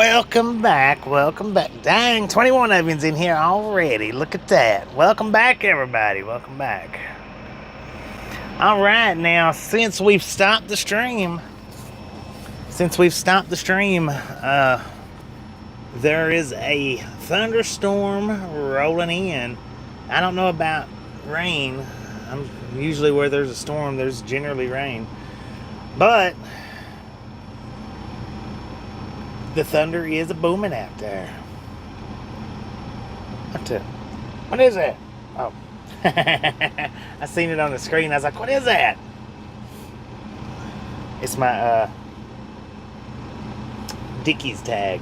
Welcome back, welcome back. Dang, 21 of yous in here already. Look at that. Welcome back, everybody. Welcome back. All right, now, since we've stopped the stream, there is a thunderstorm rolling in. I don't know about rain. Usually where there's a storm, there's generally rain. But the thunder is booming out there. What is that? Oh. I seen it on the screen. I was like, what is that? It's my Dickies tag.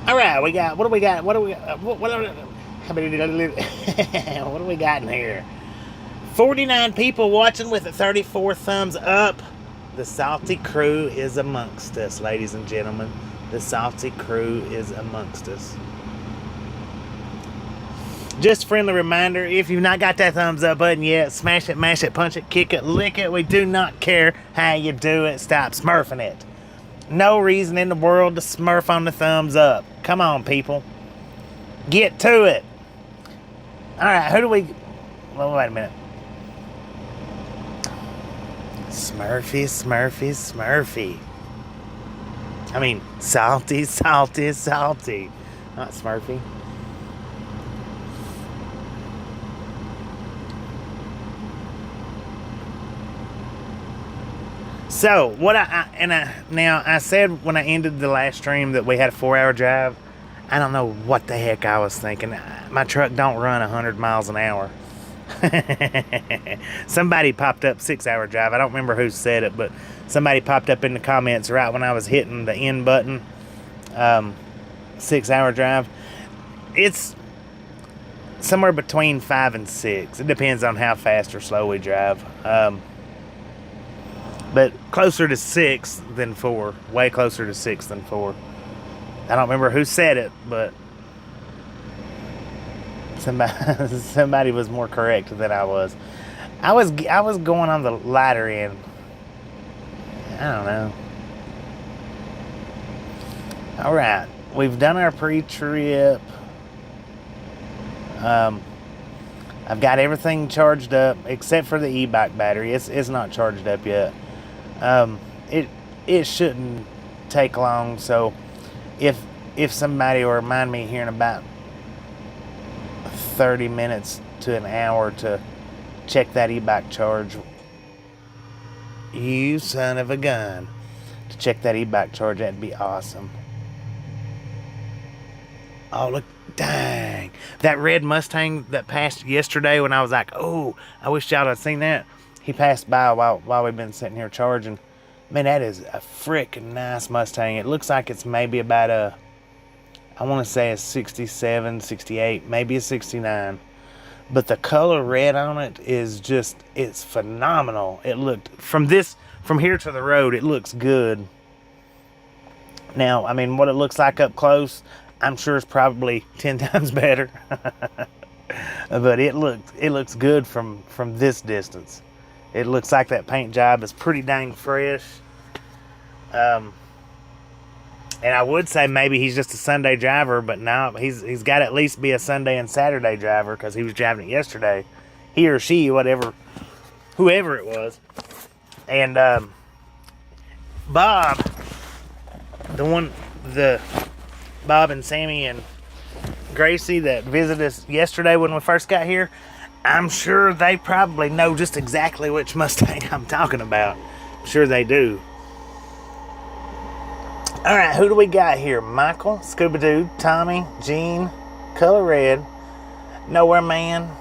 All right, what do we got? What do we got in here? 49 people watching with 34 thumbs up. The salty crew is amongst us, ladies and gentlemen. The salty crew is amongst us. Just friendly reminder, if you've not got that thumbs up button yet, smash it, mash it, punch it, kick it, lick it. We do not care how you do it. Stop smurfing it. No reason in the world to smurf on the thumbs up. Come on, people. Get to it. All right, who do we... Well, wait a minute. Smurfy. I mean, salty. Not Smurfy. So, now I said when I ended the last stream that we had a 4-hour drive. I don't know what the heck I was thinking. My truck don't run 100 miles an hour. Somebody popped up 6-hour drive. I don't remember who said it, but somebody popped up in the comments right when I was hitting the end button. 6-hour drive. It's somewhere between 5 and 6. It depends on how fast or slow we drive. But closer to 6 than 4. Way closer to 6 than 4. I don't remember who said it, but somebody was more correct than I was. I was going on the lighter end. I don't know. All right, we've done our pre-trip. I've got everything charged up except for the e-bike battery. It's not charged up yet. It shouldn't take long. So if somebody will remind me here in about 30 minutes to an hour to check that e-bike charge. You son of a gun. To check that e-bike charge, that'd be awesome. Oh, look, dang. That red Mustang that passed yesterday when I was like, oh, I wish y'all had seen that. He passed by while we've been sitting here charging. Man, that is a freaking nice Mustang. It looks like it's maybe about I want to say a 67, 68, maybe a 69. But the color red on it is just, it's phenomenal. It looked, from here to the road, it looks good. Now, I mean, what it looks like up close, I'm sure it's probably 10 times better. But it looks good from this distance. It looks like that paint job is pretty dang fresh. And I would say maybe he's just a Sunday driver, but no, he's got to at least be a Sunday and Saturday driver because he was driving it yesterday. He or she, whoever it was. And Bob and Sammy and Gracie that visited us yesterday when we first got here, I'm sure they probably know just exactly which Mustang I'm talking about. I'm sure they do. All right, who do we got here? Michael, Scuba Dude, Tommy, Gene, Color Red, Nowhere Man,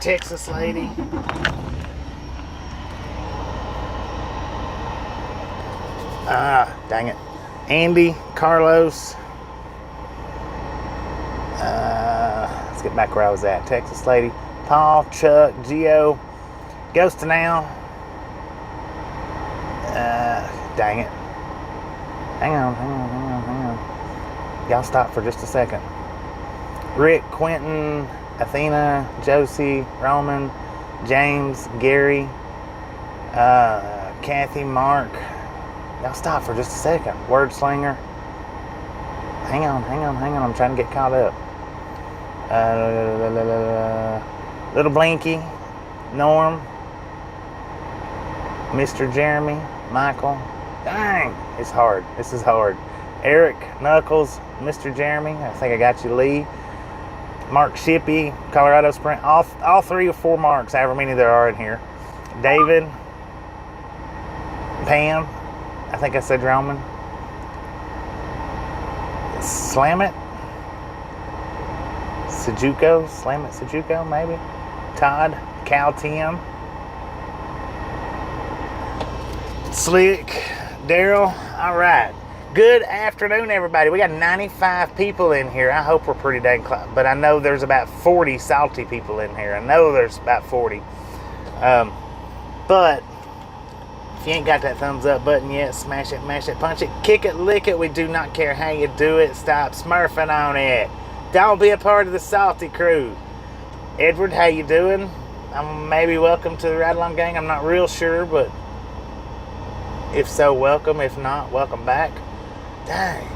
Texas Lady, dang it, Andy, Carlos, let's get back where I was at. Texas Lady, Paul, Chuck, Gio, Ghost Now, dang it. Hang on. Y'all stop for just a second. Rick, Quentin, Athena, Josie, Roman, James, Gary, Kathy, Mark, Y'all stop for just a second. Word slinger. Hang on. I'm trying to get caught up. Little Blinky, Norm, Mr. Jeremy, Michael. Dang, it's hard. This is hard. Eric, Knuckles, Mr. Jeremy. I think I got you, Lee. Mark Shippey, Colorado Spring. All 3 or 4 marks, however many there are in here. David, Pam. I think I said Roman. Slam It. Sajuko, maybe. Todd, Cal Tim. Slick, Daryl. All right. Good afternoon, everybody. We got 95 people in here. I hope we're pretty dang close, but I know there's about 40 salty people in here. I know there's about 40. But if you ain't got that thumbs up button yet, smash it, mash it, punch it, kick it, lick it. We do not care how you do it. Stop smurfing on it. Don't be a part of the salty crew. Edward, how you doing? I'm maybe welcome to the Ride Along Gang. I'm not real sure, but if so, welcome. If not, welcome back. Dang.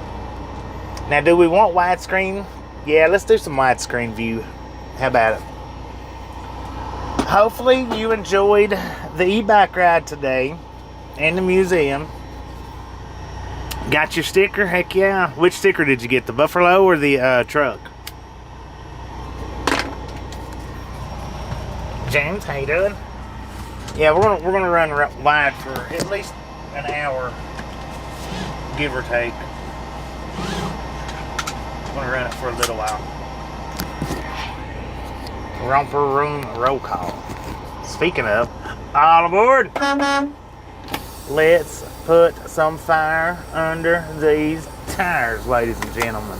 Now, do we want widescreen? Yeah, let's do some widescreen view. How about it? Hopefully you enjoyed the e-bike ride today in the museum. Got your sticker? Heck yeah. Which sticker did you get? The Buffalo or the truck? James, how you doing? Yeah, we're gonna run wide for at least an hour, give or take. I'm gonna run it for a little while. Romper room roll call. Speaking of, all aboard! Let's put some fire under these tires, ladies and gentlemen.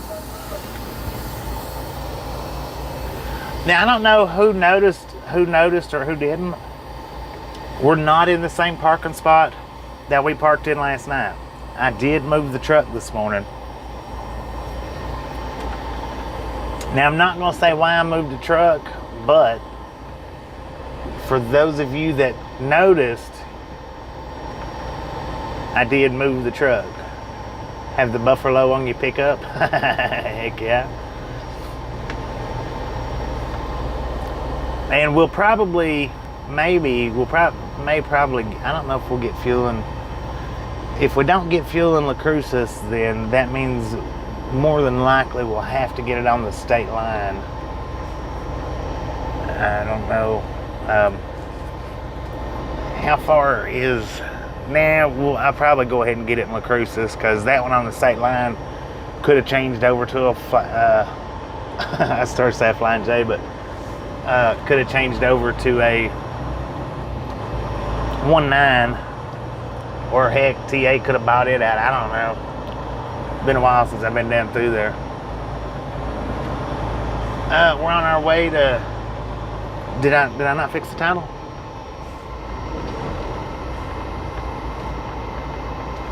Now, I don't know who noticed or who didn't. We're not in the same parking spot that we parked in last night. I did move the truck this morning. Now, I'm not going to say why I moved the truck, but for those of you that noticed, I did move the truck. Have the Buffalo on your pickup? Heck yeah. And we'll probably, I don't know if we'll get fuel in. If we don't get fuel in Las Cruces, then that means more than likely we'll have to get it on the state line. I don't know. How far is... Nah, I'll probably go ahead and get it in Las Cruces, because that one on the state line could have changed over to a... I started to say a Flying J, but could have changed over to a 1.9, or heck, TA could have bought it out. I don't know. Been a while since I've been down through there. We're on our way to... Did I not fix the title?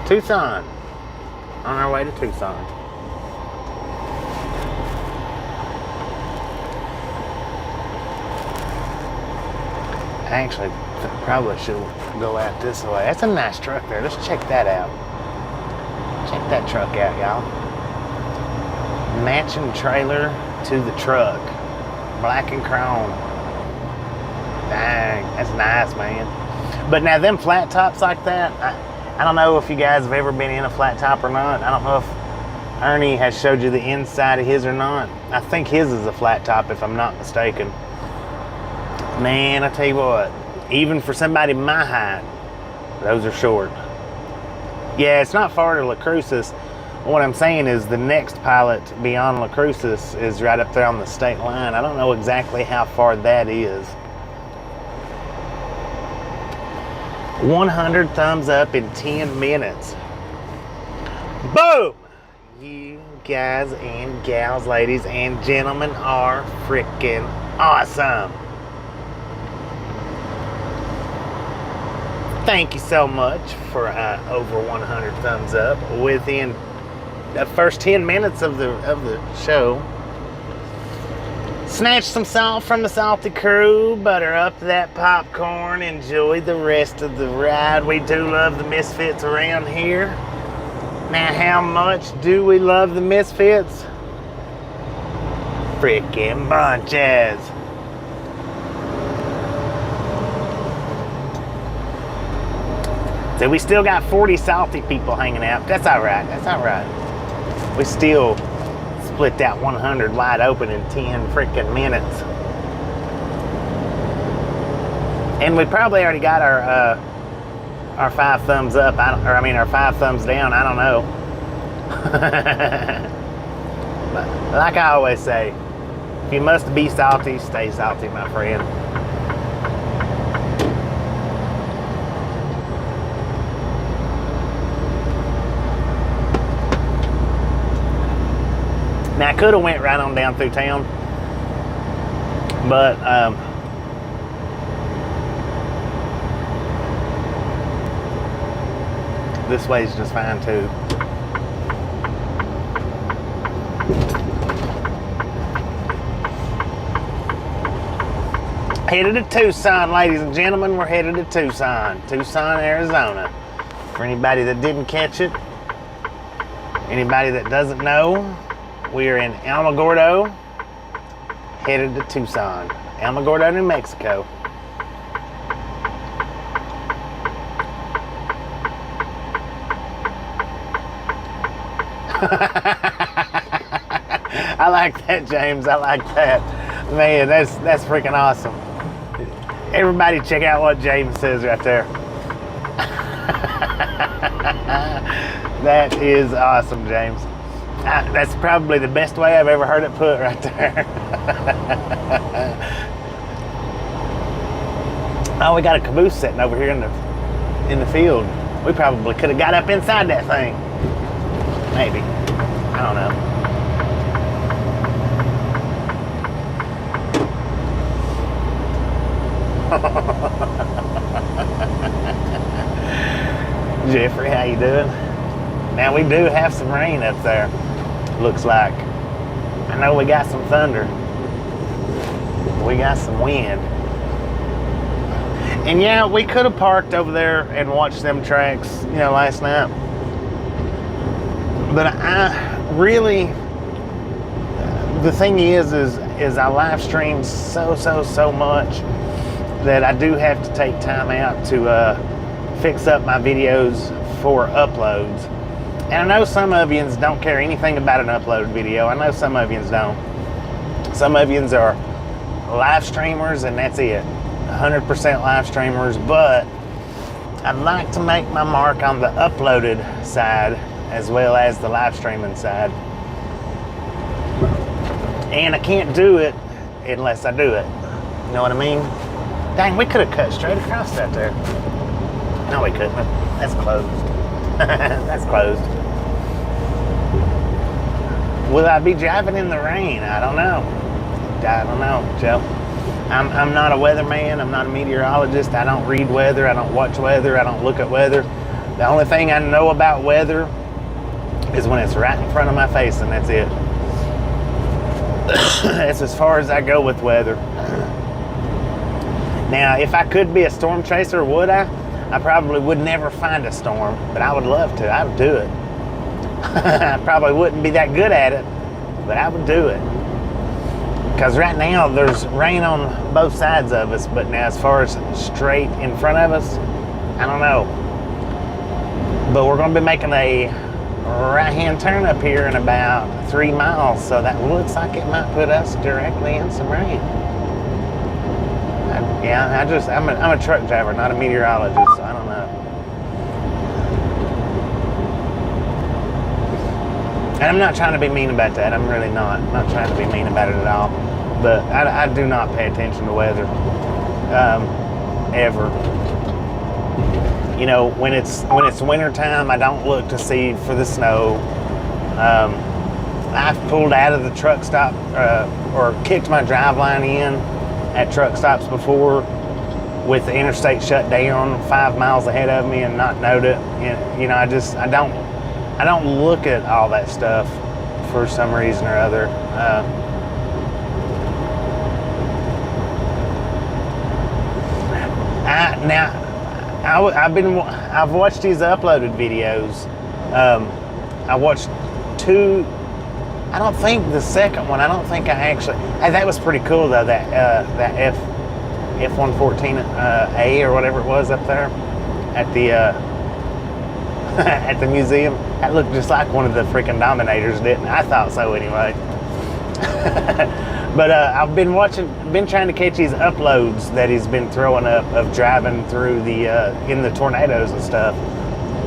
Tucson. On our way to Tucson. Actually, probably should go out this way. That's a nice truck there. Let's check that out. Check that truck out, y'all. Matching trailer to the truck. Black and chrome. Dang, that's nice, man. But now them flat tops like that, I don't know if you guys have ever been in a flat top or not. I don't know if Ernie has showed you the inside of his or not. I think his is a flat top, if I'm not mistaken. Man, I tell you what, even for somebody my height, those are short. Yeah, it's not far to Las Cruces. What I'm saying is the next pilot beyond Las Cruces is right up there on the state line. I don't know exactly how far that is. 100 thumbs up in 10 minutes. Boom! You guys and gals, ladies and gentlemen, are freaking awesome. Thank you so much for over 100 thumbs up within the first 10 minutes of the show. Snatch some salt from the salty crew, butter up that popcorn, enjoy the rest of the ride. We do love the Misfits around here. Now, how much do we love the Misfits? Frickin' bunches. So we still got 40 salty people hanging out. That's all right. That's all right. We still split that 100 wide open in 10 freaking minutes. And we probably already got our 5 thumbs up. Our 5 thumbs down. I don't know. But like I always say, if you must be salty, stay salty, my friend. Now, I could have went right on down through town, but this way's just fine too. Headed to Tucson, ladies and gentlemen. We're headed to Tucson, Arizona. For anybody that didn't catch it, anybody that doesn't know, we are in Alamogordo, headed to Tucson. Alamogordo, New Mexico. I like that, James. I like that. Man, that's freaking awesome. Everybody check out what James says right there. That is awesome, James. That's probably the best way I've ever heard it put right there. Oh, we got a caboose sitting over here in the field. We probably could have got up inside that thing. Maybe. I don't know. Jeffrey, how you doing? Now, we do have some rain up there, looks like. I know we got some thunder. We got some wind. And yeah, we could have parked over there and watched them tracks, last night. But I really, the thing is I live stream so much that I do have to take time out to fix up my videos for uploads. And I know some of yous don't care anything about an uploaded video. I know some of yous don't. Some of yous are live streamers and that's it. 100% live streamers, but I'd like to make my mark on the uploaded side as well as the live streaming side. And I can't do it unless I do it. You know what I mean? Dang, we could have cut straight across that there. No, we couldn't. That's closed. That's closed. Will I be driving in the rain? I don't know. Joe. I'm not a weatherman. I'm not a meteorologist. I don't read weather. I don't watch weather. I don't look at weather. The only thing I know about weather is when it's right in front of my face, and that's it. That's as far as I go with weather. Now, if I could be a storm chaser, would I? I probably would never find a storm, but I would love to. I would do it. I probably wouldn't be that good at it, but I would do it. Because right now, there's rain on both sides of us, but now as far as straight in front of us, I don't know. But we're going to be making a right-hand turn up here in about 3 miles, so that looks like it might put us directly in some rain. I'm a truck driver, not a meteorologist, so I don't know. And I'm not trying to be mean about that. I'm really not. I'm not trying to be mean about it at all. But I do not pay attention to weather, ever. When it's winter time, I don't look to see for the snow. I've pulled out of the truck stop or kicked my drive line in at truck stops before with the interstate shut down 5 miles ahead of me and not knowed it. I don't look at all that stuff for some reason or other. I've watched his uploaded videos. I watched 2. I don't think the second one. I don't think I actually. Hey, that was pretty cool though. That F-114A or whatever it was up there at the at the museum. That looked just like one of the freaking Dominators, didn't it? I thought so anyway. But I've been trying to catch his uploads that he's been throwing up of driving through the in the tornadoes and stuff.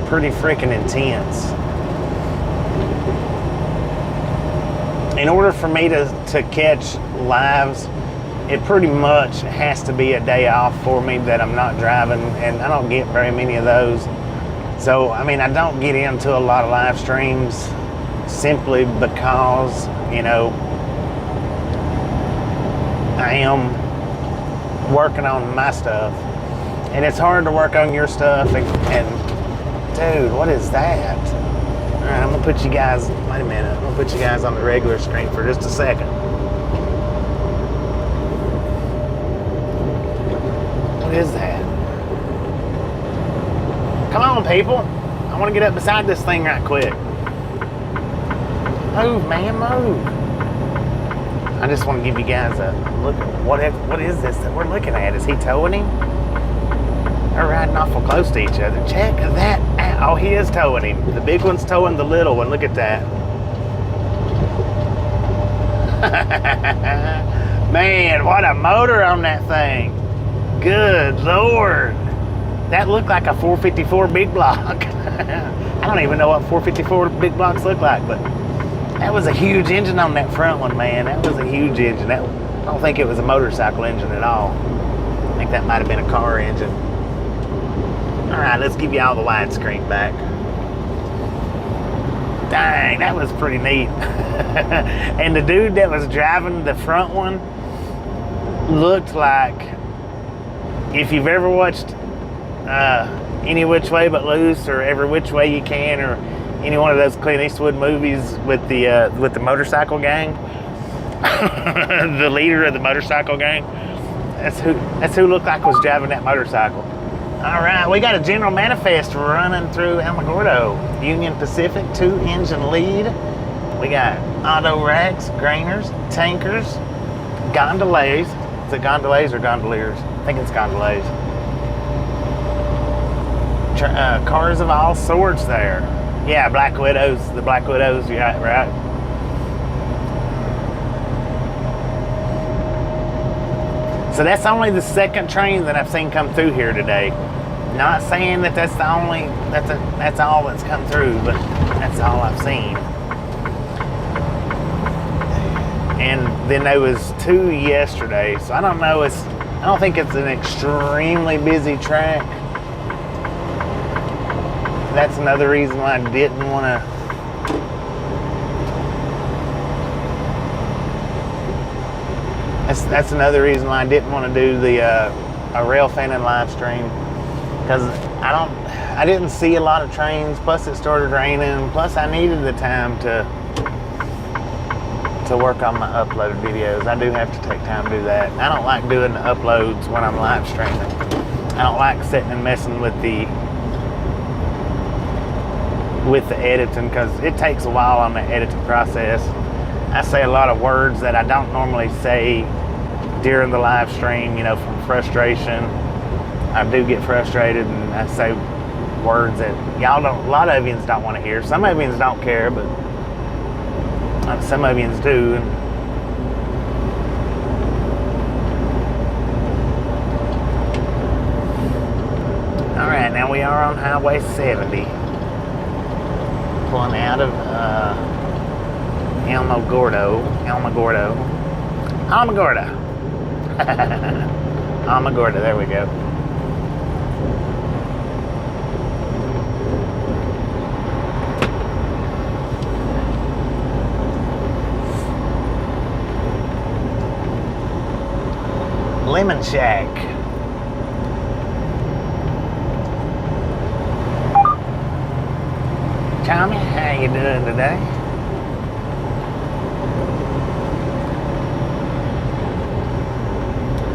Pretty freaking intense. In order for me to catch lives, it pretty much has to be a day off for me that I'm not driving, and I don't get very many of those. So, I mean, I don't get into a lot of live streams simply because, you know, I am working on my stuff, and it's hard to work on your stuff. And dude, what is that? All right, I'm gonna put you guys. Wait a minute. I'm gonna put you guys on the regular screen for just a second. What is that? Come on, people! I want to get up beside this thing right quick. Move, man, move! I just want to give you guys a look at what is this that we're looking at? Is he towing him? They're riding awful close to each other. Check that out. Oh, he is towing him. The big one's towing the little one. Look at that. Man, what a motor on that thing. Good Lord. That looked like a 454 big block. I don't even know what 454 big blocks look like, but that was a huge engine on that front one, man. That was a huge engine. I don't think it was a motorcycle engine at all. I think that might have been a car engine. All right, let's give you all the widescreen back. Dang, that was pretty neat. And the dude that was driving the front one looked like, if you've ever watched Any Which Way But Loose or Every Which Way You Can or any one of those Clint Eastwood movies with the motorcycle gang, the leader of the motorcycle gang, that's who looked like was driving that motorcycle. All right, we got a general manifest running through Alamogordo. Union Pacific 2-engine lead. We got auto racks, grainers, tankers, gondoliers. Is it gondoliers or gondoliers? I think it's gondoliers. Cars of all sorts there. Yeah, Black Widows. The Black Widows, yeah, right. So that's only the second train that I've seen come through here today. Not saying that that's the only, that's all that's come through, but that's all I've seen. And then there was 2 yesterday, so I don't know. I don't think it's an extremely busy track. That's another reason why I didn't want to. That's another reason why I didn't want to do the a rail fanning live stream, because I didn't see a lot of trains. Plus it started raining. Plus I needed the time to work on my uploaded videos. I do have to take time to do that. I don't like doing the uploads when I'm live streaming. I don't like sitting and messing with the editing, because it takes a while on the editing process. I say a lot of words that I don't normally say during the live stream, you know, from frustration. I do get frustrated and I say words that a lot of yous don't want to hear. Some of yous don't care, but some of yous do. All right, now we are on Highway 70. Pulling out of Alamogordo. Alamogordo, there we go. Lemon Shack. Tommy, how you doing today?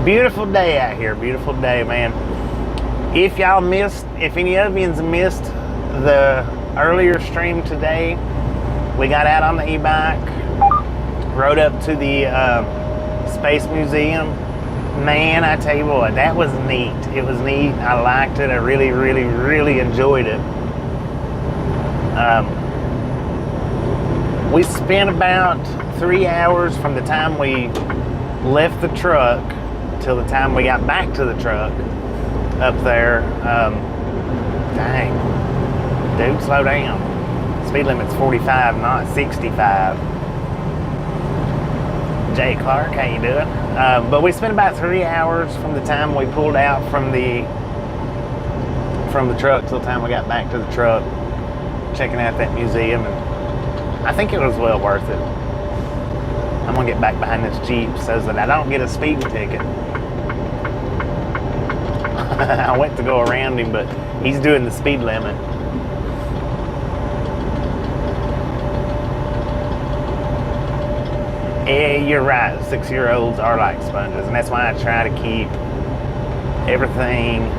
Beautiful day out here. Beautiful day, man. If any of yous missed the earlier stream today, we got out on the e-bike, rode up to the Space Museum. Man, I tell you what, that was neat. It was neat. I liked it. I really, really, really enjoyed it. We spent about 3 hours from the time we left the truck till the time we got back to the truck up there. Dang. Dude, slow down. Speed limit's 45, not 65. Jay Clark, how you doing? But we spent about 3 hours from the time we pulled out from the truck till the time we got back to the truck, checking out that museum, and I think it was well worth it. I'm gonna get back behind this Jeep so that I don't get a speeding ticket. I went to go around him, but he's doing the speed limit. Yeah, you're right. 6-year-olds are like sponges, and that's why I try to keep everything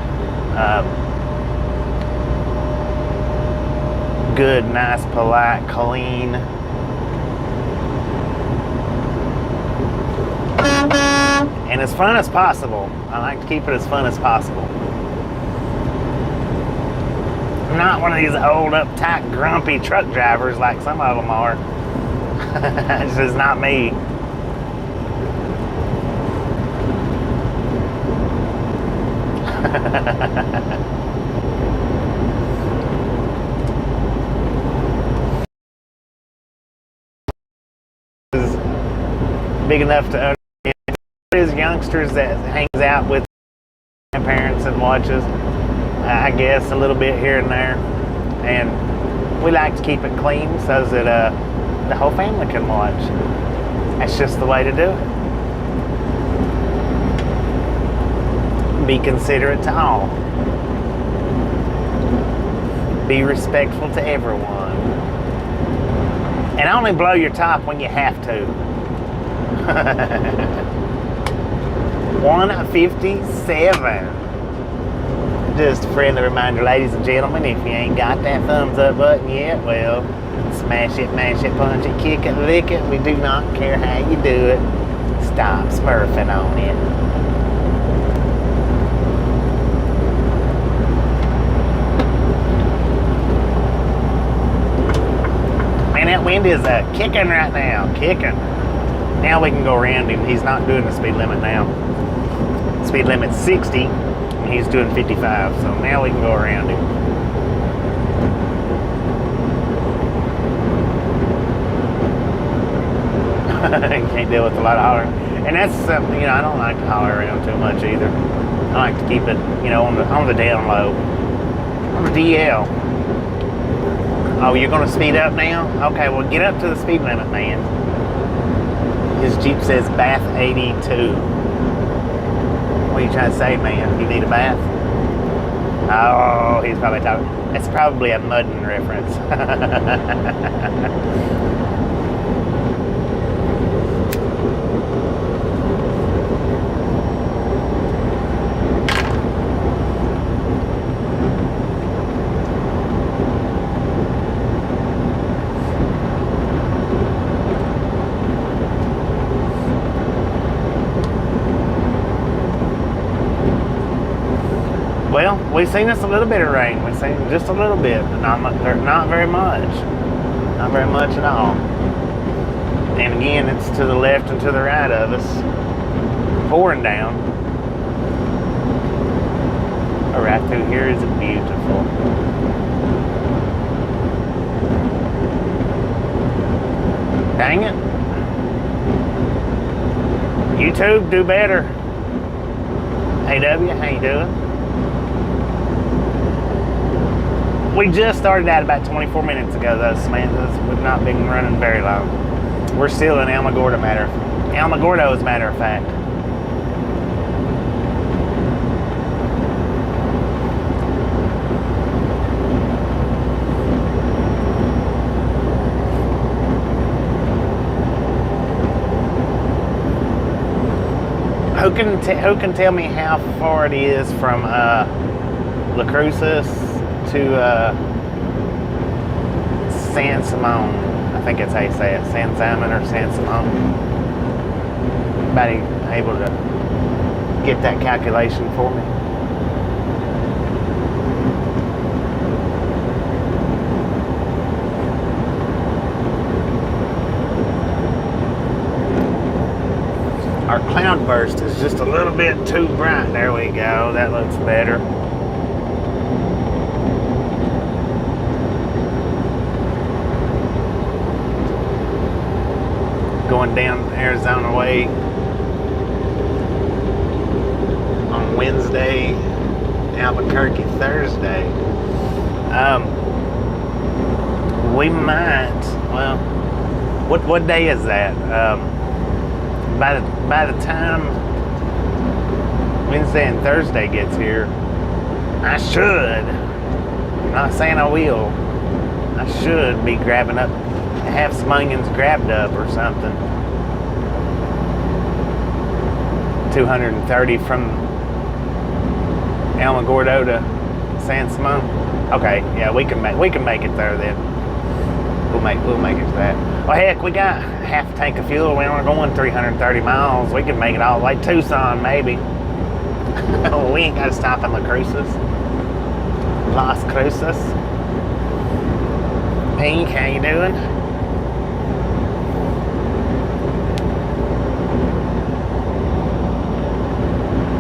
good, nice, polite, clean. And as fun as possible. I like to keep it as fun as possible. I'm not one of these old, uptight, grumpy truck drivers like some of them are. It's just not me. Is big enough to understand. There's youngsters that hangs out with parents and watches, I guess, a little bit here and there, and we like to keep it clean so that the whole family can watch. That's just the way to do it. Be considerate to all. Be respectful to everyone. And only blow your top when you have to. 157. Just a friendly reminder, ladies and gentlemen, if you ain't got that thumbs up button yet, well, smash it, mash it, punch it, kick it, lick it. We do not care how you do it. Stop smurfing on it. Man, that wind is kicking right now, kicking. Now we can go around him. He's not doing the speed limit now. Speed limit's 60, and he's doing 55, so now we can go around him. You can't deal with a lot of hollering. And that's something, I don't like to holler around too much either. I like to keep it, on the down low. On the DL. Oh, you're going to speed up now? Okay, well, get up to the speed limit, man. His Jeep says bath 82. What are you trying to say, man? You need a bath? Oh, he's probably talking. That's probably a mudding reference. Well, we've seen us a little bit of rain. We've seen just a little bit, but not very much. Not very much at all. And again, it's to the left and to the right of us, pouring down. Oh, right through here is beautiful. Dang it. YouTube, do better. Hey W, how you doing? We just started out about 24 minutes ago, though, Samantha. We've not been running very long. We're still in Alamogordo, Alamogordo, as a matter of fact. Who can tell me how far it is from Las Cruces to San Simon. I think it's how you say it, San Simon or San Simon. Anybody able to get that calculation for me? Our cloud burst is just a little bit too bright. There we go. That looks better. Going down Arizona way on Wednesday, Albuquerque Thursday. We might, well, what day is that? By the time Wednesday and Thursday gets here, I should, I'm not saying I will, I should be grabbing up, have some onions grabbed up or something. 230 from Alamogordo to San Simon. Okay, yeah, we can make it there then. We'll make it to that. Well, heck, we got half a tank of fuel. We only going 330 miles. We can make it all the way to Tucson, maybe. We ain't got to stop in Las Cruces. Las Cruces. Pink, how you doing?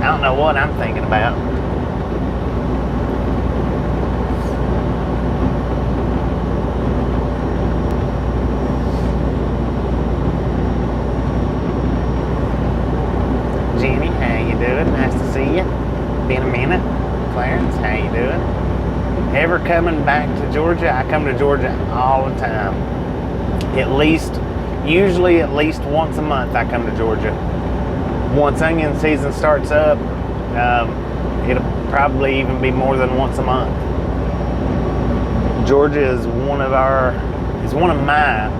I don't know what I'm thinking about. Jenny, how you doing? Nice to see you. Been a minute. Clarence, how you doing? Ever coming back to Georgia? I come to Georgia all the time. Usually at least once a month I come to Georgia. Once onion season starts up, it'll probably even be more than once a month. Georgia is one of my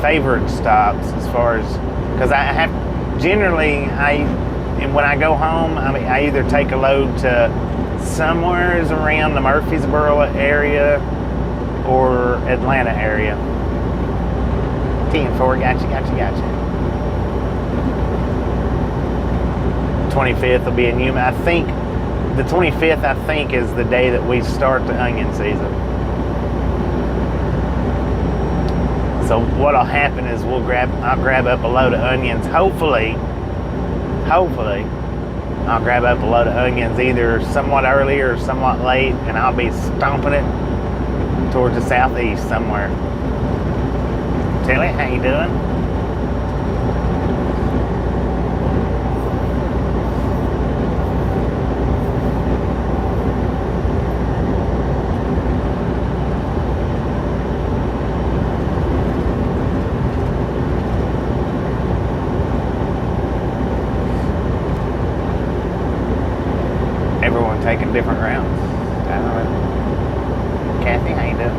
favorite stops as far as, because when I go home, I either take a load to somewhere around the Murfreesboro area or Atlanta area. 10-4, gotcha. 25th will be in Yuma. I think the 25th, is the day that we start the onion season. So what'll happen is I'll grab up a load of onions. Hopefully, I'll grab up a load of onions either somewhat early or somewhat late, and I'll be stomping it towards the southeast somewhere. Tilly, how you doing? Everyone taking different routes. I don't know. Kathy, how you doing?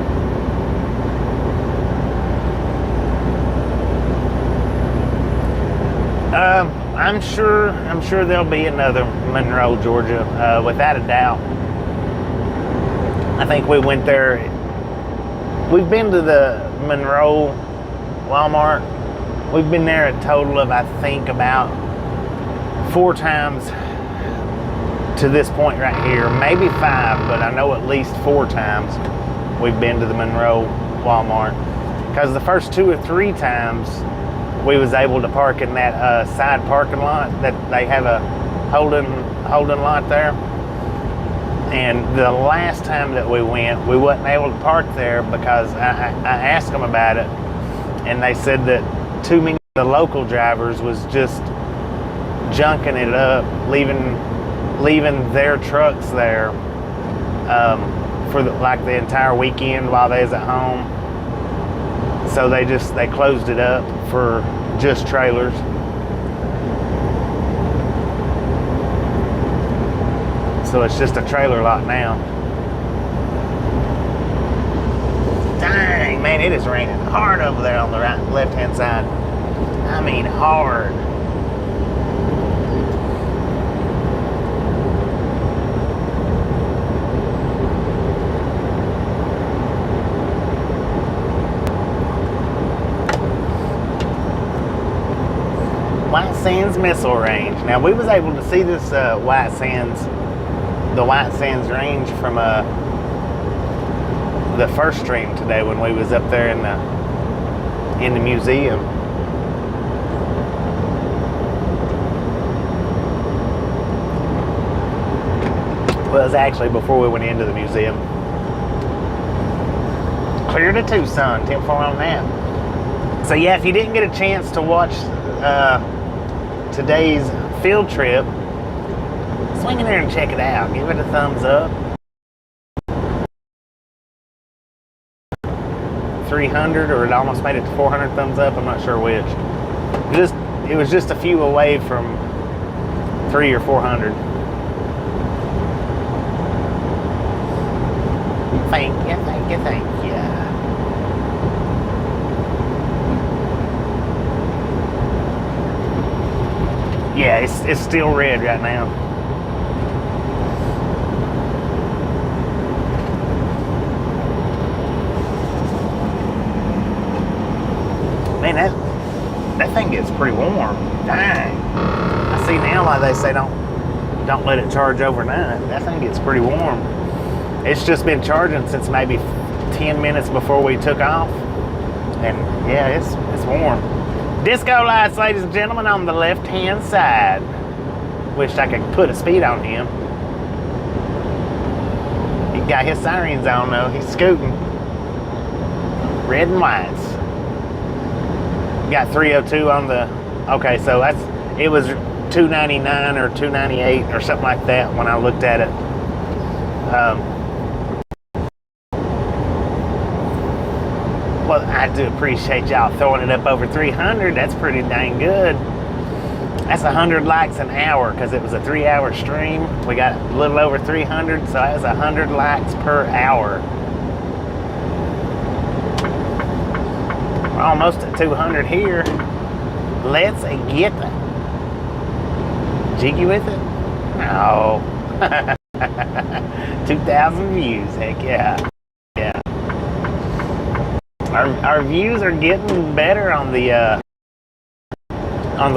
I'm sure there'll be another Monroe, Georgia, without a doubt. I think we went there. We've been to the Monroe Walmart. We've been there a total of, I think, about 4 times to this point right here. Maybe 5, but I know at least 4 times we've been to the Monroe Walmart. Because the first 2 or 3 times we was able to park in that side parking lot that they have a holding lot there. And the last time that we went, we wasn't able to park there because I asked them about it, and they said that too many of the local drivers was just junking it up, leaving their trucks there for the entire weekend while they was at home. So they closed it up for just trailers. So it's just a trailer lot now. Dang, man, it is raining hard over there on the left-hand side. I mean, hard. Sands Missile Range. Now we was able to see this the White Sands range from the first stream today when we was up there in the museum. Well, it was actually before we went into the museum. Clear to Tucson, 10-4 on that. So yeah, if you didn't get a chance to watch today's field trip, swing in there and check it out. Give it a thumbs up. 300, or it almost made it to 400 thumbs up. I'm not sure which. It was just a few away from 300 or 400. Thank you, thank you, thank you. Yeah, it's still red right now. Man, that thing gets pretty warm. Dang. I see now why they say don't let it charge overnight. That thing gets pretty warm. It's just been charging since maybe 10 minutes before we took off. And yeah, it's warm. Disco lights, ladies and gentlemen, on the left-hand side. Wish I could put a speed on him. He got his sirens on though. He's scooting. Red and whites. Got 302 on the. Okay, so it was 299 or 298 or something like that when I looked at it. Well, I do appreciate y'all throwing it up over 300. That's pretty dang good. That's 100 likes an hour because it was a 3-hour stream. We got a little over 300, so that's 100 likes per hour. We're almost at 200 here. Let's get jiggy with it. No. 2,000 views. Heck yeah. Yeah. Our views are getting better on the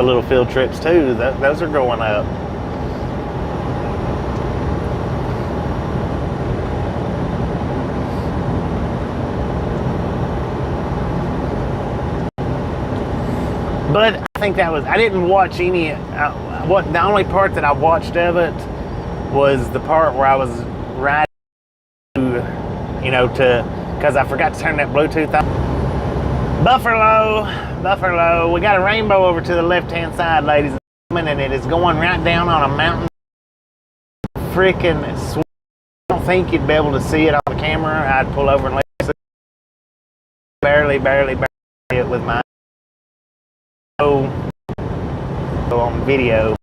little field trips too. Those are going up. But I think that was, I didn't watch any, the only part that I watched of it was the part where I was riding, because I forgot to turn that Bluetooth on. Buffalo, we got a rainbow over to the left-hand side, ladies and gentlemen, and it is going right down on a mountain. Freaking sweet. I don't think you'd be able to see it on the camera. I'd pull over and let you see it. Barely it with my on video.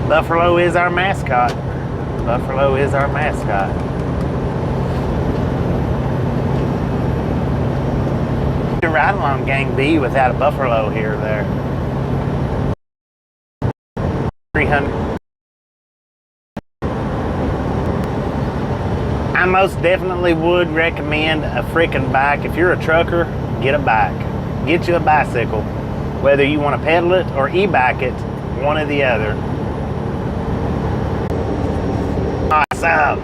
Buffalo is our mascot. Buffalo is our mascot. You can ride along Gang B without a buffalo here or there. 300. I most definitely would recommend a freaking bike. If you're a trucker, get a bike. Get you a bicycle. Whether you want to pedal it or e-bike it, one or the other. Awesome.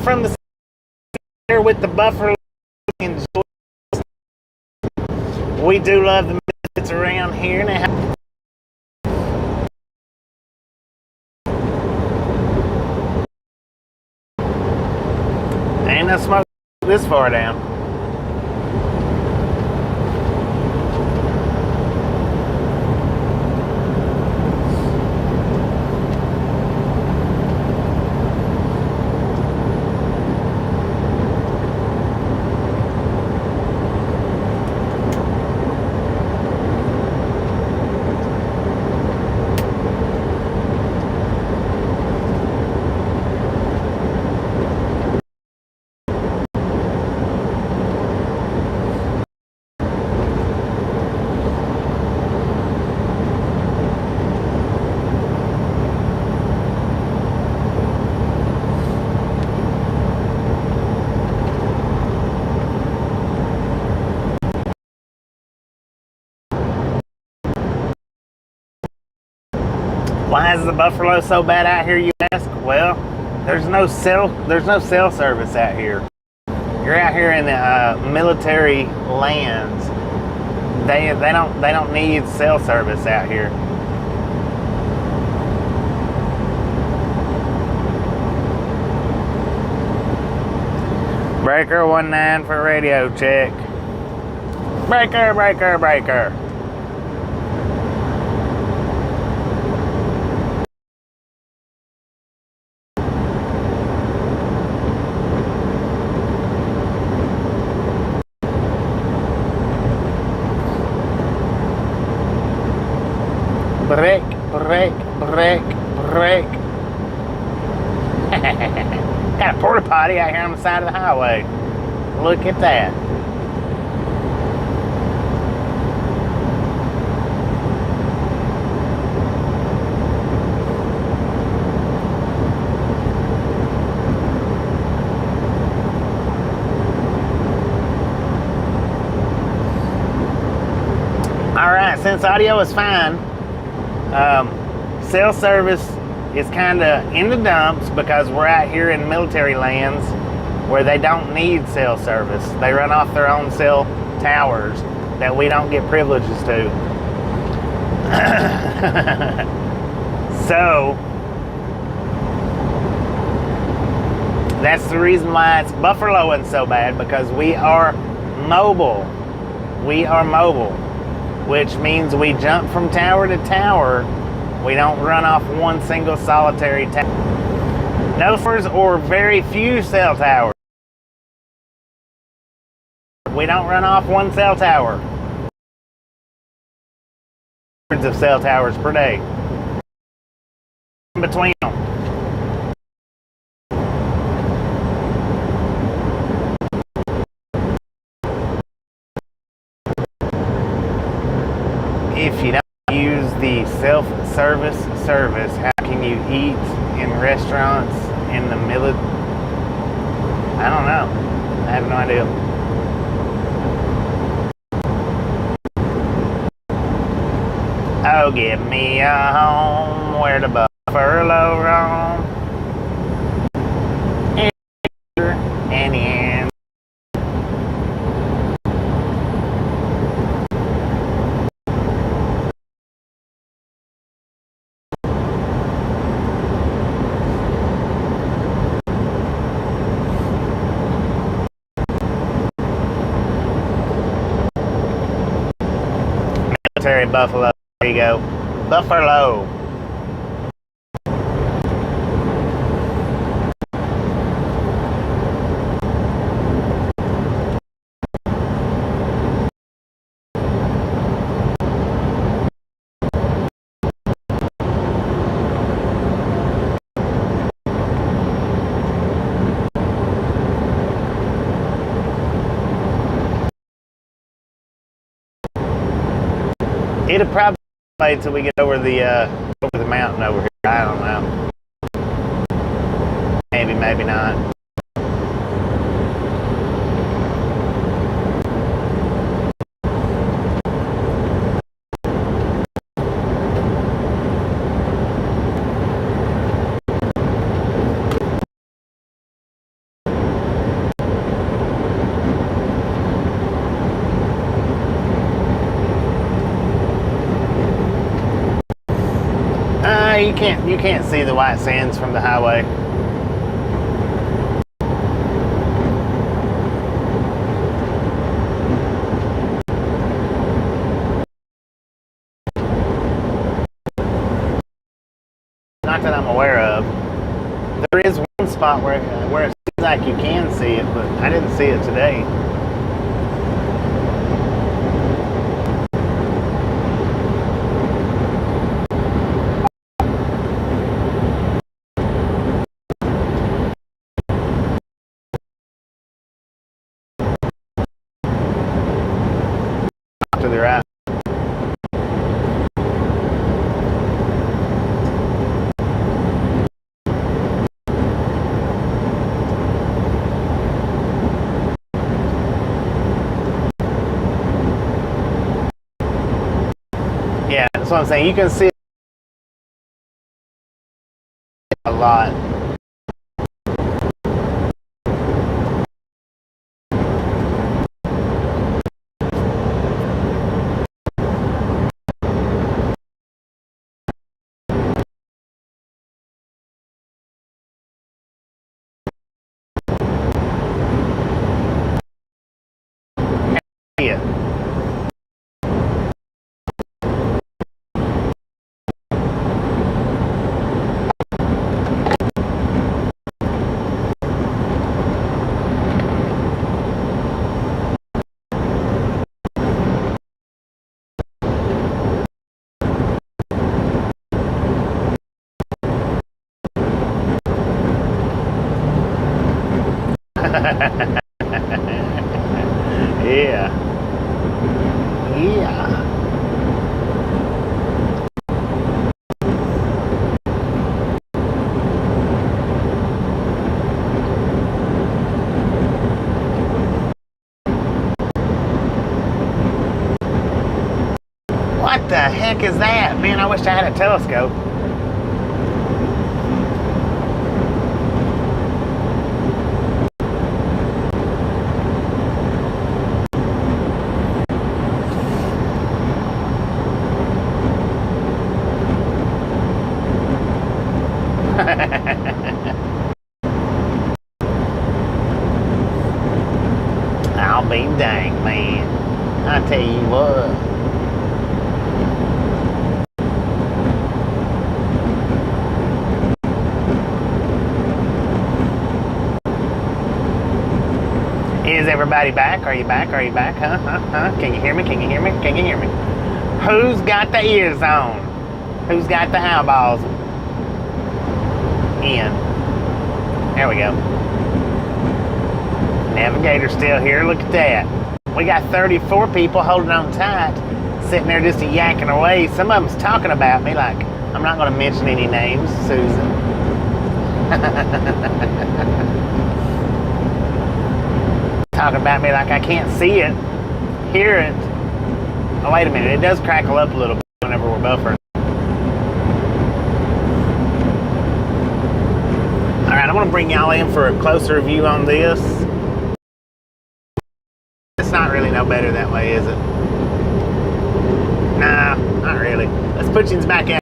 From the center with the buffalo. We do love the misfits around here now. Ain't no smoke this far down. Why is the buffalo so bad out here, you ask? Well, there's no cell service out here. You're out here in the military lands. They don't need cell service out here. Breaker 19 for radio check. Breaker, breaker, breaker. Break, break, break, break. Got a porta potty out here on the side of the highway. Look at that. All right, since audio is fine, cell service is kind of in the dumps because we're out here in military lands where they don't need cell service. They run off their own cell towers that we don't get privileges to. So that's the reason why it's buffaloing so bad, because we are mobile. We are mobile, which means we jump from tower to tower. We don't run off one single solitary tower. No or very few cell towers. We don't run off one cell tower. Hundreds of cell towers per day. In between them. If you don't use the self-service service, how can you eat in restaurants in the military? I don't know. I have no idea. Oh, give me a home where the buffalo roam. And in. Military buffalo. There you go. Buffalo. It'll probably wait till we get over the mountain over here. I don't know. Maybe, maybe not. You can't see the white sands from the highway. Not that I'm aware of. There is one spot where it seems like you can see it, but I didn't see it today. To the right. Yeah, that's what I'm saying. You can see lot. Yeah. Yeah. Yeah. What the heck is that? Man, I wish I had a telescope. I'll be dang, man. I tell you what. Is everybody back? Are you back? Are you back? Huh? Can you hear me? Can you hear me? Can you hear me? Who's got the ears on? Who's got the eyeballs in? There we go. Navigator's still here. Look at that. We got 34 people holding on tight, sitting there just yakking away. Some of them's talking about me, like, I'm not going to mention any names, Susan. Talking about me like I can't see it, hear it. Oh, wait a minute. It does crackle up a little bit whenever we're buffering. All right, I want to bring y'all in for a closer view on this. It's not really no better that way, is it? Nah, not really. Let's put you back out.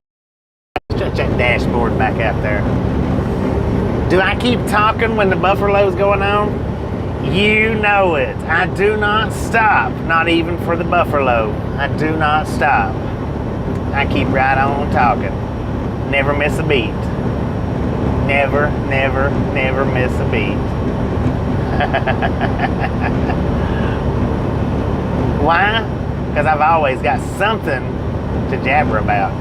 Stretch that dashboard back out there. Do I keep talking when the buffalo's going on? You know it. I do not stop, not even for the buffalo. I do not stop. I keep right on talking. Never miss a beat. Never, never, never miss a beat. Why? Because I've always got something to jabber about.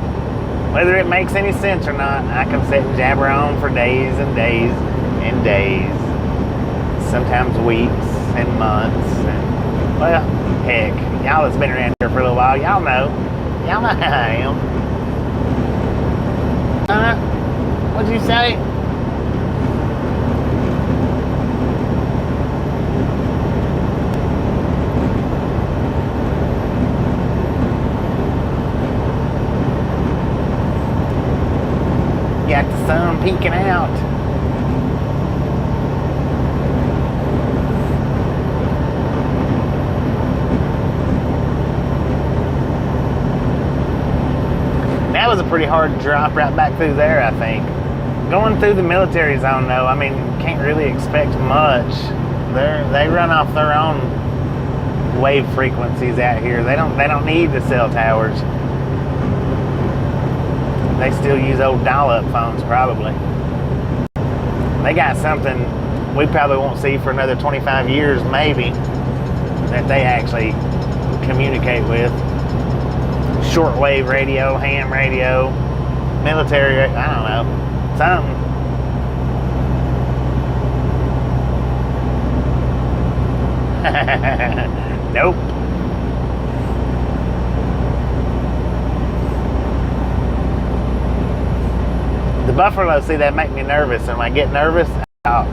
Whether it makes any sense or not, I can sit and jabber on for days and days and days. Sometimes weeks and months. And, well, heck, y'all that's been around here for a little while, y'all know. Y'all know how I am. What'd you say? Got the sun peeking out. That was a pretty hard drop right back through there, I think. Going through the military zone, though, I mean, can't really expect much. They run off their own wave frequencies out here. They don't need the cell towers. They still use old dial-up phones, probably. They got something we probably won't see for another 25 years, maybe, that they actually communicate with. Shortwave radio, ham radio, military, I don't know, something. Nope. The buffalo, see, that make me nervous, and when I get nervous, I talk.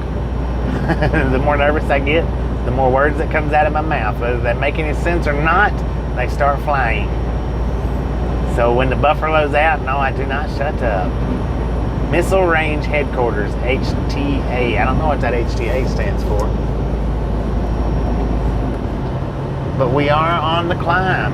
The more nervous I get, the more words that comes out of my mouth. Whether they make any sense or not, they start flying. So when the buffalo's out, no, I do not shut up. Missile Range Headquarters, HTA. I don't know what that HTA stands for. But we are on the climb.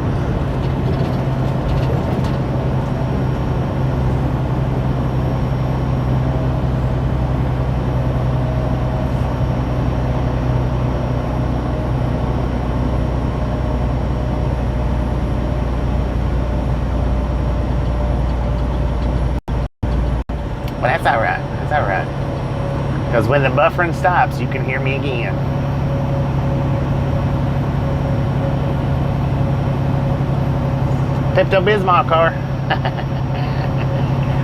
But that's alright. That's alright. Because when the buffering stops, you can hear me again. Pepto-Bismol car.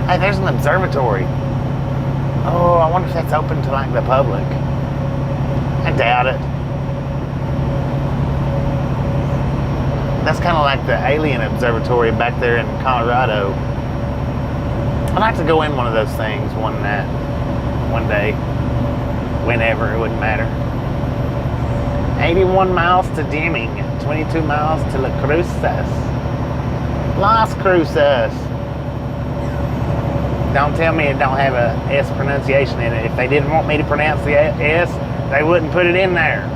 Hey, there's an observatory. Oh, I wonder if that's open to like the public. I doubt it. That's kind of like the alien observatory back there in Colorado. I'd like to go in one of those things one day. Whenever, it wouldn't matter. 81 miles to Deming. 22 miles to Las Cruces. Las Cruces. Don't tell me it don't have a S pronunciation in it. If they didn't want me to pronounce the S, they wouldn't put it in there.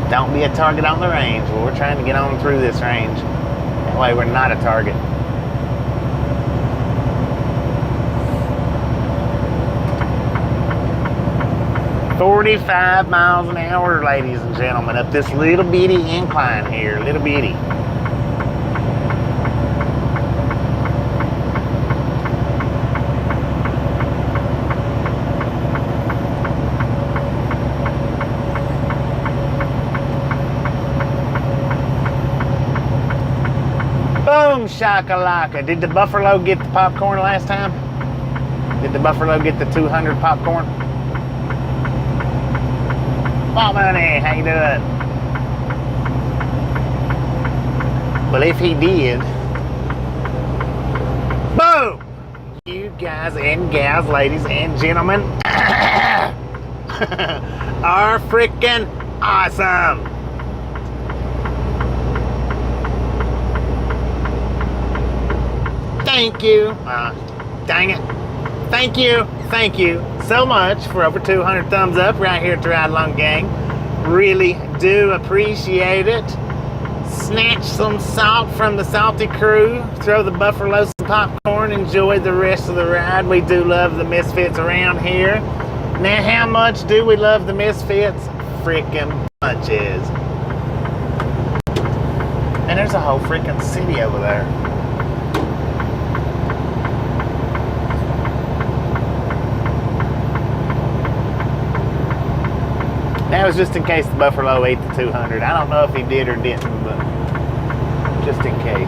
Don't be a target on the range. Well, we're trying to get on through this range. That way we're not a target. "45 miles an hour, ladies and gentlemen, up this little bitty incline here. Little bitty. Boom shakalaka. Did the buffalo get the popcorn last time? Did the buffalo get the 200 popcorn? Ball money, how you doing? Well, if he did, boom! You guys and gals, ladies and gentlemen, are freaking awesome. Thank you. Dang it. Thank you so much for over 200 thumbs up right here at the Ride Along Gang. Really do appreciate it. Snatch some salt from the salty crew. Throw the buffalo some popcorn. Enjoy the rest of the ride. We do love the Misfits around here. Now, how much do we love the Misfits? Freaking bunches. And there's a whole freaking city over there. That was just in case the buffalo ate the 200. I don't know if he did or didn't, but just in case.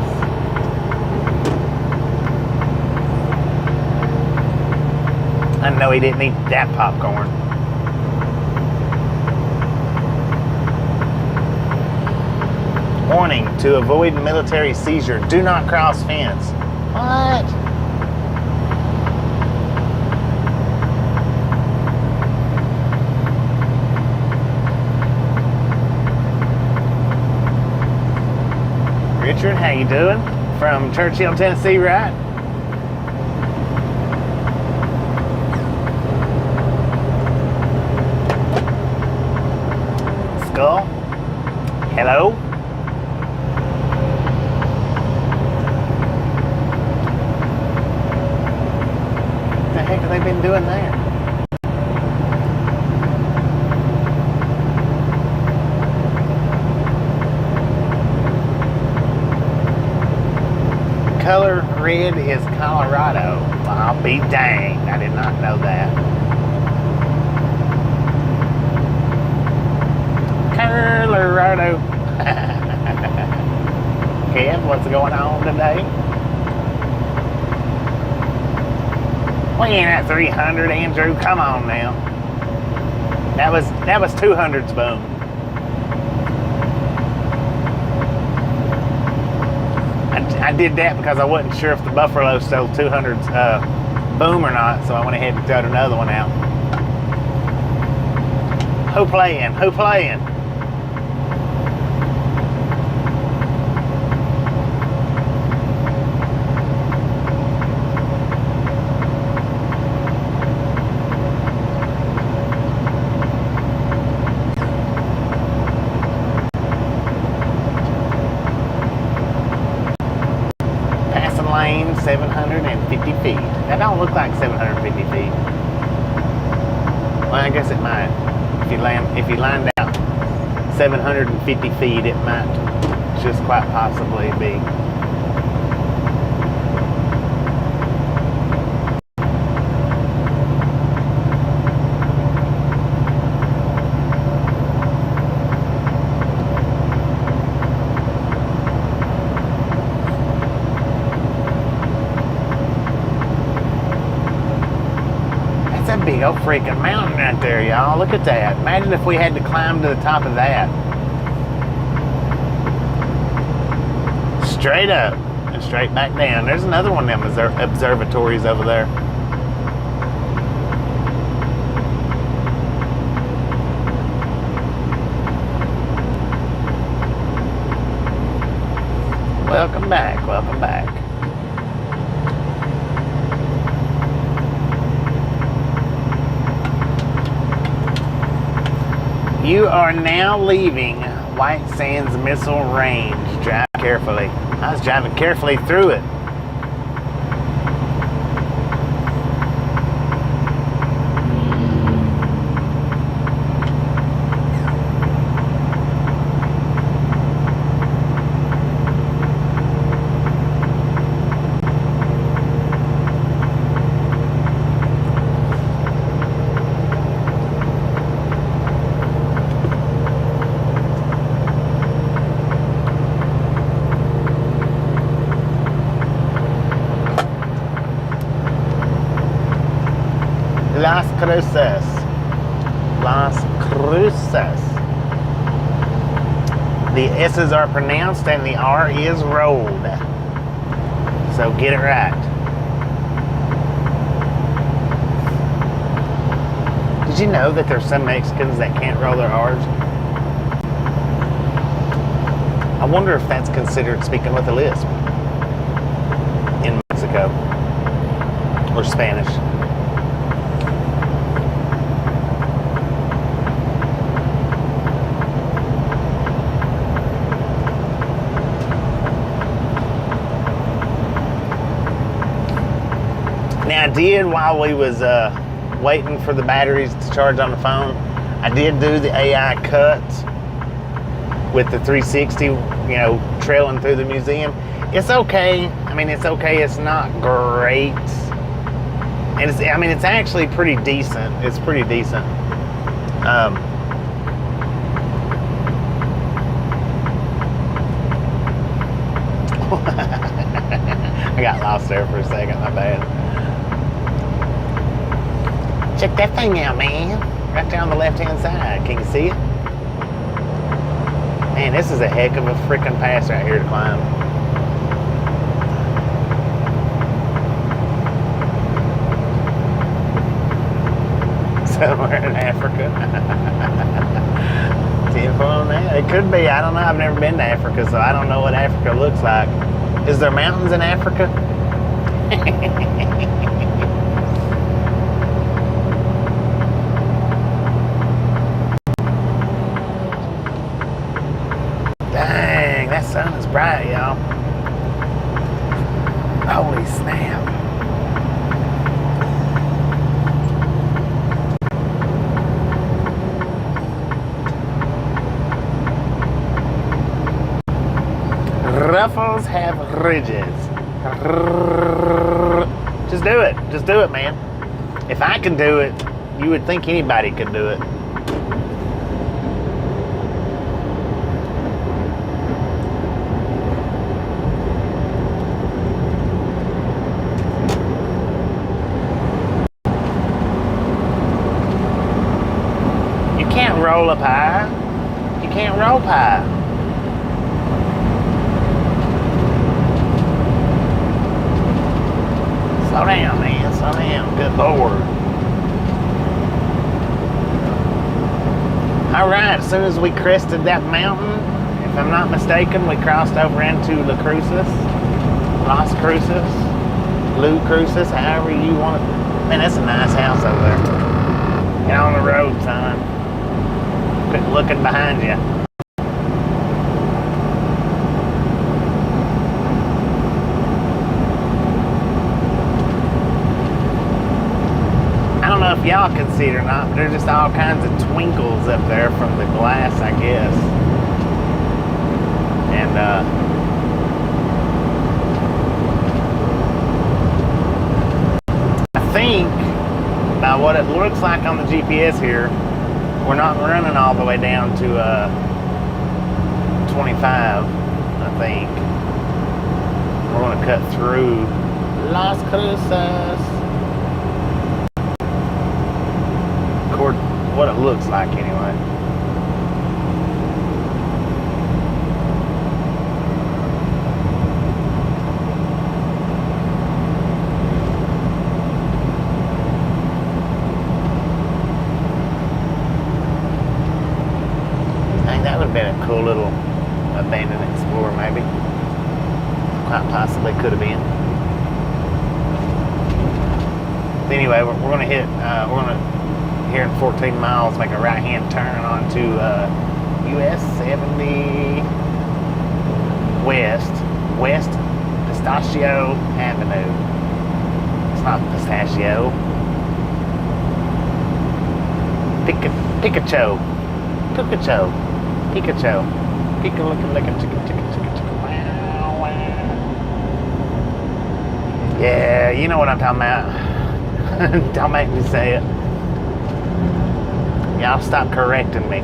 I know he didn't eat that popcorn. Warning, to avoid military seizure, do not cross fence. What? Richard, how you doing? From Churchill, Tennessee, right? Skull? Hello? What the heck have they been doing there? Color red is Colorado. Well, I'll be danged. I did not know that. Colorado. Kev, what's going on today? We ain't at 300, Andrew. Come on now. That was 200's boom. I did that because I wasn't sure if the buffalo stole 200's boom or not, so I went ahead and threw another one out. Who playing? Who playing? 750 feet. That don't look like 750 feet. Well, I guess it might. If you lined out 750 feet, it might just quite possibly be. Big old freaking mountain right there, y'all. Look at that. Imagine if we had to climb to the top of that. Straight up and straight back down. There's another one of them observatories over there. Welcome back, welcome back. You are now leaving White Sands Missile Range. Drive carefully. I was driving carefully through it. Las Cruces. Las Cruces. The S's are pronounced and the R is rolled. So get it right. Did you know that there's some Mexicans that can't roll their R's? I wonder if that's considered speaking with a lisp in Mexico or Spanish. Now I did, while we was waiting for the batteries to charge on the phone, I did do the AI cuts with the 360, you know, trailing through the museum. It's okay. I mean, it's okay. It's not great. And it's, I mean, it's actually pretty decent. It's pretty decent. I got lost there for a second, my bad. Check that thing out, man. Right there on the left-hand side. Can you see it? Man, this is a heck of a freaking pass right here to climb. Somewhere in Africa. Tinfoil on that? It could be. I don't know. I've never been to Africa, so I don't know what Africa looks like. Is there mountains in Africa? Dang, that sun is bright, y'all. Holy snap. Ruffles have ridges. Just do it. Just do it, man. If I can do it, you would think anybody could do it. You can't roll up high. You can't roll high. Slow down, man. Slow down. Good Lord. Alright, as soon as we crested that mountain, if I'm not mistaken, we crossed over into Las Cruces. Las Cruces. Lou Cruces, however you want it. Man, that's a nice house over there. Get on the road, son. Quit looking behind you. know if y'all can see it or not, but there's just all kinds of twinkles up there from the glass, I guess. And I think by what it looks like on the GPS here, we're not running all the way down to 25, I think. We're going to cut through Las Cruces. What it looks like anyway. I think that would have been a cool little abandoned explorer, maybe. Quite possibly could have been. But anyway, we're going to hit, here in 14 miles, make a right-hand turn onto US 70 West Pistachio Avenue. It's not pistachio. Pikachu. Pika-looking, chicka. Wow. Yeah, you know what I'm talking about. Don't make me say it. Y'all stop correcting me.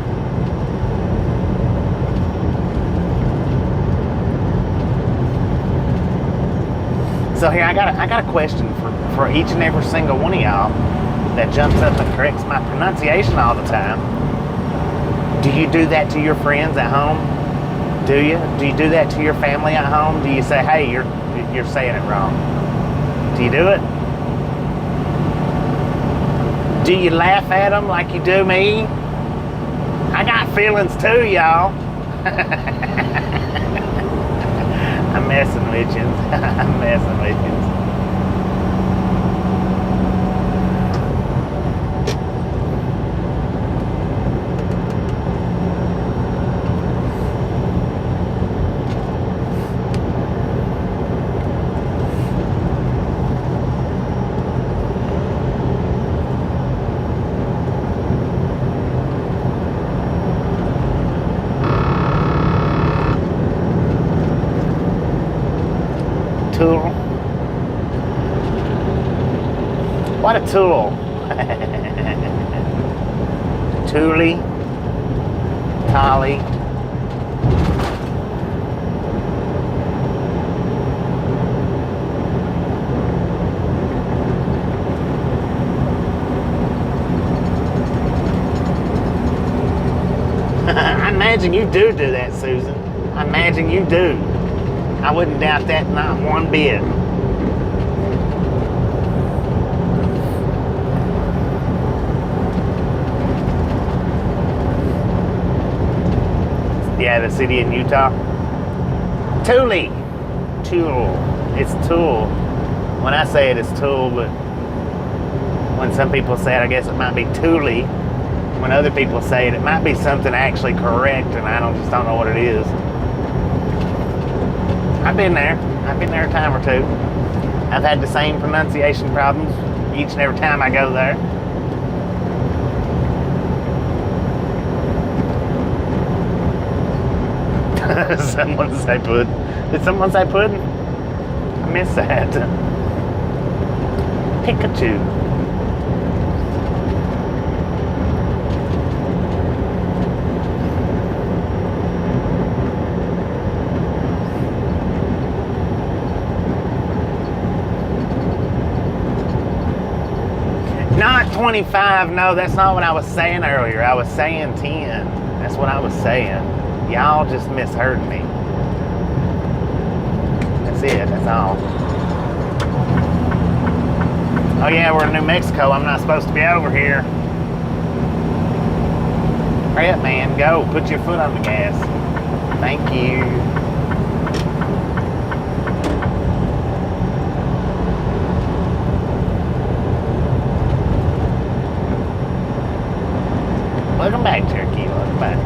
So here, I got a question for each and every single one of y'all that jumps up and corrects my pronunciation all the time. Do you do that to your friends at home? Do you? Do you do that to your family at home? Do you say, hey, you're saying it wrong? Do you do it? Do you laugh at them like you do me? I got feelings too, y'all. I'm messing with you. I'm messing with you. Tool. What a tool. Toolie. Tolly. I imagine you do that, Susan. I imagine you do. I wouldn't doubt that, not one bit. Yeah, the city in Utah. Tool. It's Tool. When I say it, it's Tool, but when some people say it, I guess it might be Toolie. When other people say it, it might be something actually correct, and I just don't know what it is. I've been there a time or two. I've had the same pronunciation problems each and every time I go there. Someone say pudding. Did someone say pudding? I missed that. Pikachu. Not 25, no, that's not what I was saying earlier. I was saying 10. That's what I was saying. Y'all just misheard me. That's it, that's all. Oh yeah, we're in New Mexico. I'm not supposed to be over here. Hurry up, man, go. Put your foot on the gas. Thank you. Welcome back, Cherokee. Welcome back.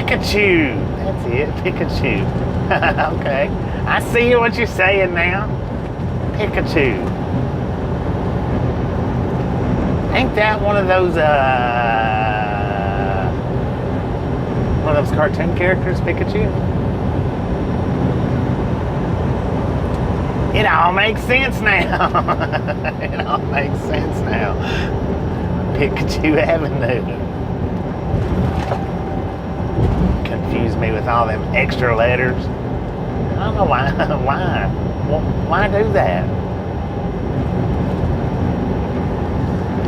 Pikachu. That's it, Pikachu. Okay. I see what you're saying now. Pikachu. Ain't that one of those cartoon characters, Pikachu? It all makes sense now. It all makes sense now. Pikachu Avenue. Confuse me with all them extra letters. I don't know why. Why do that?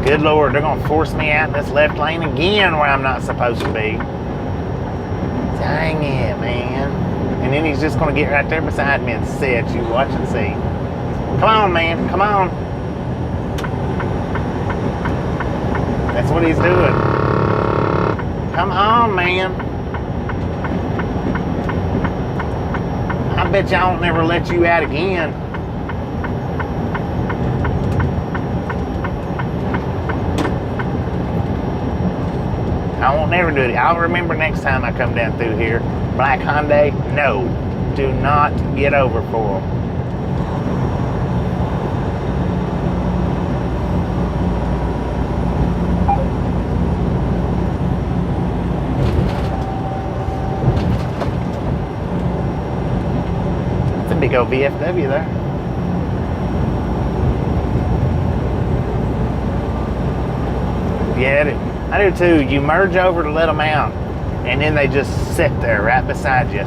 Good Lord, they're gonna force me out in this left lane again where I'm not supposed to be. Dang it, man. And then he's just gonna get right there beside me and sit. You watch and see. Come on, man, come on. That's what he's doing. Come on, man. I bet y'all won't never let you out again. I won't never do it. I'll remember next time I come down through here. Black Hyundai, no. Do not get over for them. It's a big old VFW there. Yeah, I do too. You merge over to let them out, and then they just sit there right beside you.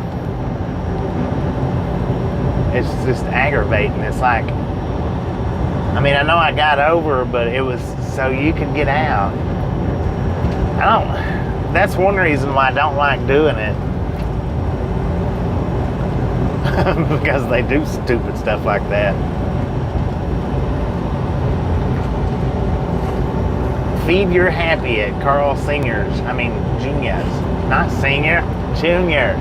It's just aggravating. It's like, I mean, I know I got over, but it was so you could get out. That's one reason why I don't like doing it. Because they do stupid stuff like that. Feed your happy at Carl Junior's. Not senior, junior.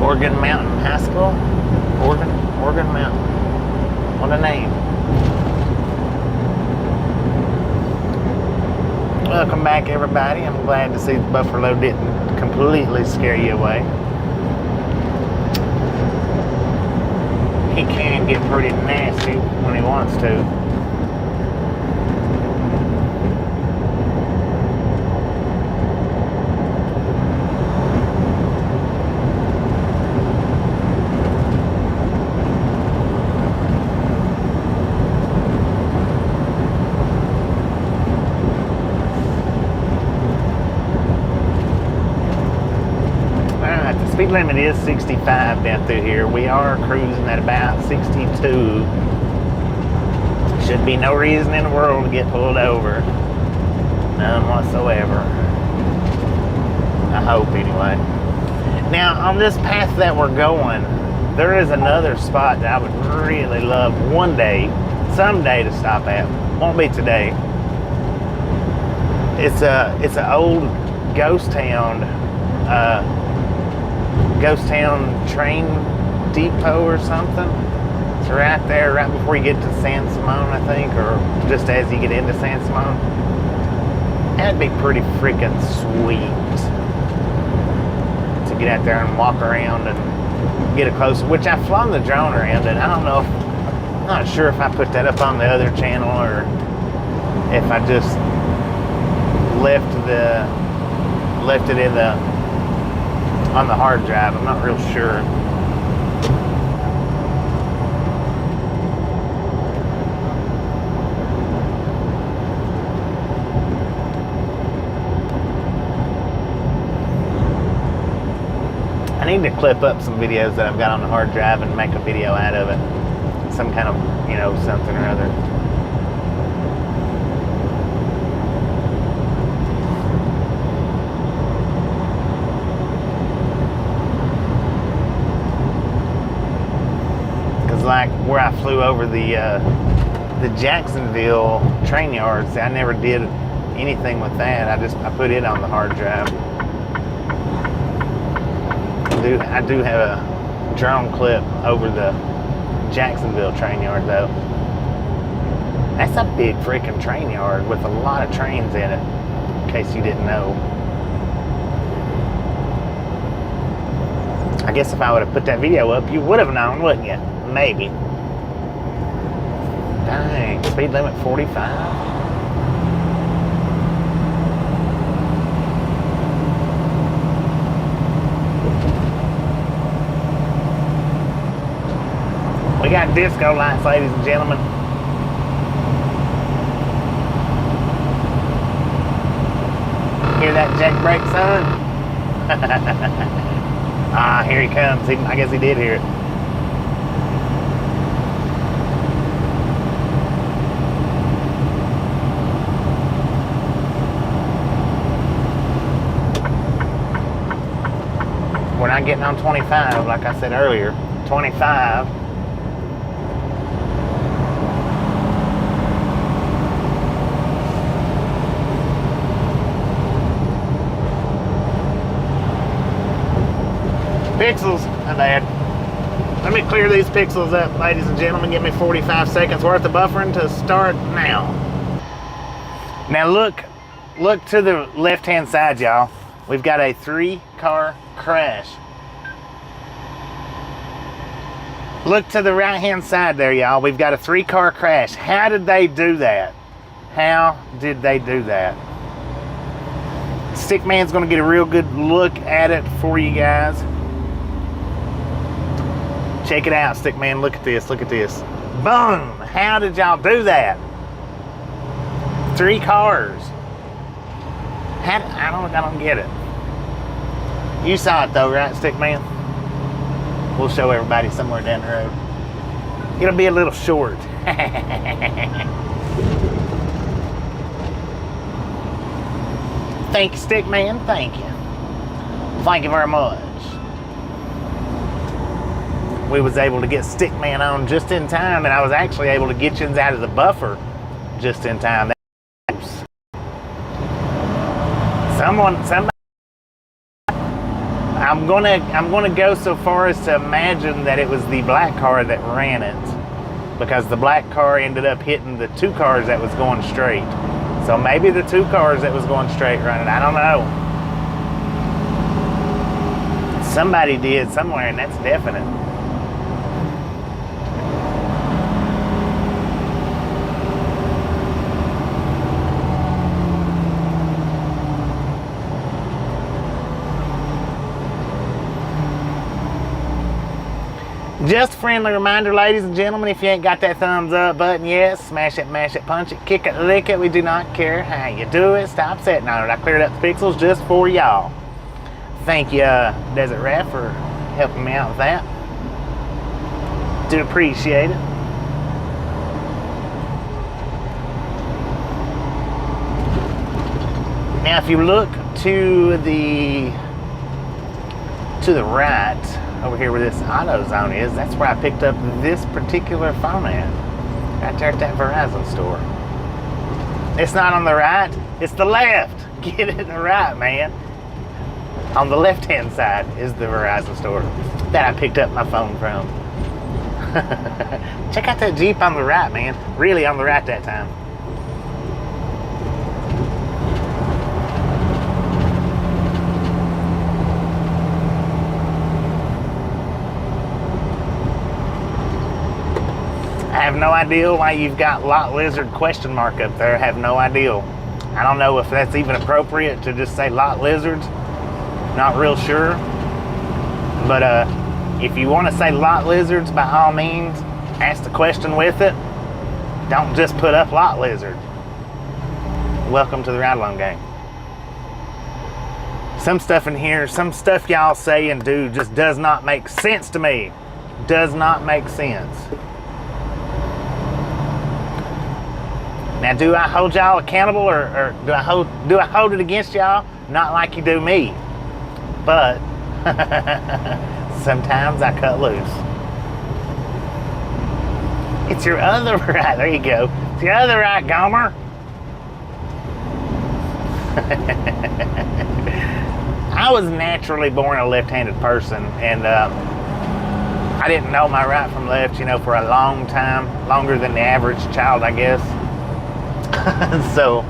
Oregon Mountain High School? Oregon Mountain. What a name. Welcome back, everybody. I'm glad to see the Buffalo didn't completely scare you away. He can get pretty nasty when he wants to. Speed limit is 65 down through here. We are cruising at about 62. Should be no reason in the world to get pulled over. None whatsoever. I hope, anyway. Now, on this path that we're going, there is another spot that I would really love someday to stop at. Won't be today. It's an old ghost town train depot or something. It's right there, right before you get to San Simon, I think, or just as you get into San Simon. That'd be pretty freaking sweet to get out there and walk around and get a close, which I've flown the drone around, and I don't know I'm not sure if I put that up on the other channel or if I just left it in on the hard drive. I'm not real sure. I need to clip up some videos that I've got on the hard drive and make a video out of it. Some kind of, something or other. Like where I flew over the Jacksonville train yards, I never did anything with that. I put it on the hard drive. I do have drone clip over the Jacksonville train yard though. That's a big freaking train yard with a lot of trains in it, in case you didn't know. I guess if I would have put that video up, you would have known, wouldn't you? Maybe. Dang, speed limit 45? We got disco lights, ladies and gentlemen. Hear that jack brake, son? Ah, here he comes. I guess he did hear it. We're not getting on 25, like I said earlier. 25. Pixels, my bad. Let me clear these pixels up, ladies and gentlemen. Give me 45 seconds worth of buffering to start now. Now look to the left-hand side, y'all. We've got a 3-car crash. Look to the right-hand side there, y'all. We've got a 3-car crash. How did they do that? How did they do that? Stickman's gonna get a real good look at it for you guys. Check it out, Stickman. Look at this. Look at this. Boom! How did y'all do that? 3 cars. I don't get it. You saw it though, right, Stickman? We'll show everybody somewhere down the road. It'll be a little short. Thank you, Stickman. Thank you. Thank you very much. We was able to get Stickman on just in time, and I was actually able to get you out of the buffer just in time. Somebody. I'm gonna go so far as to imagine that it was the black car that ran it, because the black car ended up hitting the 2 cars that was going straight. So maybe the 2 cars that was going straight running. I don't know. Somebody did somewhere, and that's definite. Just a friendly reminder, ladies and gentlemen, if you ain't got that thumbs up button yet, smash it, mash it, punch it, kick it, lick it. We do not care how you do it. Stop sitting on it. I cleared up the pixels just for y'all. Thank you, Desert Rat, for helping me out with that. Do appreciate it. Now, if you look to the right, over here where this AutoZone is, that's where I picked up this particular phone at. Right there at that Verizon store. It's not on the right, it's the left. Get it right, man. On the left-hand side is the Verizon store that I picked up my phone from. Check out that Jeep on the right, man. Really on the right that time. I have no idea why you've got lot lizard question mark up there. I have no idea. I don't know if that's even appropriate to just say lot lizards. Not real sure. But if you want to say lot lizards, by all means, ask the question with it. Don't just put up lot lizard. Welcome to the ride along game. Some stuff in here, some stuff y'all say and do just does not make sense to me. Does not make sense. Now, do I hold y'all accountable, or do I hold it against y'all? Not like you do me, but sometimes I cut loose. It's your other right. There you go. It's your other right, Gomer. I was naturally born a left-handed person, and I didn't know my right from left, you know, for a long time, longer than the average child, I guess. So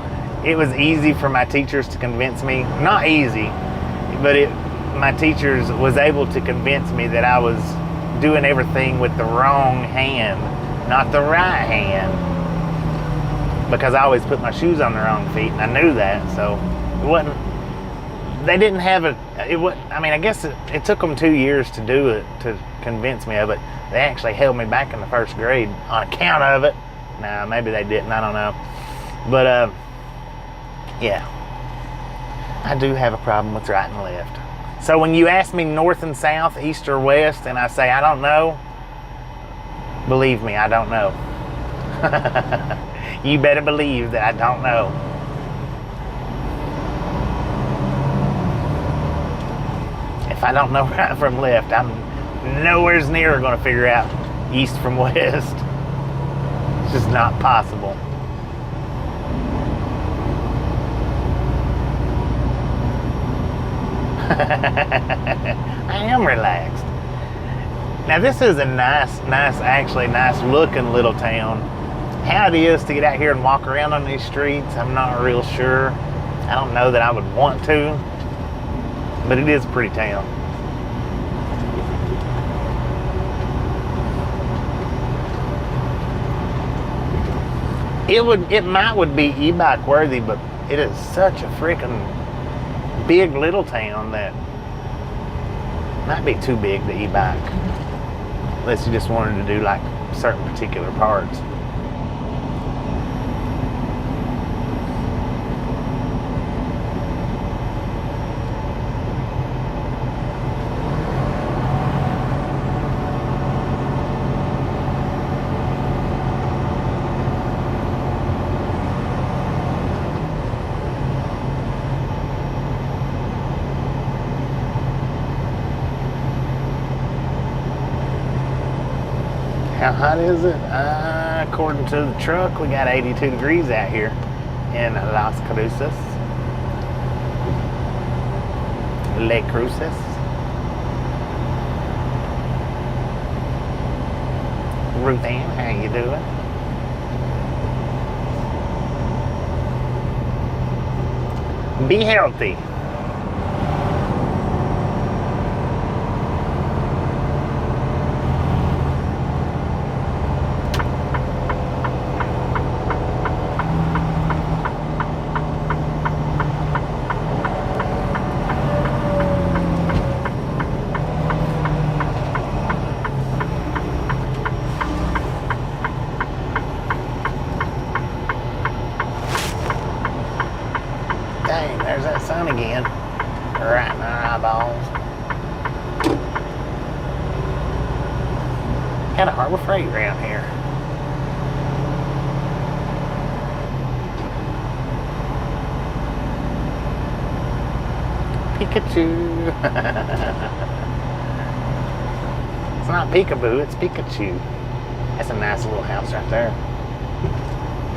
it was easy for my teachers to convince me, not easy, but my teachers was able to convince me that I was doing everything with the wrong hand, not the right hand, because I always put my shoes on the wrong feet, and I knew that. So it wasn't, they didn't have I mean, I guess it took them 2 years to do it, to convince me of it. They actually held me back in the first grade on account of it. Nah, maybe they didn't, I don't know. But yeah, I do have a problem with right and left. So when you ask me north and south, east or west, and I say I don't know, believe me, I don't know. You better believe that I don't know. If I don't know right from left, I'm nowhere near going to figure out east from west. It's just not possible. I am relaxed. Now this is a actually nice looking little town. How it is to get out here and walk around on these streets, I'm not real sure. I don't know that I would want to, but it is a pretty town. It might be e-bike worthy, but it is such a freaking big little town that might be too big to e-bike, unless you just wanted to do like certain particular parts. How hot is it? According to the truck, we got 82 degrees out here in Las Cruces. Las Cruces. Ruth Ann, how you doing? Be healthy. There's that sun again, right in our eyeballs. Got a Harbor Freight around here. Pikachu. It's not peekaboo, it's Pikachu. That's a nice little house right there.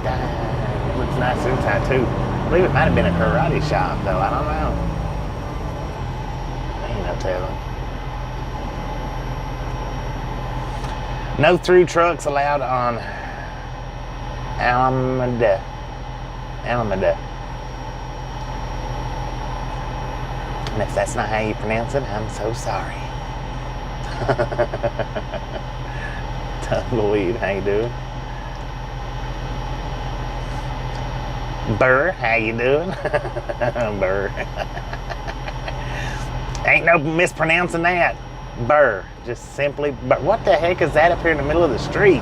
Dang, it looks nice inside too. I believe it might have been a karate shop, though. I don't know. Ain't no telling. No through trucks allowed on Alamogordo. And if that's not how you pronounce it, I'm so sorry. Tumbleweed, how you doing? Burr, how you doing? Burr. Ain't no mispronouncing that. Burr. Just simply Burr. What the heck is that up here in the middle of the street?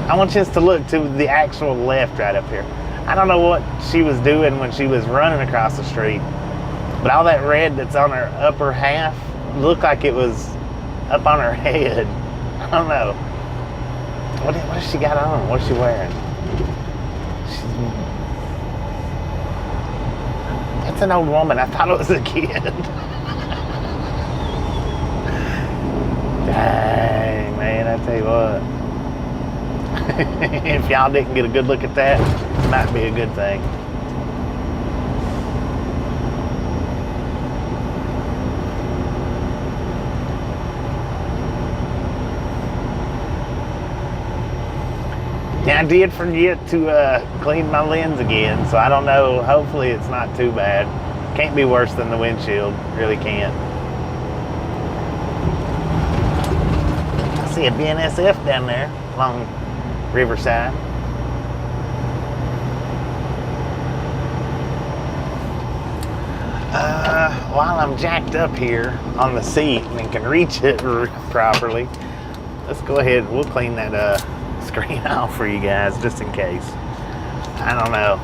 I want you to look to the actual left right up here. I don't know what she was doing when she was running across the street, but all that red that's on her upper half looked like it was up on her head. I don't know. What has she got on? What is she wearing? That's an old woman. I thought it was a kid. Dang, man, I tell you what. If y'all didn't get a good look at that, it might be a good thing. I did forget to clean my lens again, so I don't know. Hopefully it's not too bad. Can't be worse than the windshield. Really can't. I see a BNSF down there along Riverside. While I'm jacked up here on the seat and can reach it properly, let's go ahead. We'll clean that screen off for you guys just in case. I don't know.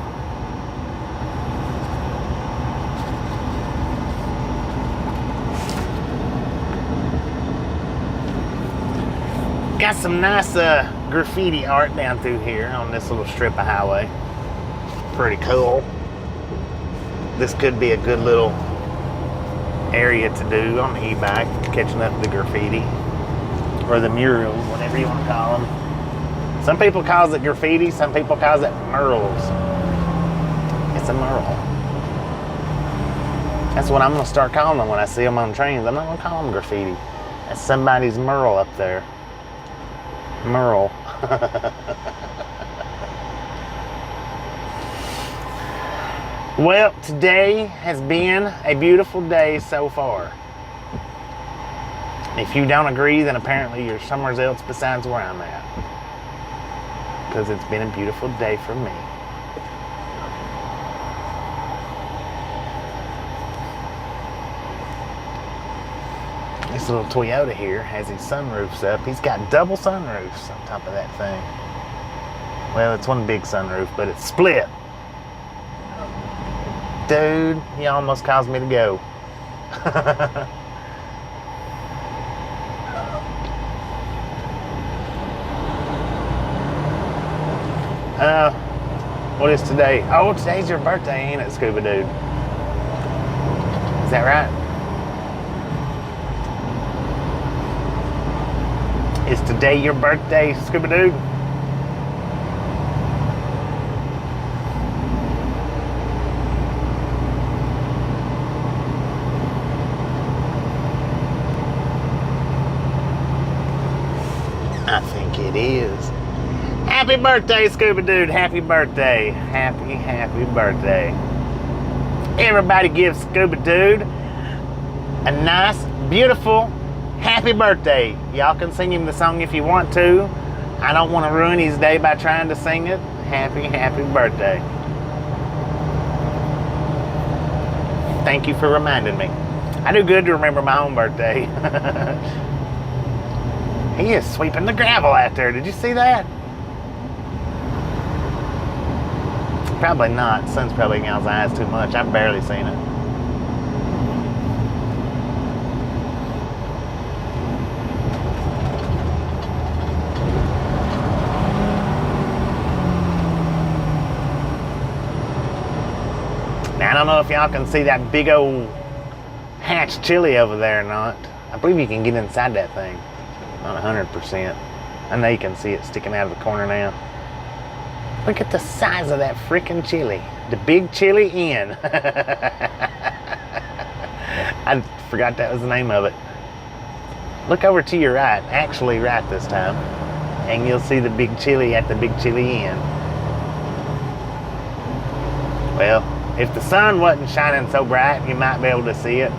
Got some nice graffiti art down through here on this little strip of highway. Pretty cool. This could be a good little area to do on the e-bike, catching up the graffiti or the murals, whatever you want to call them. Some people call it graffiti, some people call it murals. It's a mural. That's what I'm going to start calling them when I see them on trains. I'm not going to call them graffiti. That's somebody's mural up there. Mural. Well, today has been a beautiful day so far. If you don't agree, then apparently you're somewhere else besides where I'm at. Because it's been a beautiful day for me. This little Toyota here has his sunroofs up. He's got double sunroofs on top of that thing. Well, it's one big sunroof, but it's split. Dude, he almost caused me to go. What is today? Oh, today's your birthday, ain't it, Scuba Dude? Is that right? Is today your birthday, Scuba Dude? I think it is. Happy birthday, Scuba Dude. Happy birthday. Happy birthday. Everybody give Scuba Dude a nice, beautiful, happy birthday. Y'all can sing him the song if you want to. I don't want to ruin his day by trying to sing it. Happy birthday. Thank you for reminding me. I do good to remember my own birthday. He is sweeping the gravel out there. Did you see that? Probably not. The sun's probably in y'all's eyes too much. I've barely seen it. Now, I don't know if y'all can see that big old hatch chili over there or not. I believe you can get inside that thing. Not 100%. I know you can see it sticking out of the corner now. Look at the size of that freaking chili. The Big Chili Inn. I forgot that was the name of it. Look over to your right, actually right this time, and you'll see the Big Chili at the Big Chili Inn. Well, if the sun wasn't shining so bright, you might be able to see it.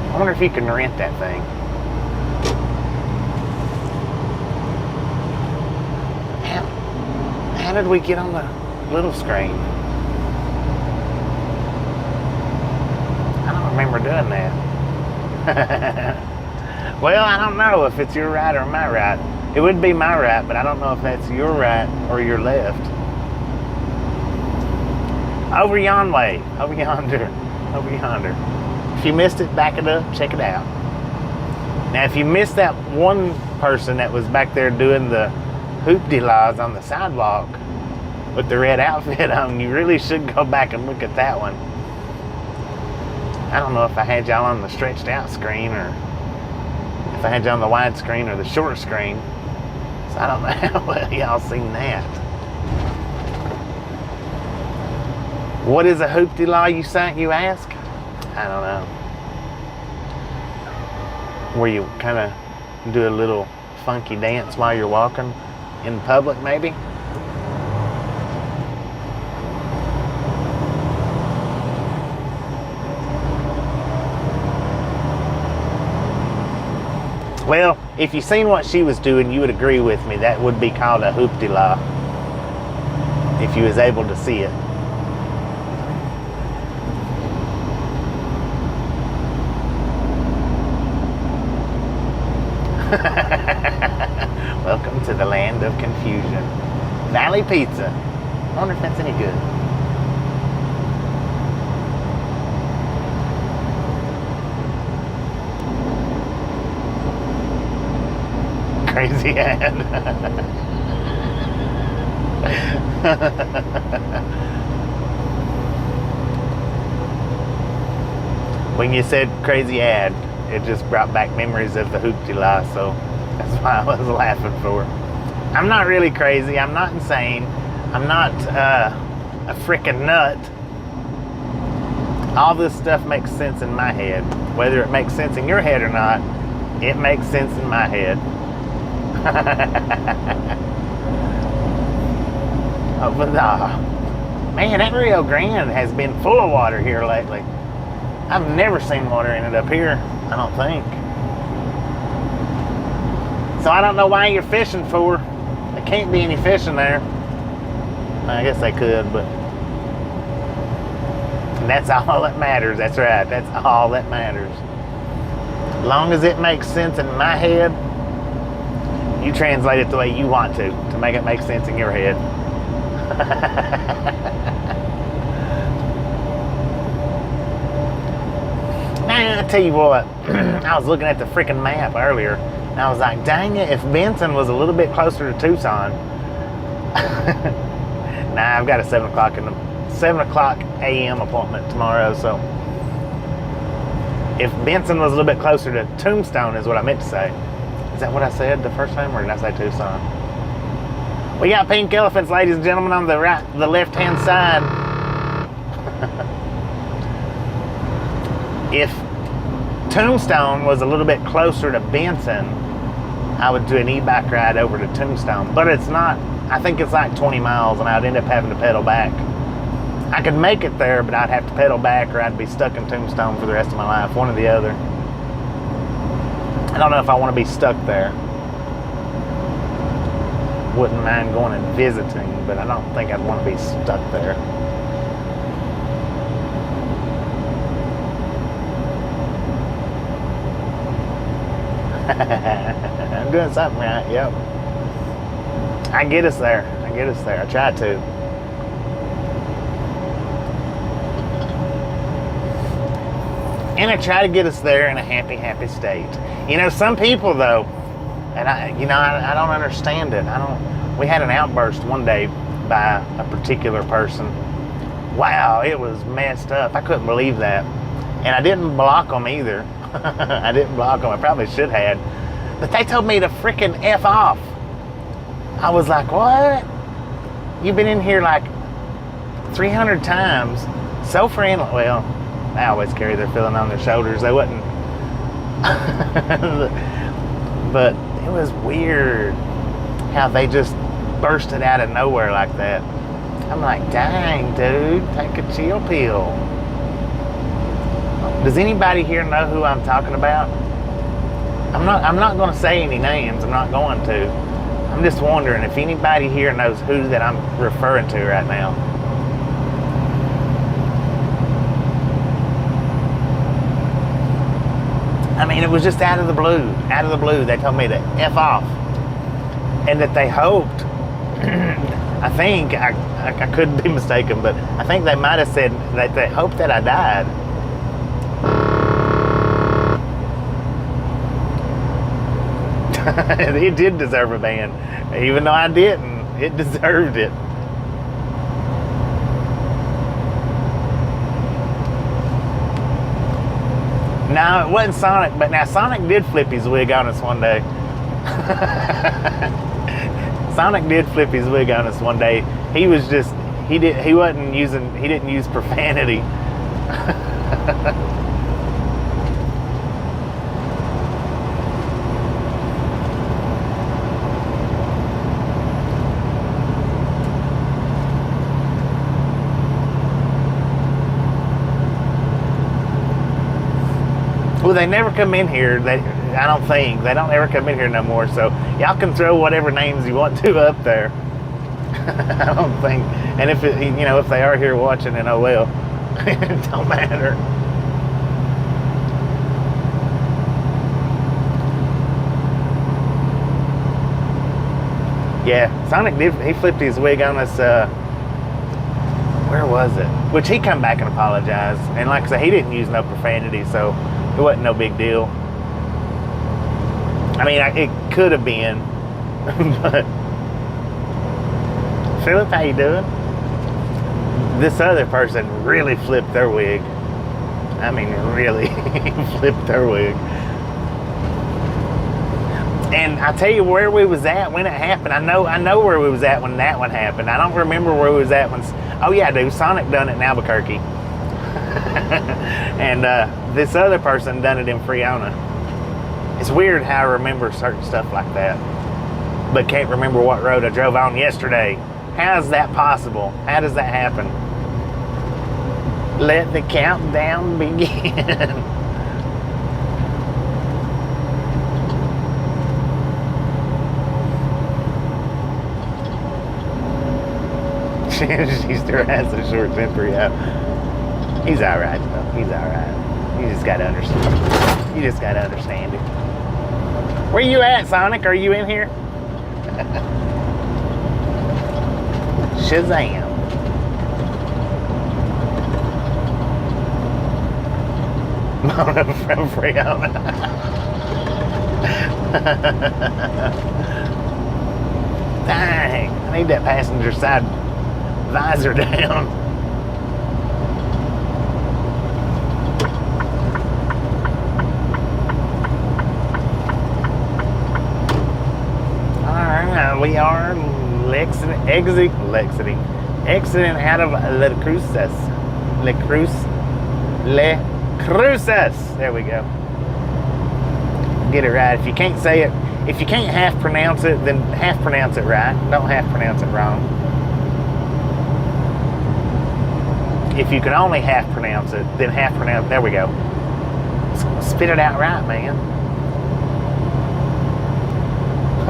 I wonder if you can rent that thing. How did we get on the little screen? I don't remember doing that. Well, I don't know if it's your right or my right. It would be my right, but I don't know if that's your right or your left. Over yon way, over yonder, over yonder. If you missed it, back it up, check it out. Now, if you missed that one person that was back there doing the hoop-de-laws on the sidewalk with the red outfit on, you really should go back and look at that one. I don't know if I had y'all on the stretched out screen or if I had y'all on the wide screen or the short screen. So I don't know how well y'all seen that. What is a hoop-de-law, you ask? I don't know. Where you kind of do a little funky dance while you're walking in public, maybe. Well, if you seen what she was doing, you would agree with me. That would be called a hoop-de-la, if you was able to see it. Welcome to the land of confusion. Valley Pizza. I wonder if that's any good. Crazy ad. When you said crazy ad, it just brought back memories of the hoop-de-la, so that's why I was laughing for. I'm not really crazy. I'm not insane. I'm not a freaking nut. All this stuff makes sense in my head. Whether it makes sense in your head or not, it makes sense in my head. Oh, but man, that Rio Grande has been full of water here lately. I've never seen water in it up here, I don't think. So I don't know why you're fishing for. There can't be any fishing there. I guess they could, but that's all that matters. That's right, that's all that matters. As long as it makes sense in my head, you translate it the way you want to make it make sense in your head. Man, I tell you what, I was looking at the freaking map earlier, and I was like, dang it, if Benson was a little bit closer to Tucson. Nah, I've got a 7 o'clock a.m. appointment tomorrow, so if Benson was a little bit closer to Tombstone is what I meant to say. Is that what I said the first time, or did I say Tucson? We got pink elephants, ladies and gentlemen, on the left-hand side. If Tombstone was a little bit closer to Benson, I would do an e-bike ride over to Tombstone. But it's not, I think it's like 20 miles, and I'd end up having to pedal back. I could make it there, but I'd have to pedal back, or I'd be stuck in Tombstone for the rest of my life, one or the other. I don't know if I want to be stuck there. Wouldn't mind going and visiting, but I don't think I'd want to be stuck there. I'm doing something right, yep. I get us there. I try to. And I try to get us there in a happy, happy state. You know, some people though, and I don't understand it. We had an outburst one day by a particular person. Wow, it was messed up. I couldn't believe that. And I didn't block them either. I didn't block them. I probably should have. But they told me to freaking F off. I was like, what? You've been in here like 300 times. So friendly. Well, they always carry their feeling on their shoulders. They wouldn't. But it was weird how they just bursted out of nowhere like that. I'm like, dang, dude, take a chill pill. Does anybody here know who I'm talking about? I'm not going to say any names. I'm not going to. I'm just wondering if anybody here knows who that I'm referring to right now. I mean, it was just out of the blue. Out of the blue, they told me to F off. And that they hoped, I think, I could be mistaken, but I think they might have said that they hoped that I died. It did deserve a ban. Even though I didn't, it deserved it. No, it wasn't Sonic, but now Sonic did flip his wig on us one day. Sonic did flip his wig on us one day. He was just, he didn't use profanity. Well, they never come in here. I don't think. They don't ever come in here no more. So y'all can throw whatever names you want to up there. I don't think. And if if they are here watching, then oh well. It don't matter. Yeah, Sonic did. He flipped his wig on us. Where was it? Which he come back and apologized. And like I said, he didn't use no profanity, so it wasn't no big deal. I mean, it could have been, but Philip, how you doing? This other person really flipped their wig. I mean, really flipped their wig. And I tell you where we was at when it happened. I know where we was at when that one happened. I don't remember where we was at when. Oh yeah, dude. Sonic done it in Albuquerque, and this other person done it in Friona. It's weird how I remember certain stuff like that, but can't remember what road I drove on yesterday. How is that possible? How does that happen? Let the countdown begin. She still has a short temper, yeah. He's alright though. He's alright. You just gotta understand. You just gotta understand it. Where you at, Sonic? Are you in here? Shazam. Mona from Friona. Dang, I need that passenger side visor down. Alright, we are exiting out of Las Cruces. Las Cruces. There we go. Get it right. If you can't say it, if you can't half pronounce it, then half pronounce it right. Don't half pronounce it wrong. If you can only half pronounce it, then half pronounce. There we go. Spit it out right, man.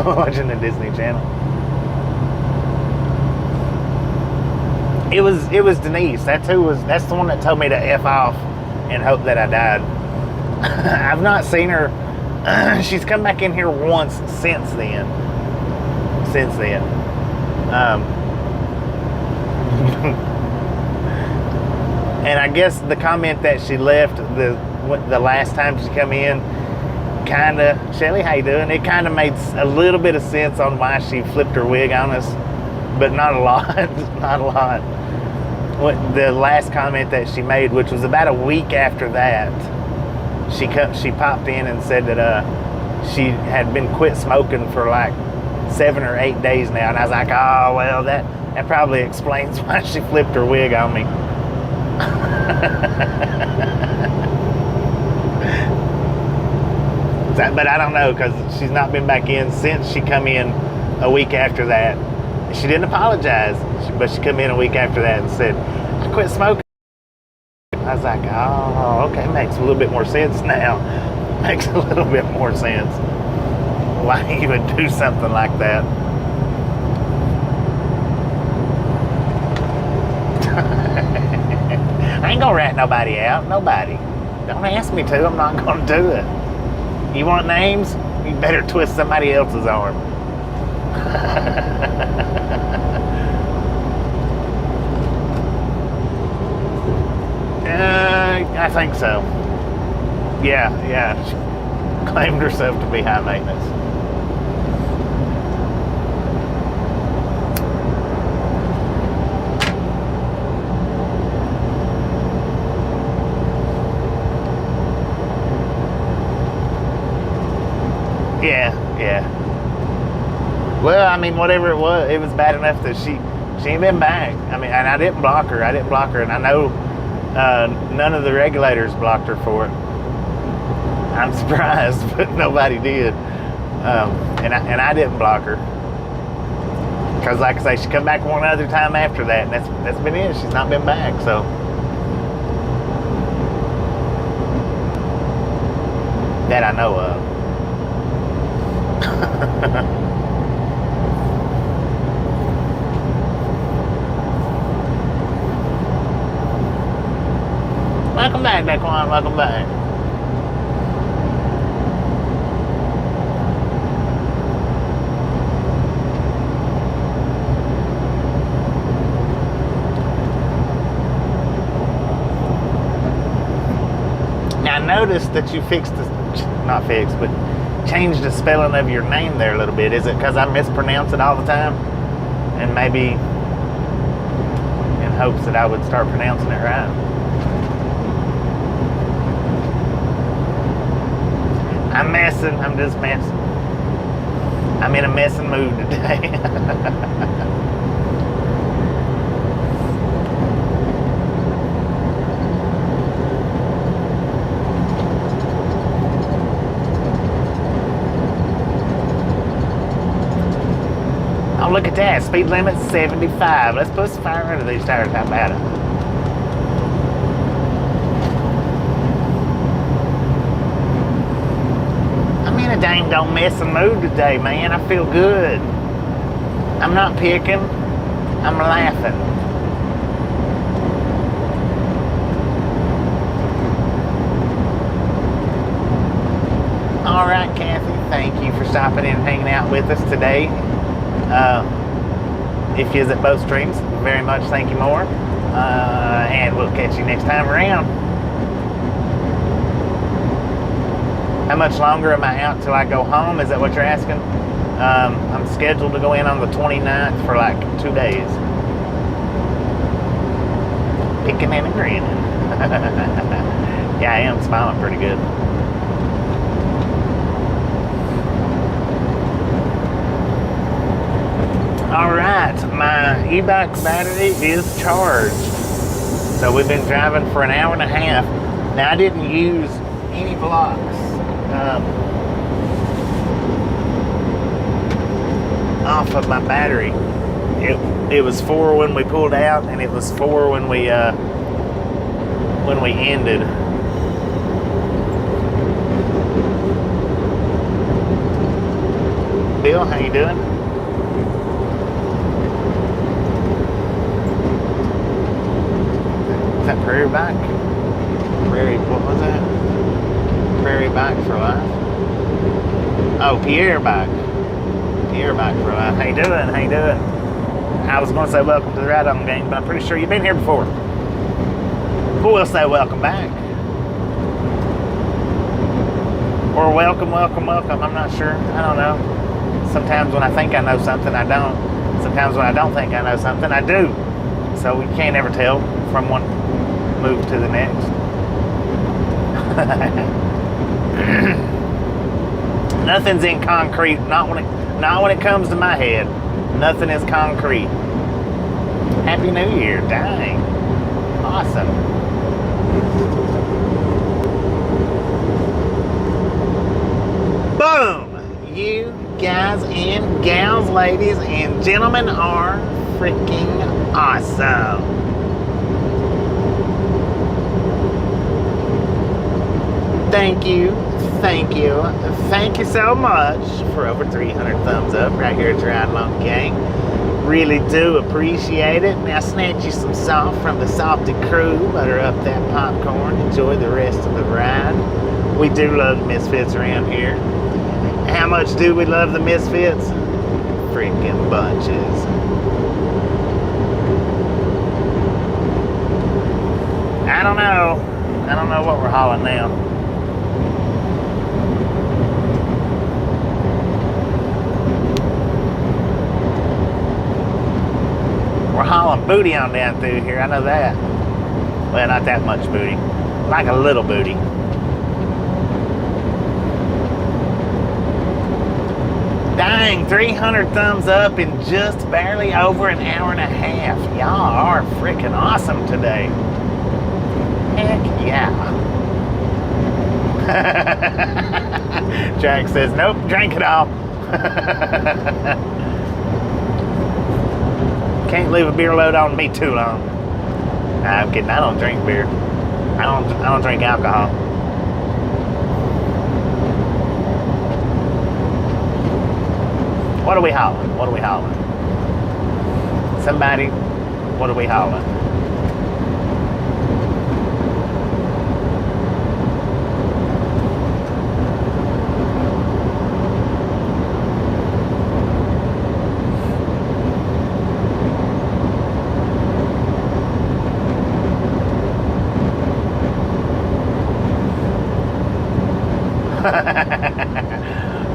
Watching the Disney Channel. It was Denise. That's the one that told me to F off and hope that I died. I've not seen her. She's come back in here once since then. And I guess the comment that she left the last time she come in, kinda, Shelly, how you doing? It kinda made a little bit of sense on why she flipped her wig on us, but not a lot, not a lot. The last comment that she made, which was about a week after that, she popped in and said that she had been quit smoking for like 7 or 8 days now, and I was like, oh well, that probably explains why she flipped her wig on me. But I don't know, because she's not been back in since she come in a week after that. She didn't apologize, but she come in a week after that and said, I quit smoking. I was like, oh, okay, makes a little bit more sense now. Makes a little bit more sense why you would do something like that. I ain't gonna rat nobody out. Nobody. Don't ask me to. I'm not gonna do it. You want names? You better twist somebody else's arm. I think so. Yeah. She claimed herself to be high maintenance. Yeah. Well, I mean, whatever it was bad enough that she ain't been back. I mean, and I didn't block her, and I know none of the regulators blocked her for it. I'm surprised, but nobody did. And I didn't block her. Because like I say, she come back one other time after that, and that's been it. She's not been back, so. that I know of. Welcome back, Daquan. Welcome back. Now, I noticed that you fixed the, not fixed, but changed the spelling of your name there a little bit. Is it because I mispronounce it all the time? And maybe in hopes that I would start pronouncing it right? I'm messing. I'm just messing. I'm in a messing mood today. Oh, look at that. Speed limit 75. Let's put some fire under these tires. How about it? A dang don't messing mood today, man. I feel good. I'm not picking. I'm laughing. All right, Kathy. Thank you for stopping in and hanging out with us today. If you're at both streams, very much thank you more. And we'll catch you next time around. How much longer am I out till I go home? Is that what you're asking? I'm scheduled to go in on the 29th for like 2 days. Picking and grinning. Yeah, I am smiling pretty good. All right, my e-bike battery is charged. So we've been driving for an hour and a half. Now I didn't use any blocks. Off of my battery. It was 4 when we pulled out, and it was 4 when we ended. Bill, how you doing? Is that Prairie Bike? What was that? Prairie Bike for Life. Oh, Pierre Bike for Life. How you doing? How you doing? I was going to say welcome to the Ride On Gang, but I'm pretty sure you've been here before. Who will say welcome back? Or welcome. I'm not sure. I don't know. Sometimes when I think I know something, I don't. Sometimes when I don't think I know something, I do. So we can't ever tell from one move to the next. Nothing's in concrete. Not when it comes to my head. Nothing is concrete. Happy New Year. Dang. Awesome. Boom. You guys and gals, ladies and gentlemen are freaking awesome. Thank you so much for over 300 thumbs up right here at Ride Along Gang. Really do appreciate it. Now snatch you some salt from the salty crew, butter up that popcorn, enjoy the rest of the ride. We do love the Misfits around here. How much do we love the Misfits? Freaking bunches. I don't know what we're hauling now. We're hauling booty on down through here, I know that. Well, not that much booty. Like a little booty. Dang, 300 thumbs up in just barely over an hour and a half. Y'all are freaking awesome today. Heck yeah. Jack says, nope, drink it all. Can't leave a beer load on me too long. Nah, I'm kidding. I don't drink beer. I don't drink alcohol. What are we hollering? What are we hollering? Somebody, what are we hollering?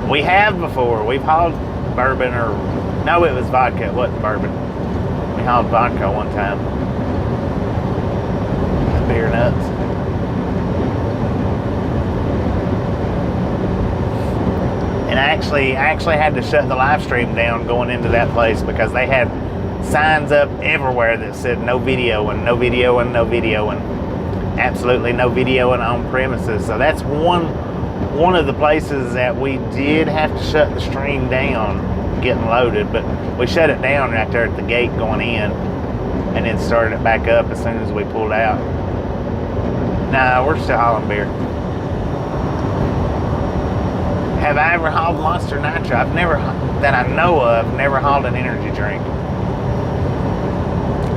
We have before. We've hauled bourbon, or no, it was vodka. It wasn't bourbon. We hauled vodka one time. Beer nuts. And I actually had to shut the live stream down going into that place because they had signs up everywhere that said no videoing, no videoing, no videoing. Absolutely no videoing on premises. So that's one of the places that we did have to shut the stream down getting loaded, but we shut it down right there at the gate going in and then started it back up as soon as we pulled out. Nah, we're still hauling beer. Have I ever hauled Monster Nitro? I've never, that I know of, never hauled an energy drink.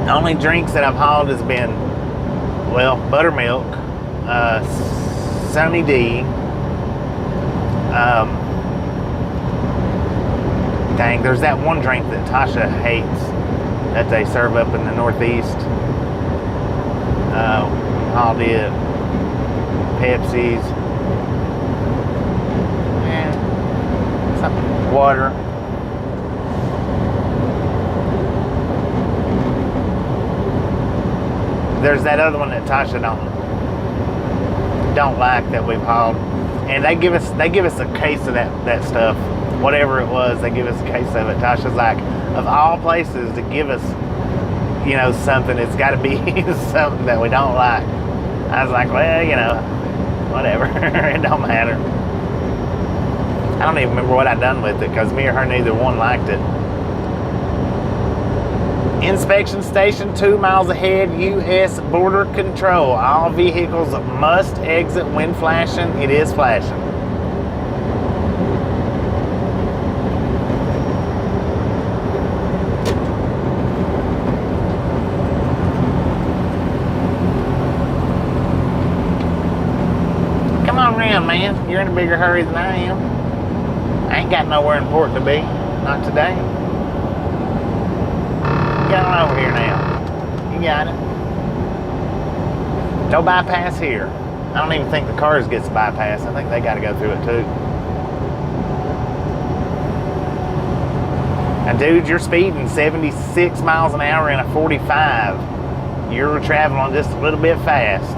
The only drinks that I've hauled has been, well, buttermilk, Sunny D, dang, there's that one drink that Tasha hates that they serve up in the Northeast. Hauled it. Pepsi's. Something. Water. There's that other one that Tasha don't like that we've hauled. And they give us a case of that stuff, whatever it was. They give us a case of it. Tasha's like, of all places to give us, you know, something, it's got to be something that we don't like. I was like, well, you know, whatever. It don't matter. I don't even remember what I done with it because me or her, neither one liked it. Inspection station 2 miles ahead, U.S. Border Control. All vehicles must exit when flashing. It is flashing. Come on around, man. You're in a bigger hurry than I am. I ain't got nowhere important to be. Not today. Get on over here now. You got it. No bypass here. I don't even think the cars gets bypass. I think they got to go through it too. And dude, you're speeding 76 miles an hour in a 45. You're traveling just a little bit fast.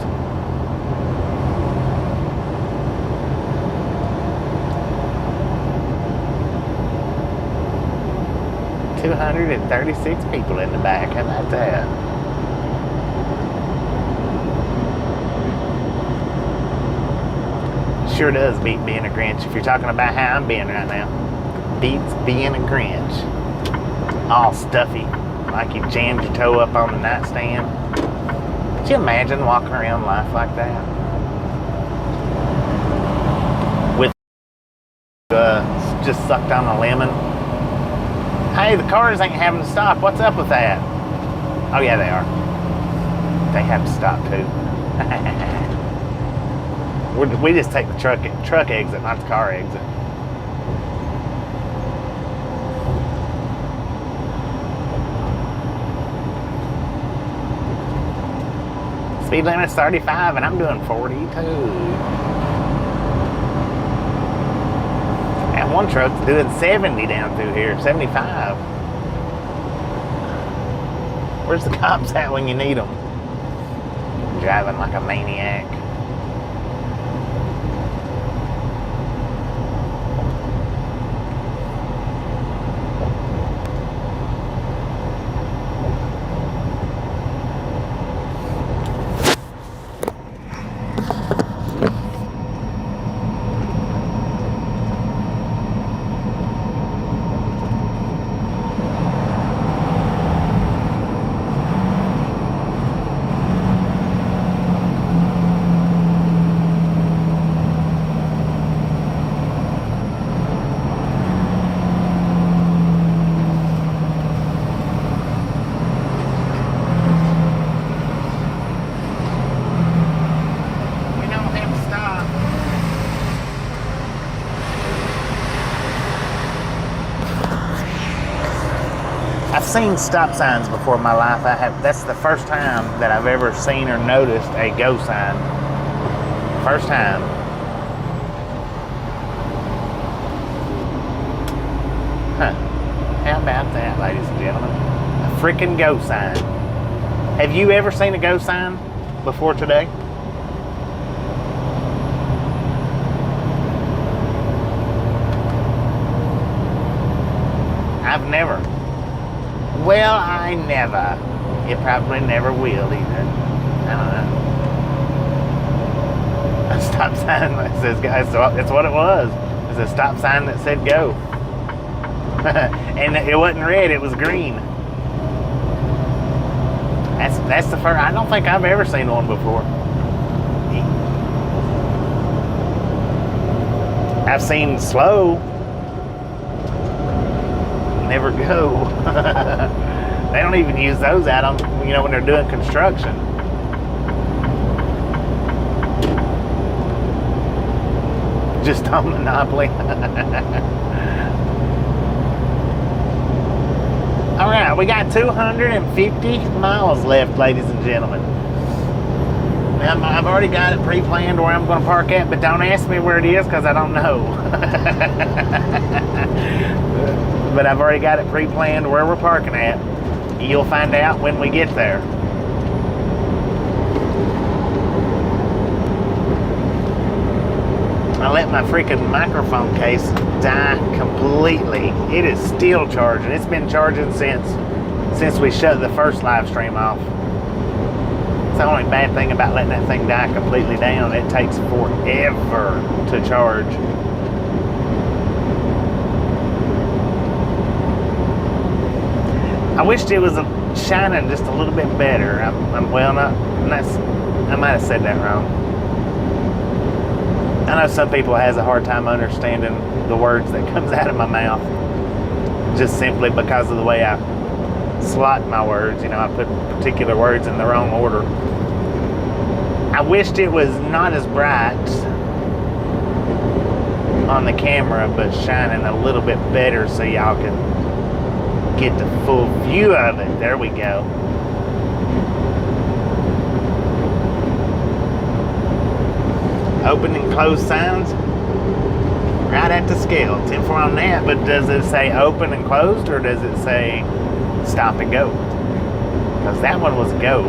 $236 people in the back. How about that? Sure does beat being a Grinch. If you're talking about how I'm being right now, beats being a Grinch. All stuffy, like you jammed your toe up on the nightstand. Could you imagine walking around life like that? With just sucked on a lemon. Hey, the cars ain't having to stop. What's up with that? Oh yeah, they are. They have to stop too. We just take the truck exit, not the car exit. Speed limit's 35 and I'm doing 42. And one truck's doing 70 down through here, 75. Where's the cops at when you need them? Driving like a maniac. seen stop signs before in my life. That's the first time that I've ever seen or noticed a go sign. First time. Huh. How about that, ladies and gentlemen? A freaking go sign. Have you ever seen a go sign before today? I've never. Well, I never. It probably never will either. I don't know. A stop sign that says go. It's what it was. It's a stop sign that said go. And it wasn't red, it was green. That's the first. I don't think I've ever seen one before. I've seen slow. Never go. They don't even use those out on, when they're doing construction. Just on Monopoly. All right, we got 250 miles left, ladies and gentlemen. Now, I've already got it pre-planned where I'm going to park at, but don't ask me where it is because I don't know. But I've already got it pre-planned where we're parking at. You'll find out when we get there. I let my freaking microphone case die completely. It is still charging. It's been charging since we shut the first live stream off. It's the only bad thing about letting that thing die completely down. It takes forever to charge. I wished it was shining just a little bit better. I might have said that wrong. I know some people has a hard time understanding the words that comes out of my mouth, just simply because of the way I slot my words. I put particular words in the wrong order. I wished it was not as bright on the camera, but shining a little bit better so y'all can get the full view of it. There we go. Open and close signs right at the scale. 10-4 on that, but does it say open and closed or does it say stop and go? Because that one was go.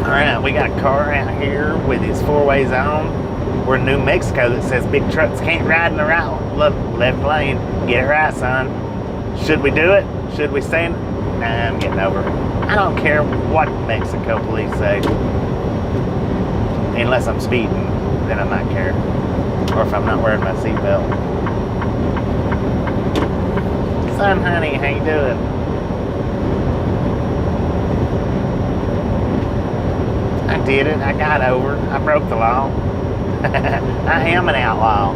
Alright, we got a car out here with his 4-ways on. We're in New Mexico that says big trucks can't ride in the right left lane. Get it right, son. Should we do it? Should we stand? Nah, I'm getting over it. I don't care what Mexico police say. Unless I'm speeding, then I might care. Or if I'm not wearing my seatbelt. Son, honey, how you doing? I did it. I got over it. I broke the law. I am an outlaw.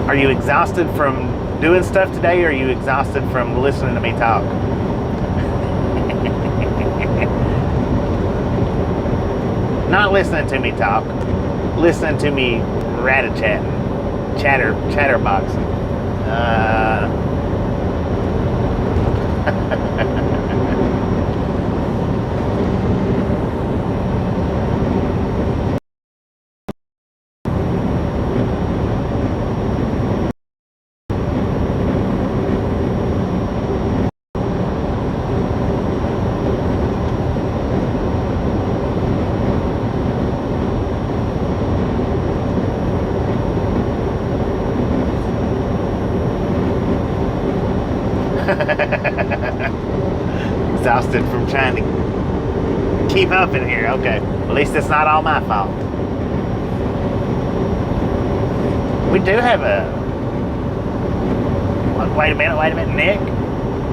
Are you exhausted from doing stuff today, or are you exhausted from listening to me talk? Not listening to me talk, listening to me rat-a-chatting, chatterboxing. Exhausted from trying to keep up in here. Okay, at least it's not all my fault. We do have a... Wait a minute, Nick.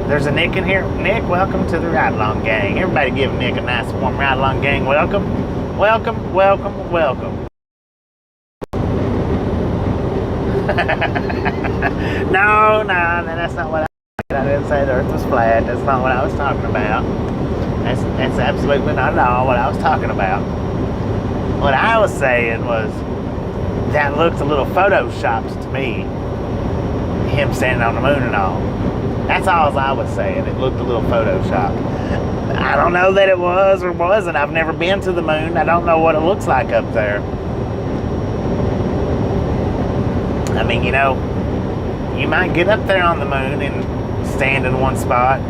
There's a Nick in here. Nick, welcome to the ride-along gang. Everybody give Nick a nice warm ride-along gang welcome. Welcome, welcome, welcome. No, that's not what I didn't say the earth was flat. That's not what I was talking about. That's absolutely not at all what I was talking about. What I was saying was that looked a little photoshopped to me. Him standing on the moon and all. That's all I was saying. It looked a little photoshopped. I don't know that it was or wasn't. I've never been to the moon. I don't know what it looks like up there. I mean, you know, you might get up there on the moon and stand in one spot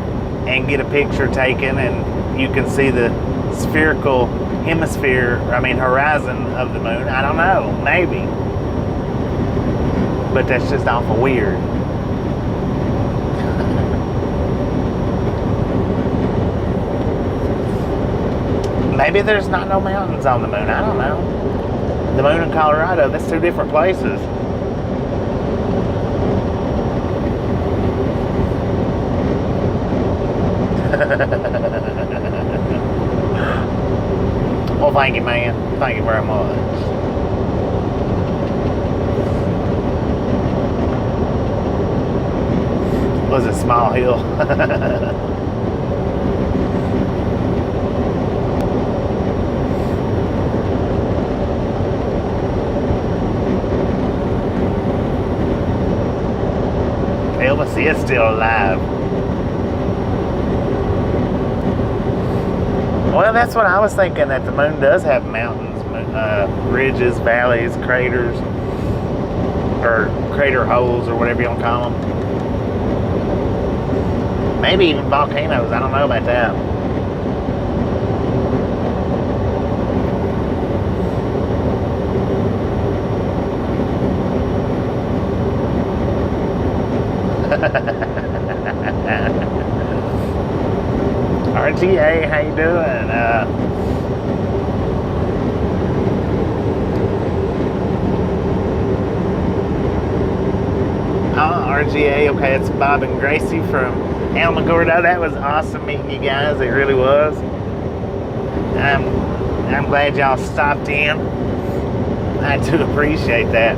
and get a picture taken, and you can see the spherical horizon of the moon. I don't know, maybe. But that's just awful weird. Maybe there's not no mountains on the moon. I don't know. The moon in Colorado, that's two different places. Well, thank you, man. Thank you very much. Was it Small Hill? Elvis is still alive. Well, that's what I was thinking, that the moon does have mountains, ridges, valleys, craters, or crater holes, or whatever you want to call them. Maybe even volcanoes. I don't know about that. RGA, how you doing? RGA, okay, it's Bob and Gracie from Alamogordo. That was awesome meeting you guys. It really was. I'm glad y'all stopped in. I do appreciate that.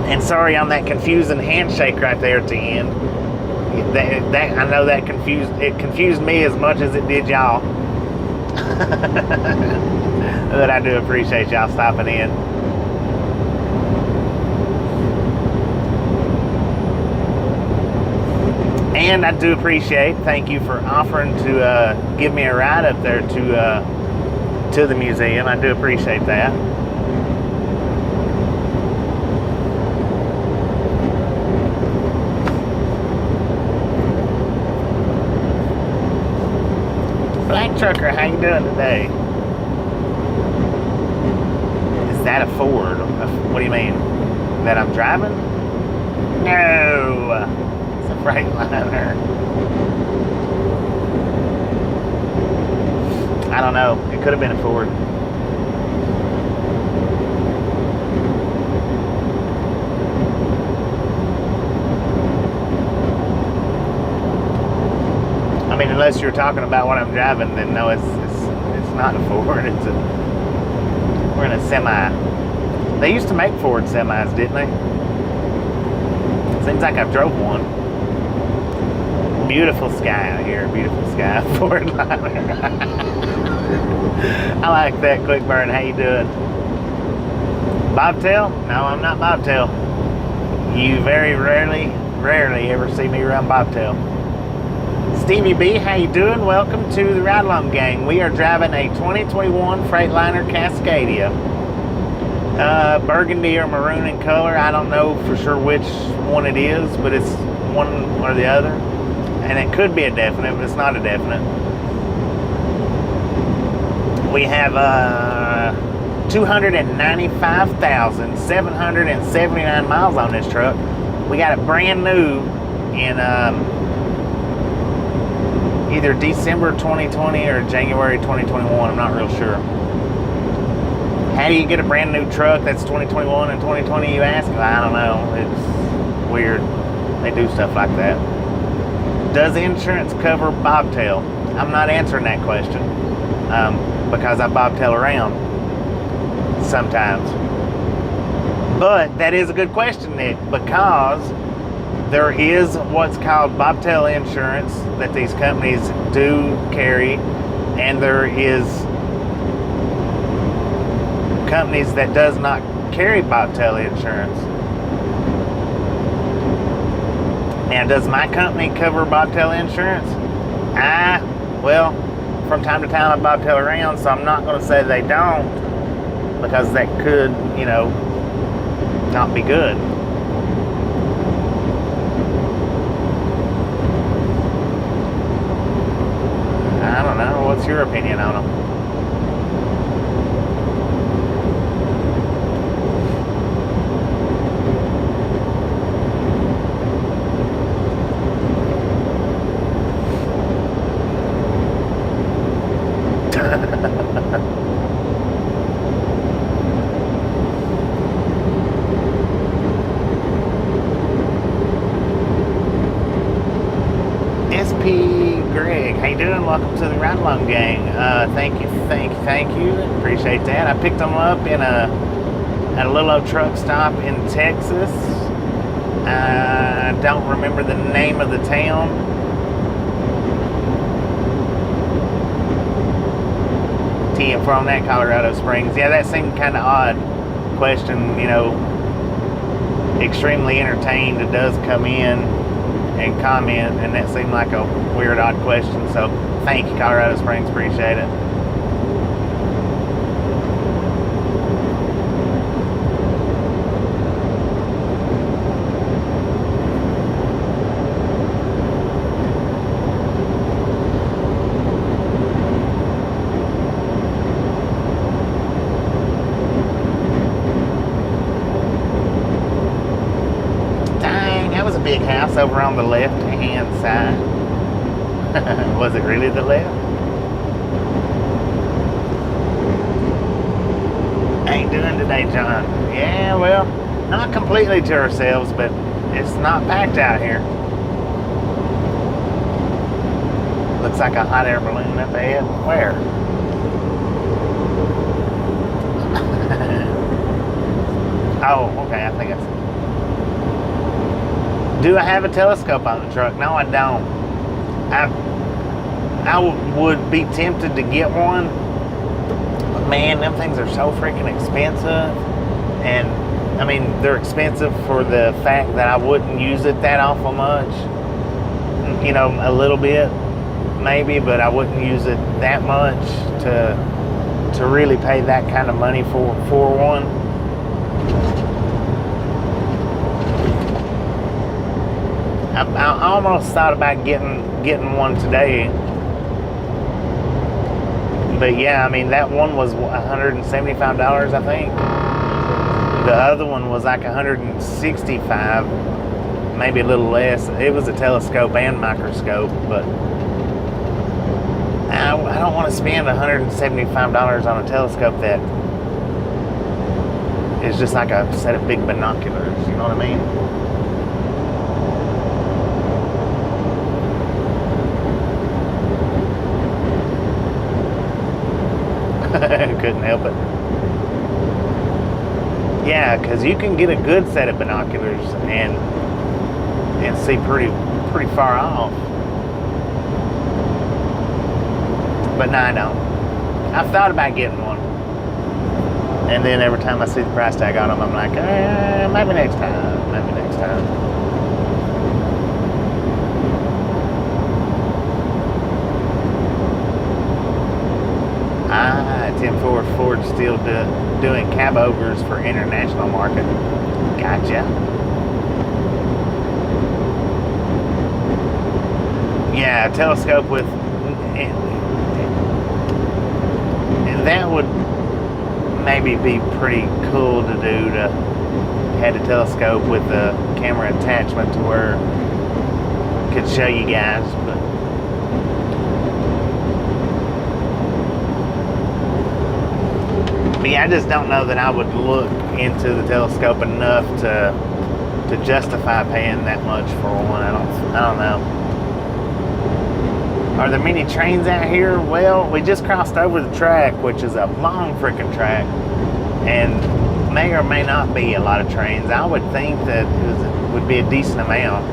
And sorry on that confusing handshake right there at the end. That I know that confused me as much as it did y'all. But I do appreciate y'all stopping in. And I do appreciate, thank you for offering to give me a ride up there to the museum. I do appreciate that. Black Trucker, how you doing today? Is that a Ford? What do you mean? That I'm driving? No! It's a Freightliner. I don't know. It could have been a Ford. I mean, unless you're talking about what I'm driving, then no, it's not a Ford. We're in a semi. They used to make Ford semis, didn't they? Seems like I've drove one. Beautiful sky out here. Beautiful sky. Ford liner. I like that. Quick Burn. How you doing? Bobtail? No, I'm not Bobtail. You very rarely ever see me around Bobtail. Stevie B, how you doing? Welcome to the Ride Along Gang. We are driving a 2021 Freightliner Cascadia. Burgundy or maroon in color. I don't know for sure which one it is, but it's one or the other. And it could be a definite, but it's not a definite. We have 295,779 miles on this truck. We got it brand new in either December 2020 or January 2021. I'm not real sure. How do you get a brand new truck that's 2021 and 2020, you ask? I don't know. It's weird. They do stuff like that. Does insurance cover bobtail? I'm not answering that question because I bobtail around sometimes. But that is a good question, Nick, because there is what's called bobtail insurance that these companies do carry, and there is companies that does not carry bobtail insurance. Now, does my company cover bobtail insurance? Well, from time to time I bobtail around, so I'm not going to say they don't, because that could, not be good. I don't know. What's your opinion on them? Welcome to the Ride Along Gang. Thank you. Appreciate that. I picked them up at a little old truck stop in Texas. I don't remember the name of the town. TM from that, Colorado Springs. Yeah, that seemed kind of odd question. Extremely entertained. It does come in and comment, and that seemed like a weird, odd question. So thank you, Colorado Springs. Appreciate it. Dang, that was a big house over on the left-hand side. Was it really the left? Ain't doing today, John. Yeah, well, not completely to ourselves, but it's not packed out here. Looks like a hot air balloon up ahead. Where? Oh, okay, I think I see. Do I have a telescope on the truck? No, I don't. I would be tempted to get one, but man, them things are so freaking expensive. And I mean, they're expensive for the fact that I wouldn't use it that awful much. A little bit maybe, but I wouldn't use it that much to really pay that kind of money for one. I almost thought about getting one today. But yeah, I mean, that one was $175, I think. The other one was like $165, maybe a little less. It was a telescope and microscope, but I don't want to spend $175 on a telescope that is just like a set of big binoculars, you know what I mean? Couldn't help it. Yeah, because you can get a good set of binoculars and see pretty far off. But no, I don't. I've thought about getting one, and then every time I see the price tag on them, I'm like, maybe next time. Maybe next time. Tim Ford's still doing cab overs for international market. Gotcha. Yeah, a telescope with, and that would maybe be pretty cool to do, to have a telescope with a camera attachment to where I could show you guys, but yeah, I just don't know that I would look into the telescope enough to justify paying that much for one. I don't know. Are there many trains out here? Well, we just crossed over the track, which is a long freaking track, and may or may not be a lot of trains. I would think that it would be a decent amount.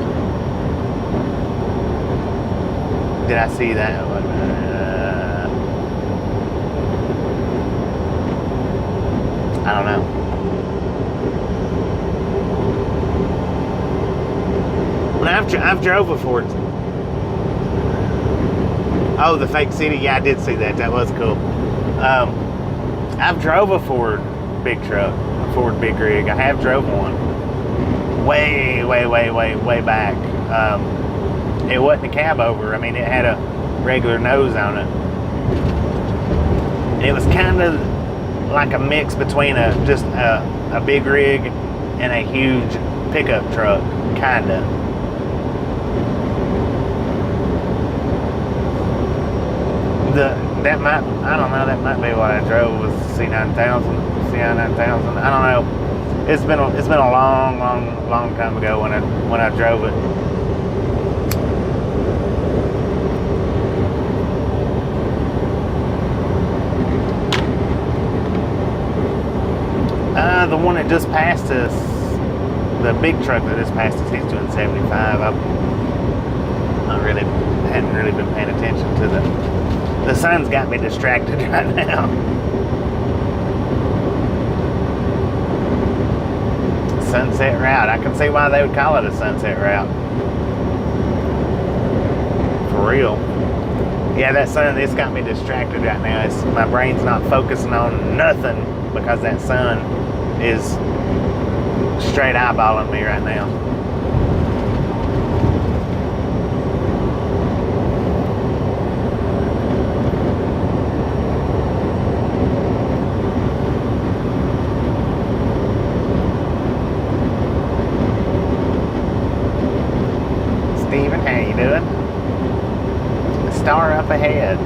Did I see that? I don't know. When I've drove before. Oh, the fake city. Yeah, I did see that. That was cool. I've drove a Ford big truck, a Ford big rig. I have drove one. Way back. It wasn't a cab over. I mean, it had a regular nose on it. It was kind of like a mix between just a big rig and a huge pickup truck, kinda. That might, I don't know, that might be what I drove, was C9000. I don't know. It's been a long time ago when I drove it. The one that just passed us, the big truck that just passed us, he's doing 75. Hadn't really been paying attention to the sun's got me distracted right now. Sunset route. I can see why they would call it a sunset route. For real. Yeah, that sun, it's got me distracted right now. My brain's not focusing on nothing because that sun is straight eyeballing me right now. Steven, how you doing? Star up ahead.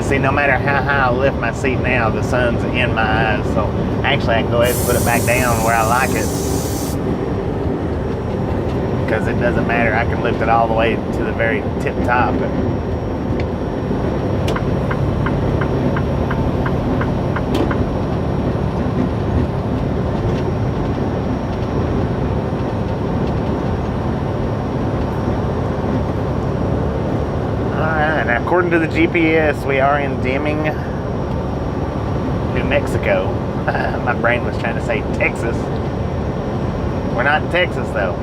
See, no matter how high I lift my seat now, the sun's in my eyes. So actually I can go ahead and put it back down where I like it. Because it doesn't matter. I can lift it all the way to the very tip top. According to the GPS, we are in Deming, New Mexico. My brain was trying to say Texas. We're not in Texas, though.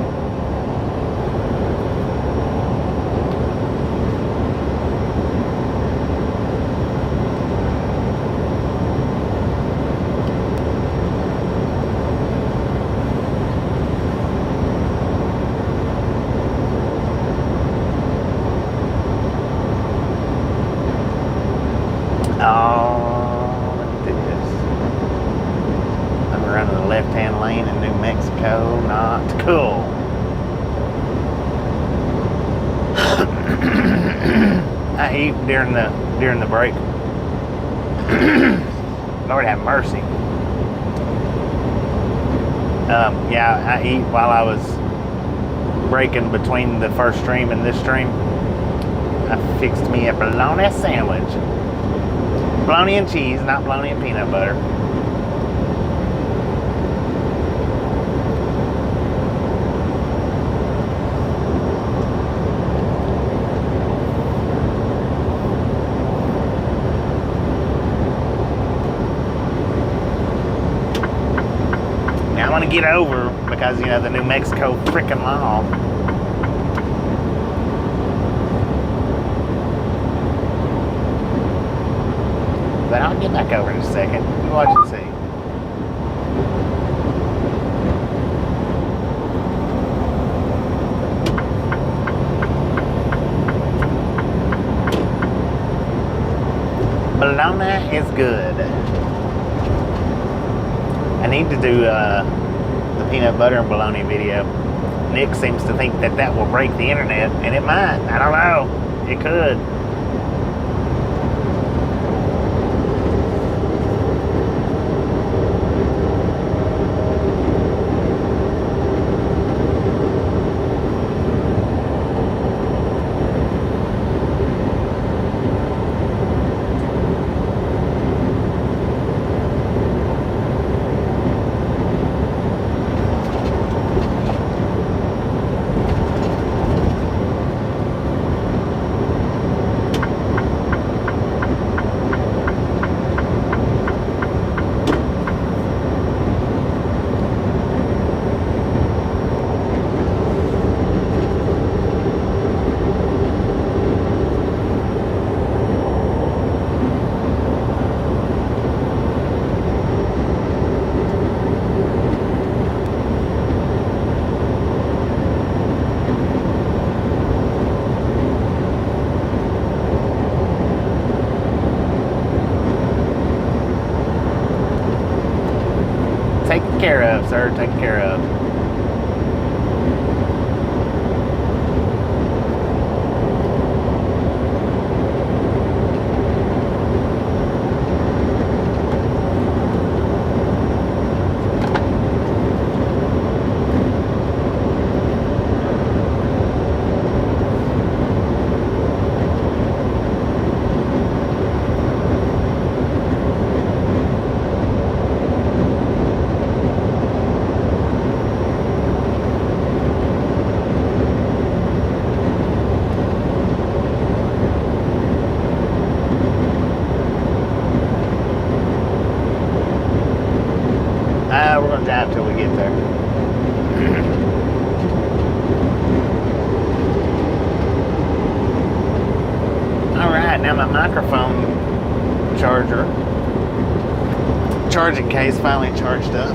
During the break. Lord have mercy. Yeah, I eat while I was breaking between the first stream and this stream. I fixed me a bologna sandwich. Bologna and cheese, not bologna and peanut butter. Want to get over because, you know, the New Mexico freaking law. But I'll get back over in a second. You watch and see. Bologna is good. I need to do the peanut butter and bologna video. Nick seems to think that that will break the internet, and it might. I don't know. It could. Taken care of, sir. Taken care of. We're going to drive till we get there. Alright, now my microphone charging case finally charged up.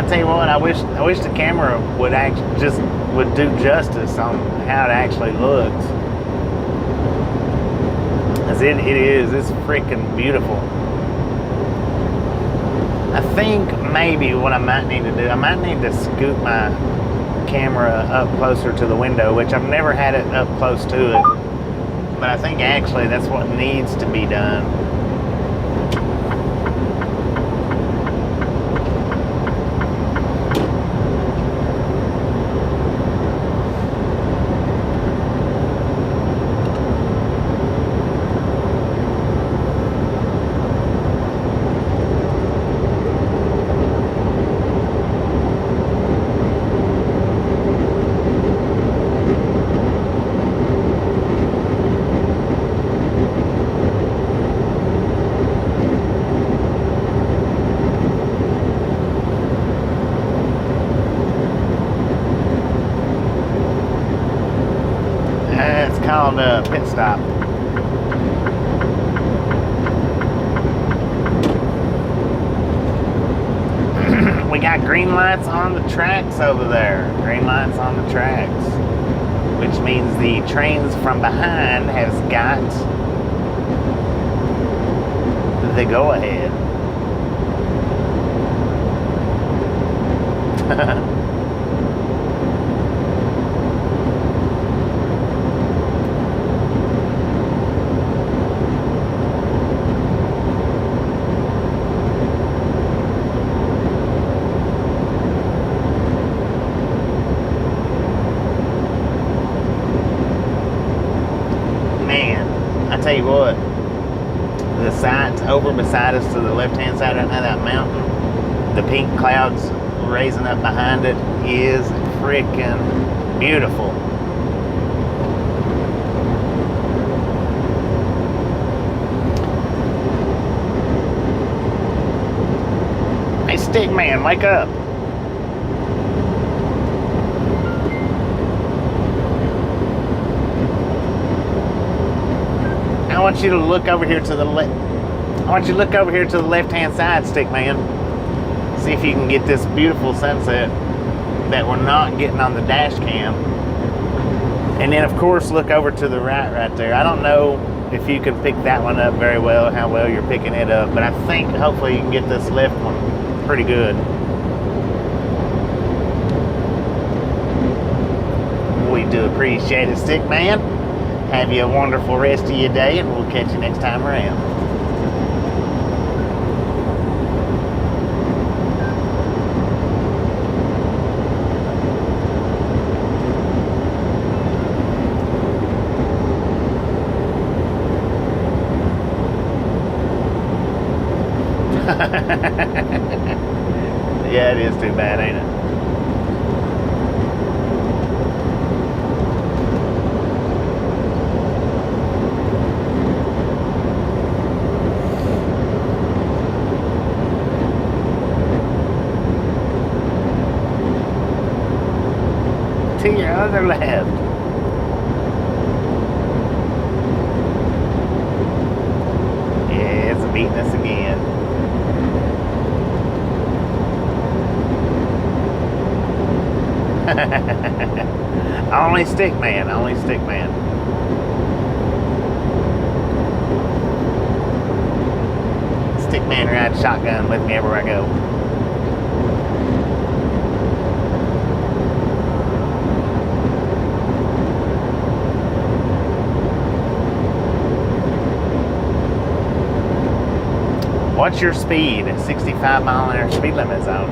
Tell you what, I wish the camera would do justice on how it actually looks. As it's freaking beautiful. I think maybe what I might need to do, I might need to scoot my camera up closer to the window, which I've never had it up close to it. But I think actually that's what needs to be done. called a pit stop. We got green lights on the tracks over there. Green lights on the tracks. Which means the trains from behind has got the go-ahead. Tell you what, the sights over beside us to the left-hand side right now, that mountain, the pink clouds raising up behind it is freaking beautiful. Hey, stick man, wake up. I want you to look over here to the left. I want you to look over here to the left-hand side, stick man. See if you can get this beautiful sunset that we're not getting on the dash cam. And then, of course, look over to the right there. I don't know if you can pick that one up very well, how well you're picking it up, but I think hopefully you can get this left one pretty good. We do appreciate it, stick man. Have you a wonderful rest of your day, and we'll catch you next time around. Yeah, it is too bad, ain't it? To your other left. Yeah, it's beating us again. Only stick man, only stick man. Stick man rides shotgun with me everywhere I go. What's your speed? 65 mile an hour speed limit zone.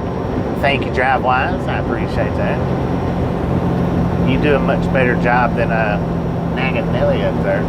Thank you, DriveWise. I appreciate that. You do a much better job than nagging Nelly up there.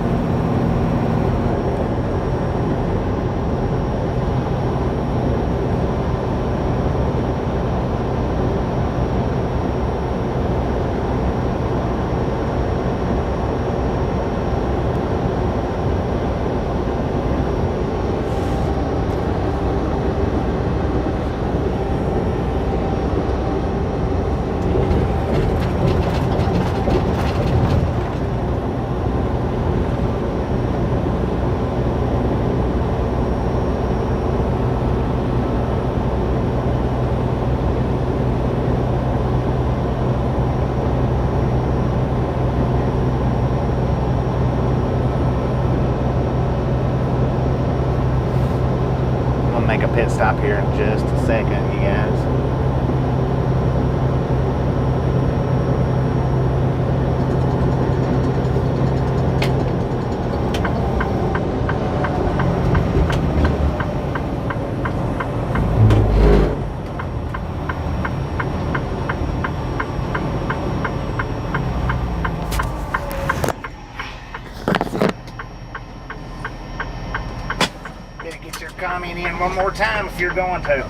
Pit stop here in just a second, you guys. Comment in one more time if you're going to.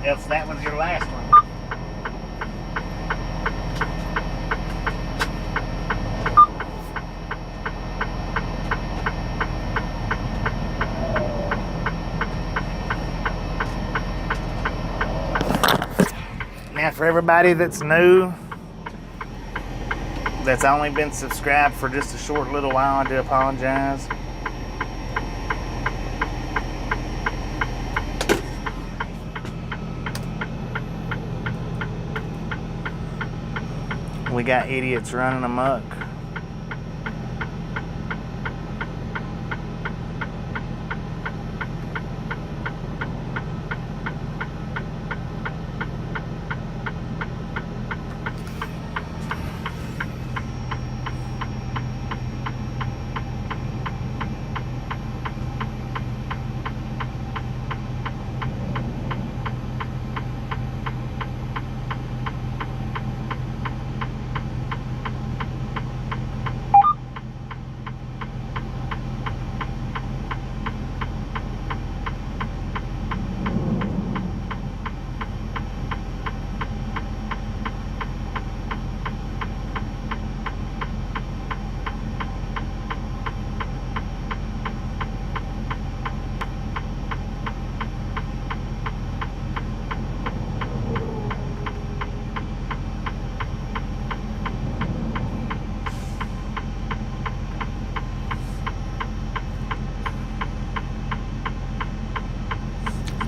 Else that was your last one. Now for everybody that's new, that's only been subscribed for just a short little while, I do apologize. We got idiots running amok.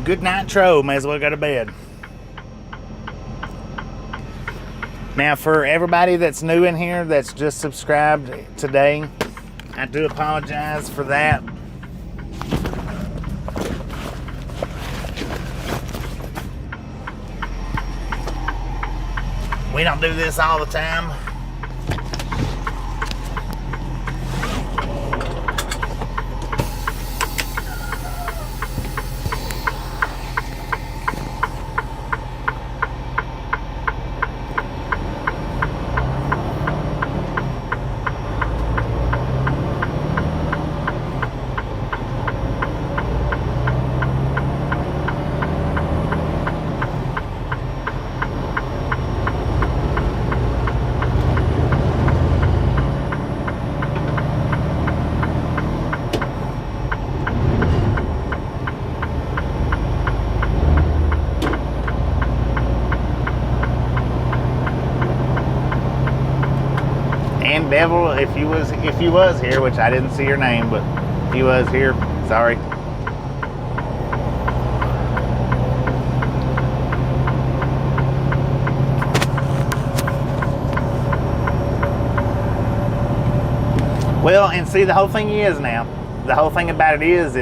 Good night, Tro. May as well go to bed. Now, for everybody that's new in here, that's just subscribed today, I do apologize for that. We don't do this all the time. Devil, if you was here, which I didn't see your name, but if you was here, sorry. Well, and see, the whole thing about it is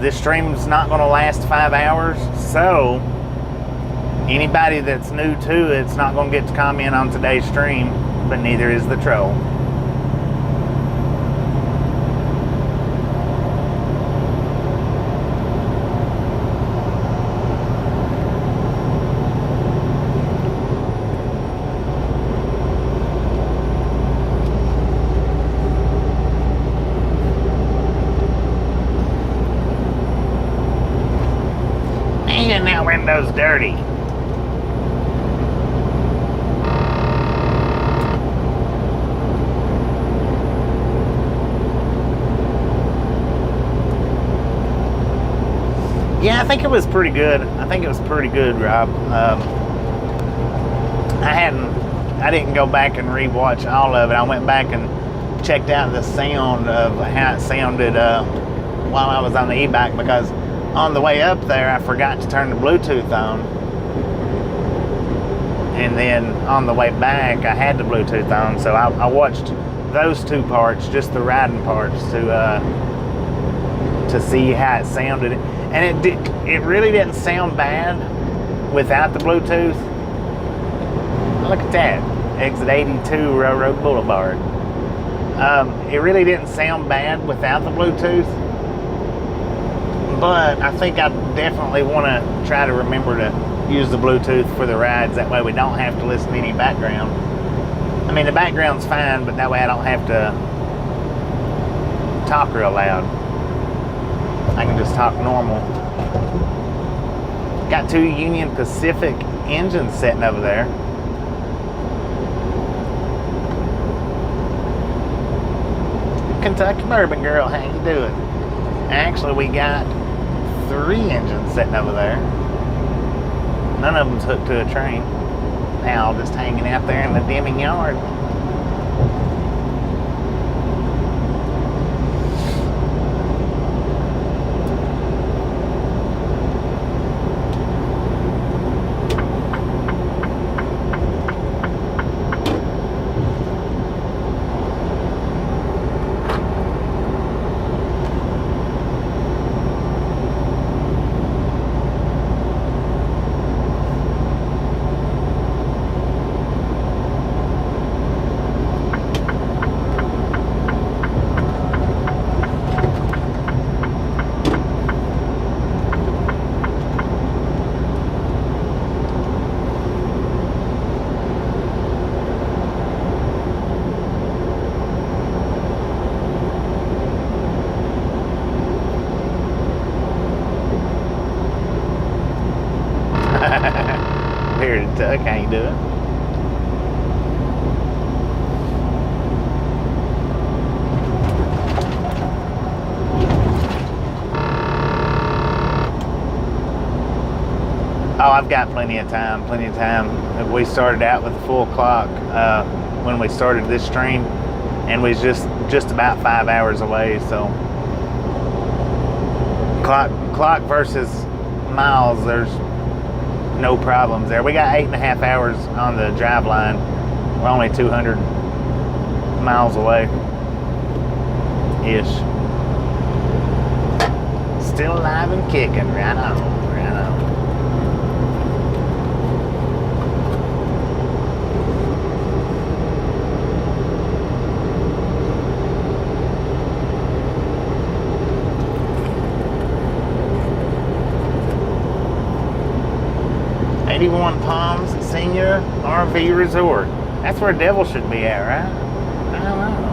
this stream's not going to last 5 hours, so anybody that's new to it's not going to get to comment on today's stream, but neither is the troll. Man, that window's dirty. Yeah, I think it was pretty good. Rob. I didn't go back and rewatch all of it. I went back and checked out the sound of how it sounded while I was on the e-bike, because on the way up there I forgot to turn the Bluetooth on, and then on the way back I had the Bluetooth on, so I watched those two parts, just the riding parts, to see how it sounded. And it really didn't sound bad without the Bluetooth. Look at that, exit 82 Railroad Boulevard. It really didn't sound bad without the Bluetooth, but I think I definitely want to try to remember to use the Bluetooth for the rides. That way we don't have to listen to any background. I mean, the background's fine, but that way I don't have to talk real loud. I can just talk normal. Got two Union Pacific engines sitting over there. Kentucky Bourbon Girl, how you doing? Actually, we got 3 engines sitting over there. None of them's hooked to a train. Now just hanging out there in the Deming yard. Here, I can't do it. Oh, I've got plenty of time, plenty of time. We started out with a full clock when we started this stream, and we was just about 5 hours away, so clock versus miles, there's no problems there. We got 8.5 hours on the drive line. We're only 200 miles away ish. Still alive and kicking. Right on, right on. '81 Palms Senior RV Resort. That's where Devil should be at, right? I don't know.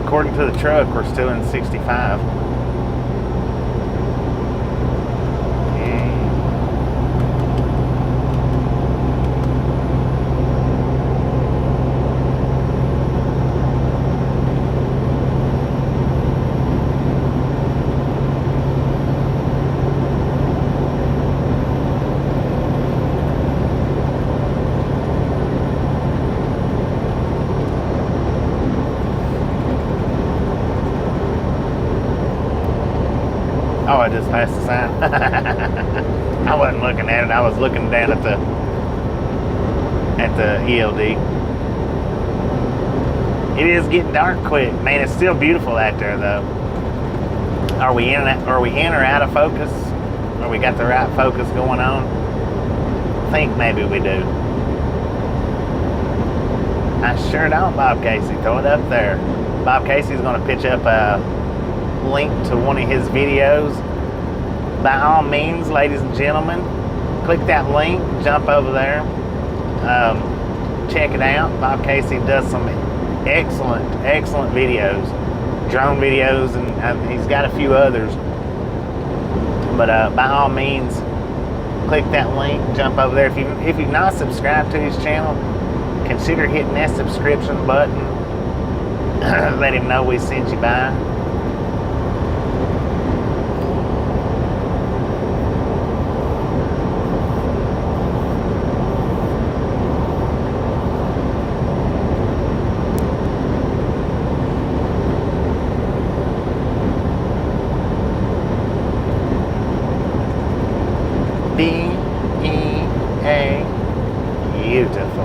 According to the truck, we're still in 65. Oh, I just passed the sign. I wasn't looking at it. I was looking down at the ELD. It is getting dark quick, man. It's still beautiful out there, though. Are we in or out of focus? Or we got the right focus going on? I think maybe we do. I sure don't, Bob Casey. Throw it up there. Bob Casey's going to pitch up a link to one of his videos. By all means, ladies and gentlemen, click that link, jump over there, check it out. Bob Casey does some excellent videos, drone videos, and he's got a few others. But by all means, click that link, jump over there. If you've not subscribed to his channel, consider hitting that subscription button. Let him know we sent you by. Beautiful.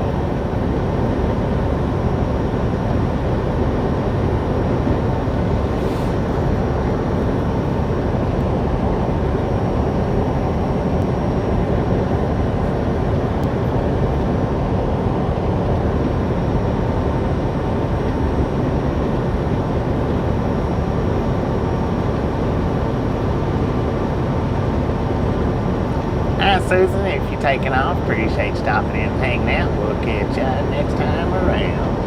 Alright, Susan, if you're taking off, appreciate you stopping in and hanging out. We'll catch you next time around.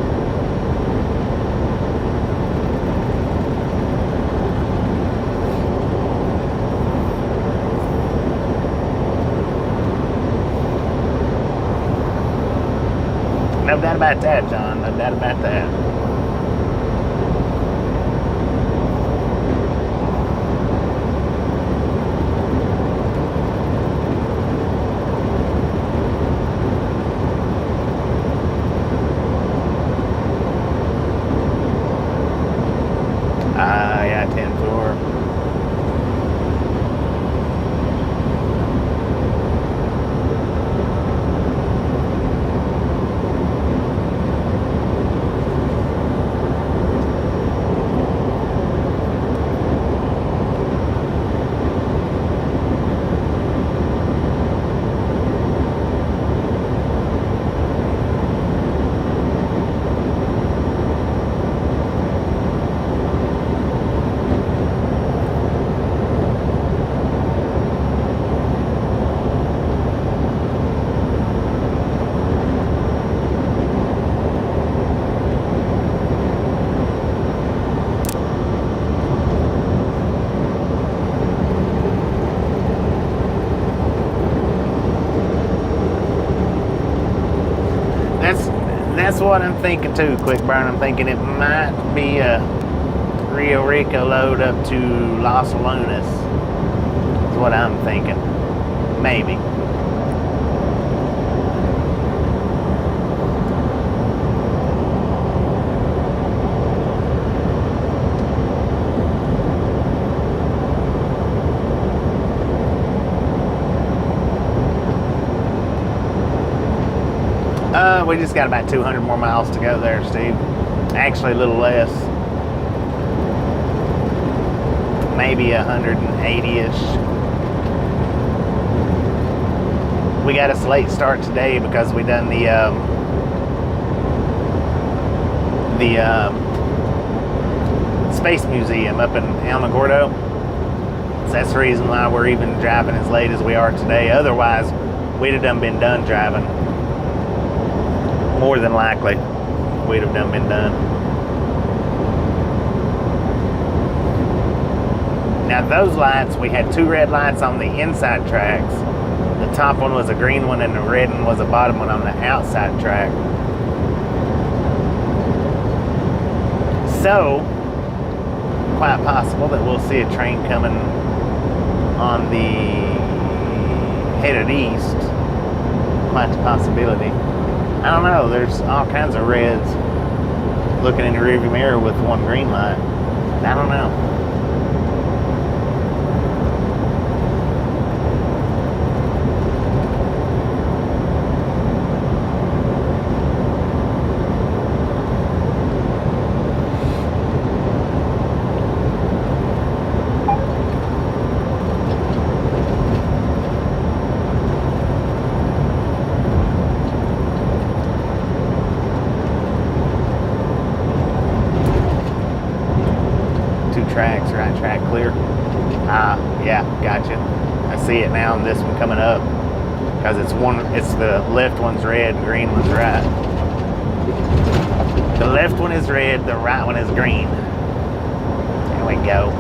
No doubt about that, John. No doubt about that. Yeah, 10-4. That's what I'm thinking too, Quick Burn. I'm thinking it might be a Rio Rico load up to Los Lunas. That's what I'm thinking. Maybe. We just got about 200 more miles to go there, Steve. Actually, a little less. Maybe 180-ish. We got a late start today because we done the Space Museum up in Alamogordo. So that's the reason why we're even driving as late as we are today. Otherwise, we'd have been done driving. More than likely, we'd have been done. Now those lights, we had 2 red lights on the inside tracks. The top one was a green one and the red one was a bottom one on the outside track. So, quite possible that we'll see a train coming on the headed east. Quite a possibility. I don't know, there's all kinds of reds looking in the rearview mirror with one green light. I don't know. Tracks, right track clear. Yeah, gotcha. I see it now, and this one coming up because it's the left one's red, green one's right. The left one is red, the right one is green. There we go.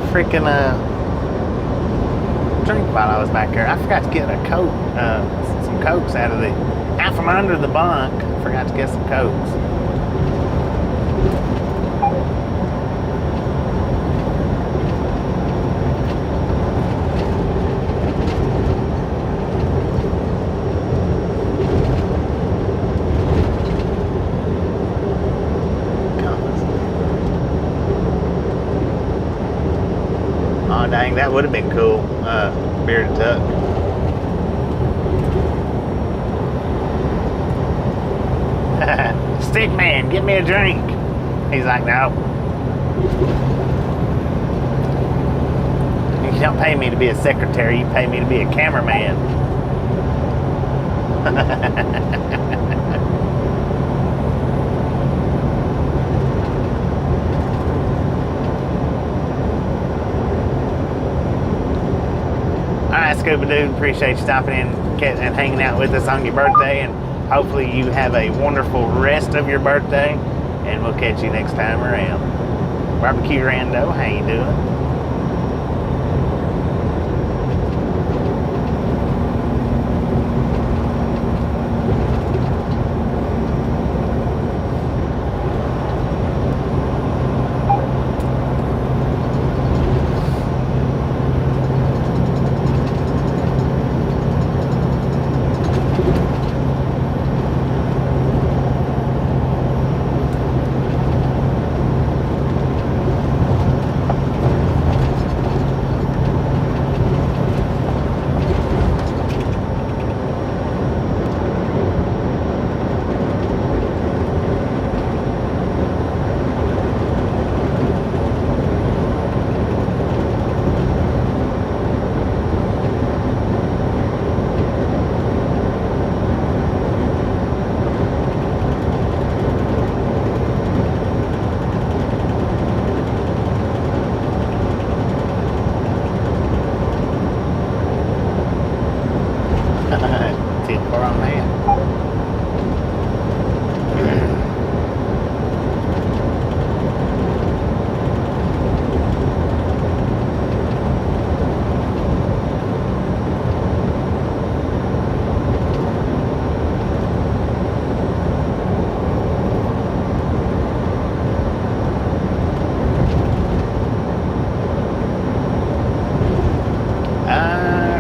freaking drink while I was back there. I forgot to get a Coke, some Cokes out from under the bunk. I forgot to get some Cokes. Oh dang, that would have been cool. Bearded Tuck. Stick man, get me a drink. He's like, no. You don't pay me to be a secretary, you pay me to be a cameraman. Alright, Scuba Dude, appreciate you stopping in and hanging out with us on your birthday, and hopefully you have a wonderful rest of your birthday, and we'll catch you next time around. Barbecue Rando, how you doing?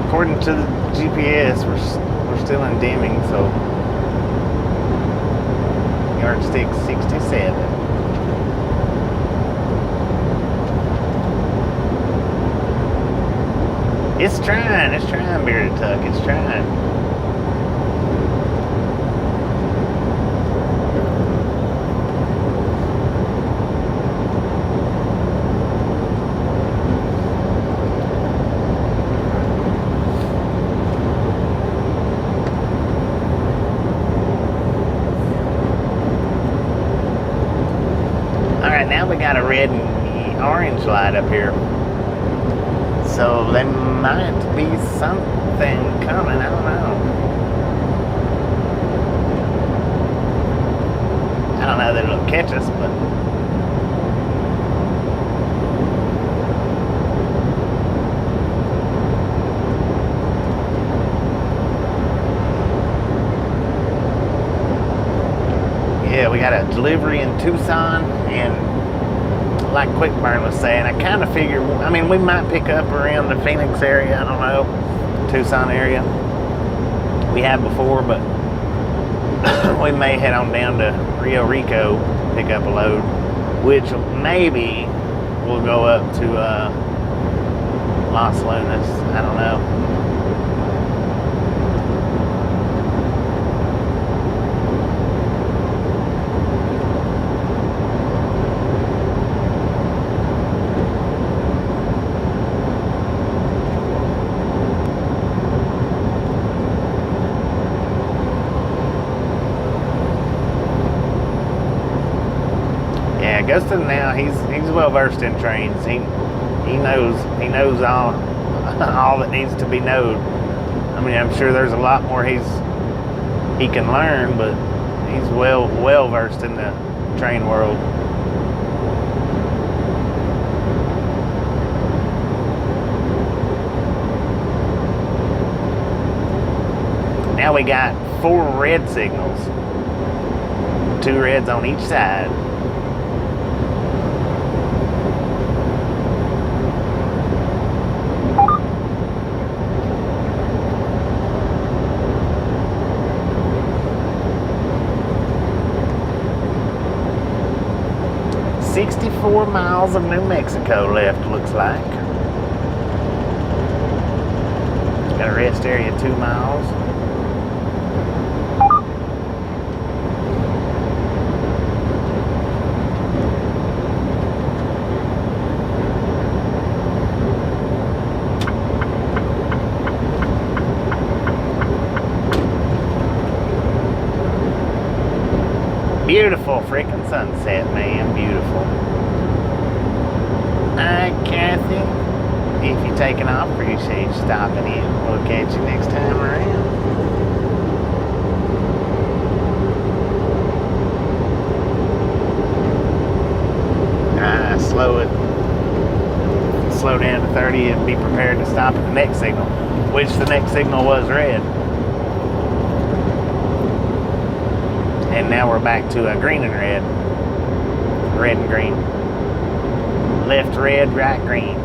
According to the GPS, we're still in Deming, so yardstick 67. It's trying, Bearded Tuck, it's trying. Now we got a red and orange light up here, so there might be something coming. I don't know that it'll catch us, but yeah, we got a delivery in Tucson, and like Quickburn was saying, I kind of figure, I mean, we might pick up around the Phoenix area, I don't know, Tucson area. We have before, but we may head on down to Rio Rico, pick up a load, which maybe we'll go up to Las Lunas, I don't know. Gustin now, he's well versed in trains. He knows all that needs to be known. I mean, I'm sure there's a lot more he can learn, but he's well versed in the train world. Now we got 4 red signals. 2 reds on each side. "64 miles of New Mexico left, looks like. Got a rest area 2 miles. Beautiful freaking sunset, man. Beautiful. Alright, Kathy. If you're taking off, appreciate you stopping in. We'll catch you next time around. Slow down to 30 and be prepared to stop at the next signal, which the next signal was red. And now we're back to a green and red. Red and green. Left red, right green.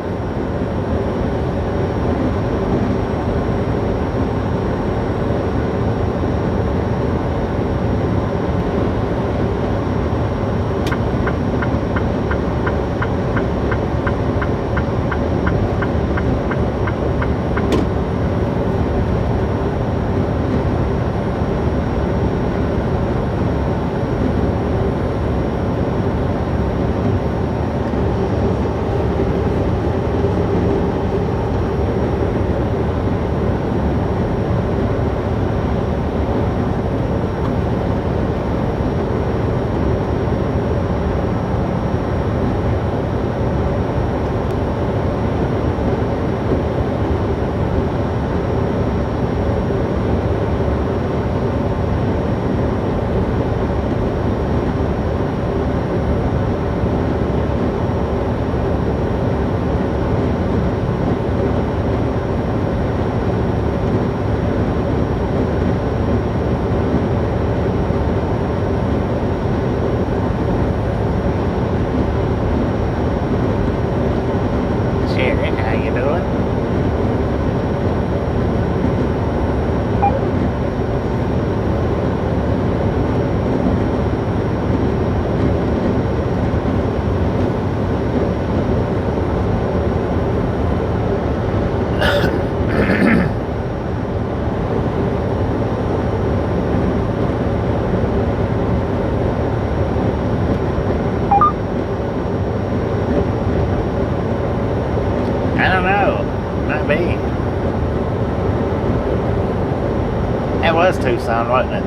That was Tucson, wasn't it?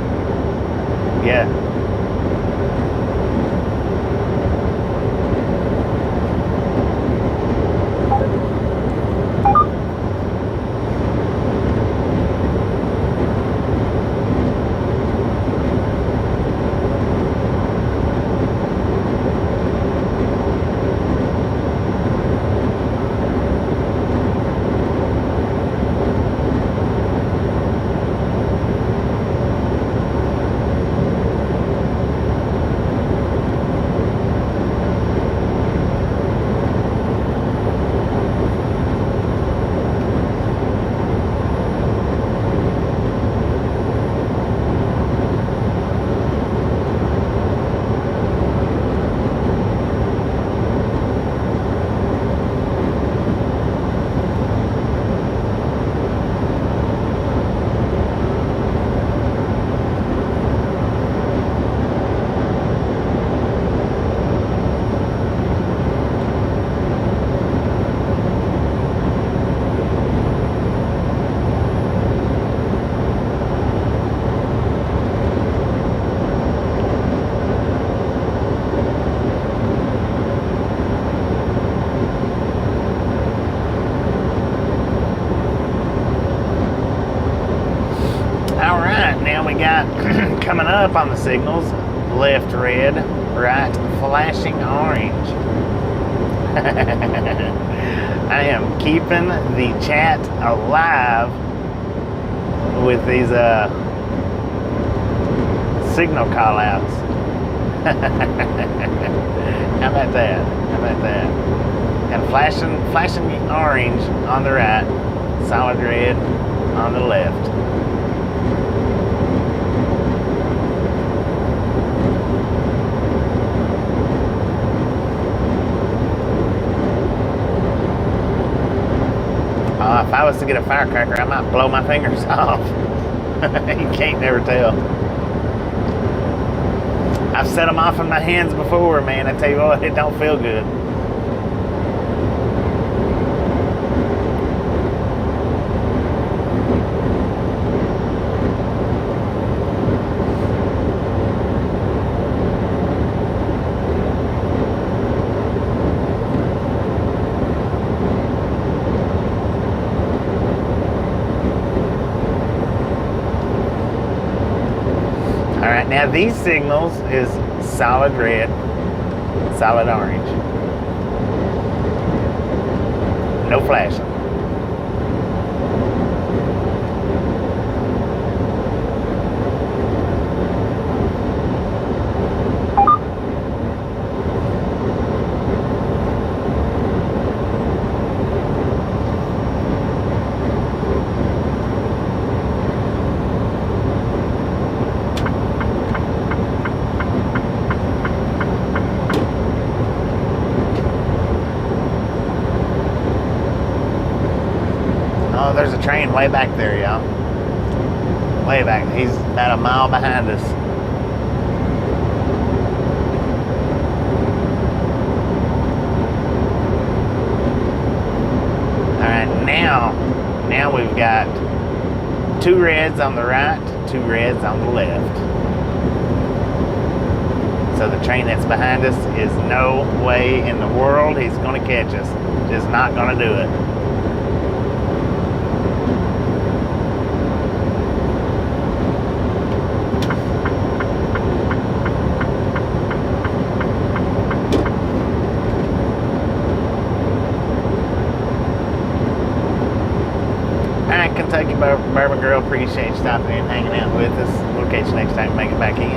Yeah. Coming up on the signals, left red, right flashing orange. I am keeping the chat alive with these signal call outs. How about that? How about that? Got a flashing orange on the right, solid red on the left. If I was to get a firecracker, I might blow my fingers off. You can't never tell. I've set them off in my hands before, man. I tell you what, it don't feel good. Now these signals is solid red, solid orange. No flashing. There's a train way back there, y'all. Way back. He's about a mile behind us. Alright, now we've got 2 reds on the right, 2 reds on the left. So the train that's behind us is no way in the world he's going to catch us. Just not going to do it. Kentucky Bourbon Girl, appreciate you stopping in and hanging out with us. We'll catch you next time. Make it back in.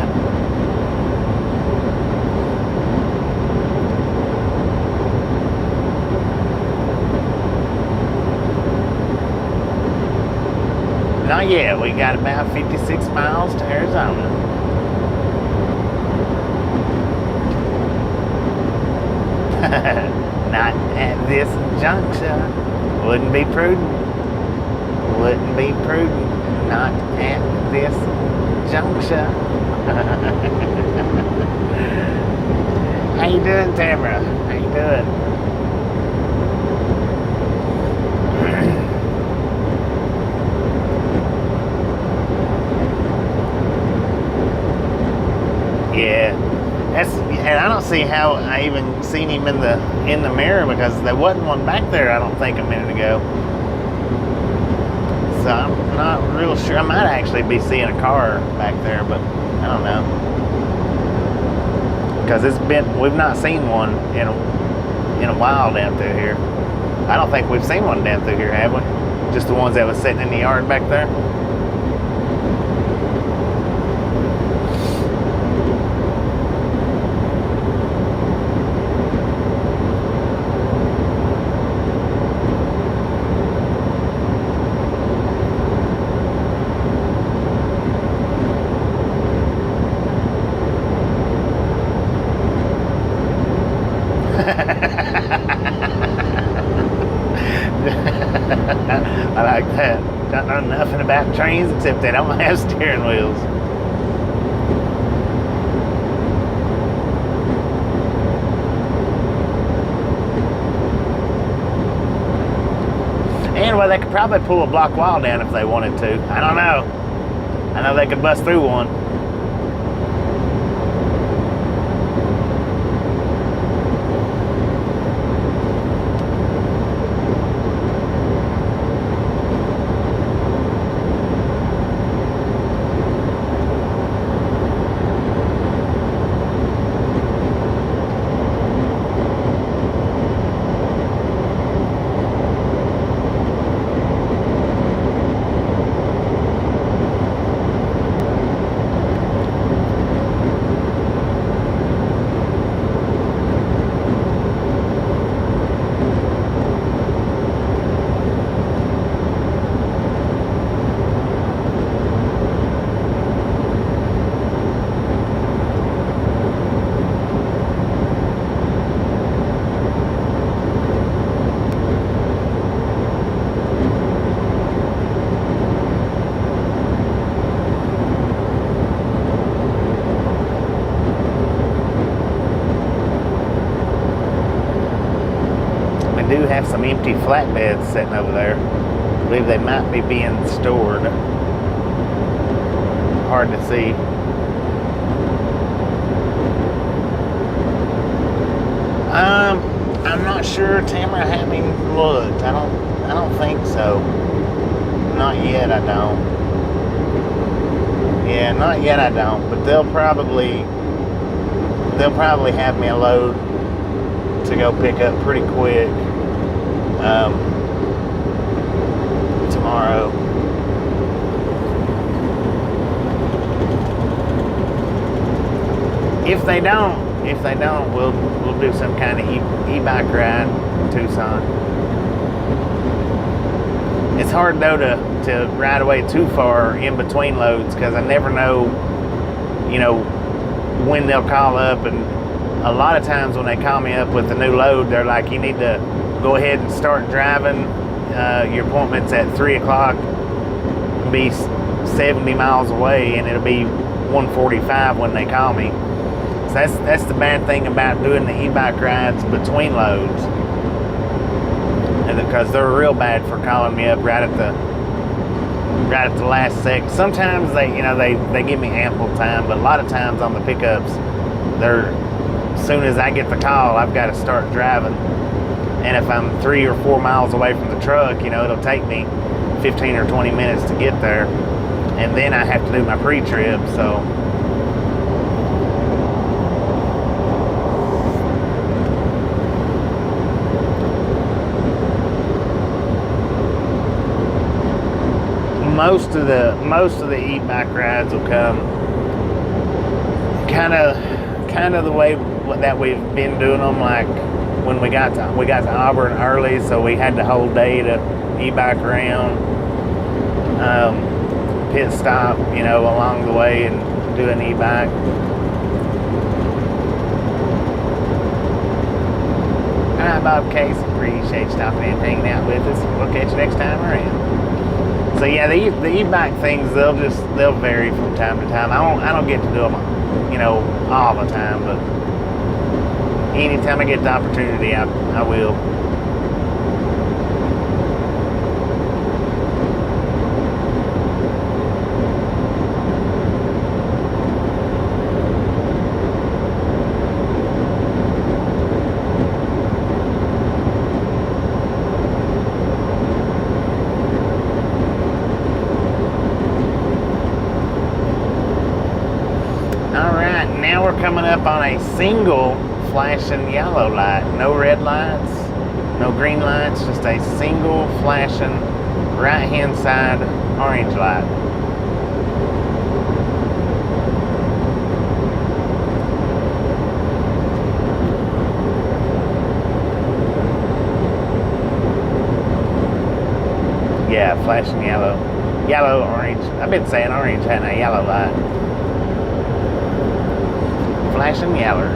Not yet. We got about 56 miles to Arizona. Not at this junction. Wouldn't be prudent. Wouldn't be prudent. Not at this junction. How you doing, Tamara? How you doing? Yeah, and I don't see how I even seen him in the mirror, because there wasn't one back there, I don't think, a minute ago. So I'm not real sure. I might actually be seeing a car back there, but I don't know, because we've not seen one in a while down through here. I don't think we've seen one down through here, have we? Just the ones that was sitting in the yard back there. I like that. Don't know nothing about trains except they don't have steering wheels. And well, they could probably pull a block wall down if they wanted to. I don't know. I know they could bust through one. have some empty flatbeds sitting over there. I believe they might be being stored. Hard to see. I'm not sure, Tamara. I haven't looked. I don't think so. Not yet, I don't. Yeah, not yet, I don't. But they'll probably have me a load to go pick up pretty quick tomorrow. If they don't, we'll do some kind of e-bike ride in Tucson. It's hard though to ride away too far in between loads, because I never know, when they'll call up. And a lot of times when they call me up with a new load, they're like, you need to go ahead and start driving. Your appointment's at 3 o'clock, be 70 miles away, and it'll be 1:45 when they call me. So that's the bad thing about doing the e-bike rides between loads, and because they're real bad for calling me up right at the last second. Sometimes they give me ample time, but a lot of times on the pickups, as soon as I get the call, I've got to start driving. And if I'm 3 or 4 miles away from the truck, it'll take me 15 or 20 minutes to get there, and then I have to do my pre-trip. So most of the e-bike rides will come kind of the way that we've been doing them. Like when we got to Auburn early, so we had the whole day to e-bike around, pit stop, along the way, and do an e-bike. All right, Bob Case, appreciate you stopping in and hanging out with us. We'll catch you next time around. So yeah, the e-bike things, they'll vary from time to time. I don't get to do them, all the time, but anytime I get the opportunity, I will. Coming up on a single flashing yellow light. No red lights, no green lights, just a single flashing right hand side orange light. Yeah, flashing yellow, orange. I've been saying orange, hadn't I? Yellow light. Flashing yeller.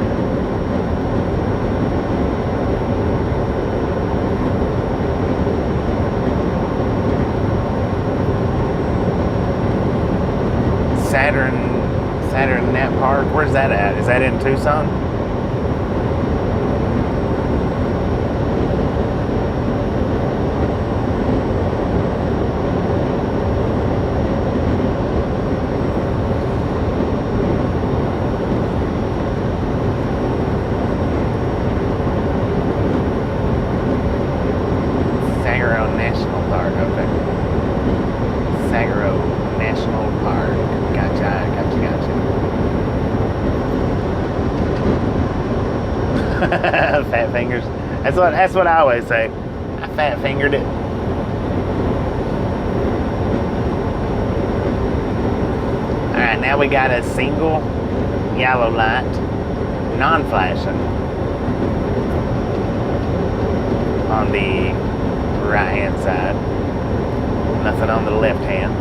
Saturn Net Park. Where's that at? Is that in Tucson? Fat fingers. That's what I always say. I fat fingered it. Alright, now we got a single yellow light, non-flashing, on the right hand side. Nothing on the left hand.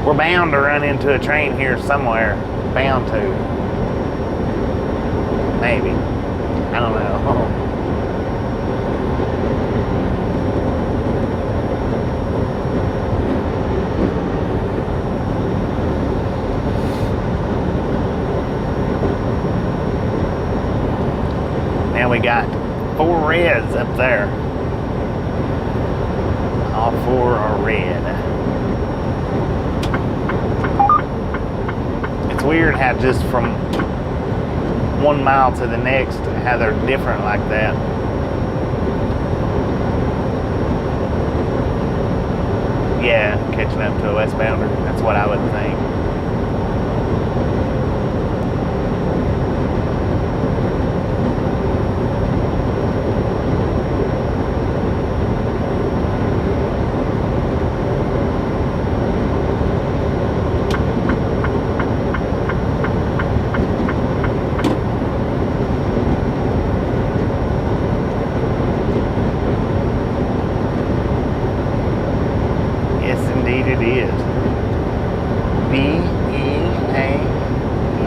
We're bound to run into a train here somewhere. Bound to. Maybe. I don't know. got 4 reds up there. All 4 are red. It's weird how just from 1 mile to the next, how they're different like that. Yeah, catching up to a westbounder. That's what I would think.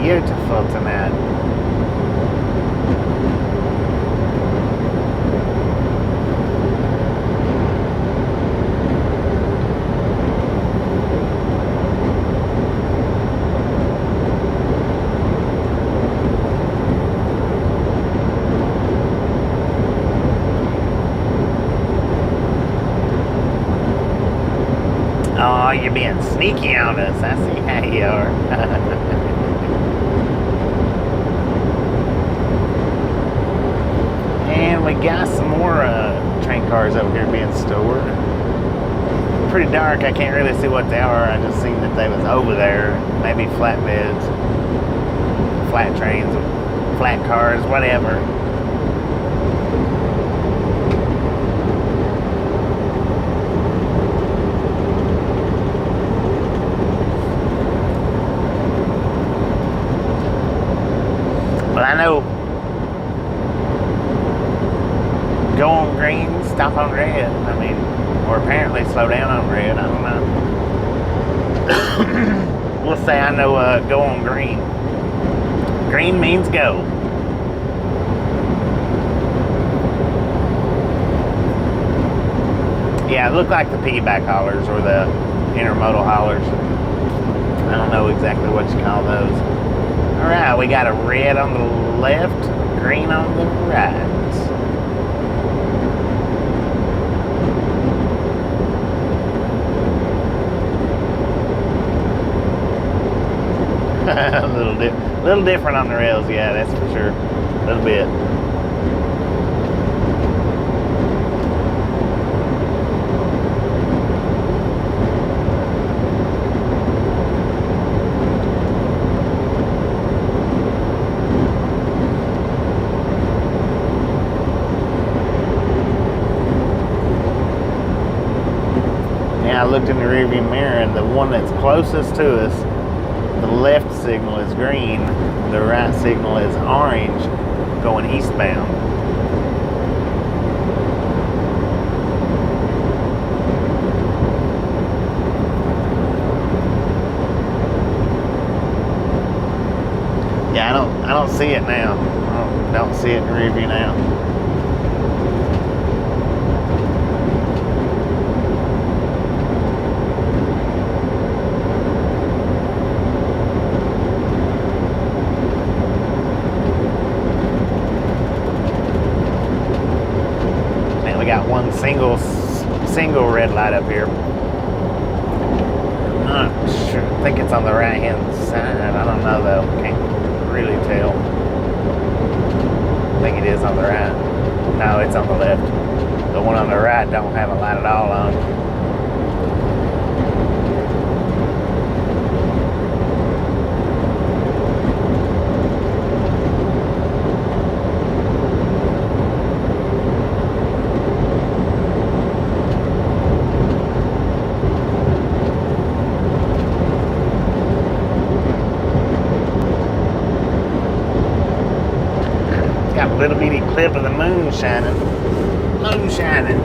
Beautiful tonight. Oh, you're being sneaky on us. I see how you are. And we got some more train cars over here being stored. Pretty dark, I can't really see what they are. I just seen that they was over there. Maybe flatbeds, flat trains, flat cars, whatever. But I know go on green, stop on red. I mean, or apparently slow down on red. I don't know. We'll say I know go on green. Green means go. Yeah, it looked like the piggyback haulers or the intermodal haulers. I don't know exactly what you call those. Alright, we got a red on the left, green on the right. A little different on the rails, yeah, that's for sure. A little bit. Yeah, I looked in the rearview mirror, and the one that's closest to us, the left signal is green, the right signal is orange, going eastbound. Yeah, I don't see it now. I don't see it in the rear view now. Single red light up here. I'm not sure. I think it's on the right hand side. I don't know though. Can't really tell. I think it is on the right. No, it's on the left. The one on the right don't have a light at all on. Little bitty clip of the moon shining. Moon shining.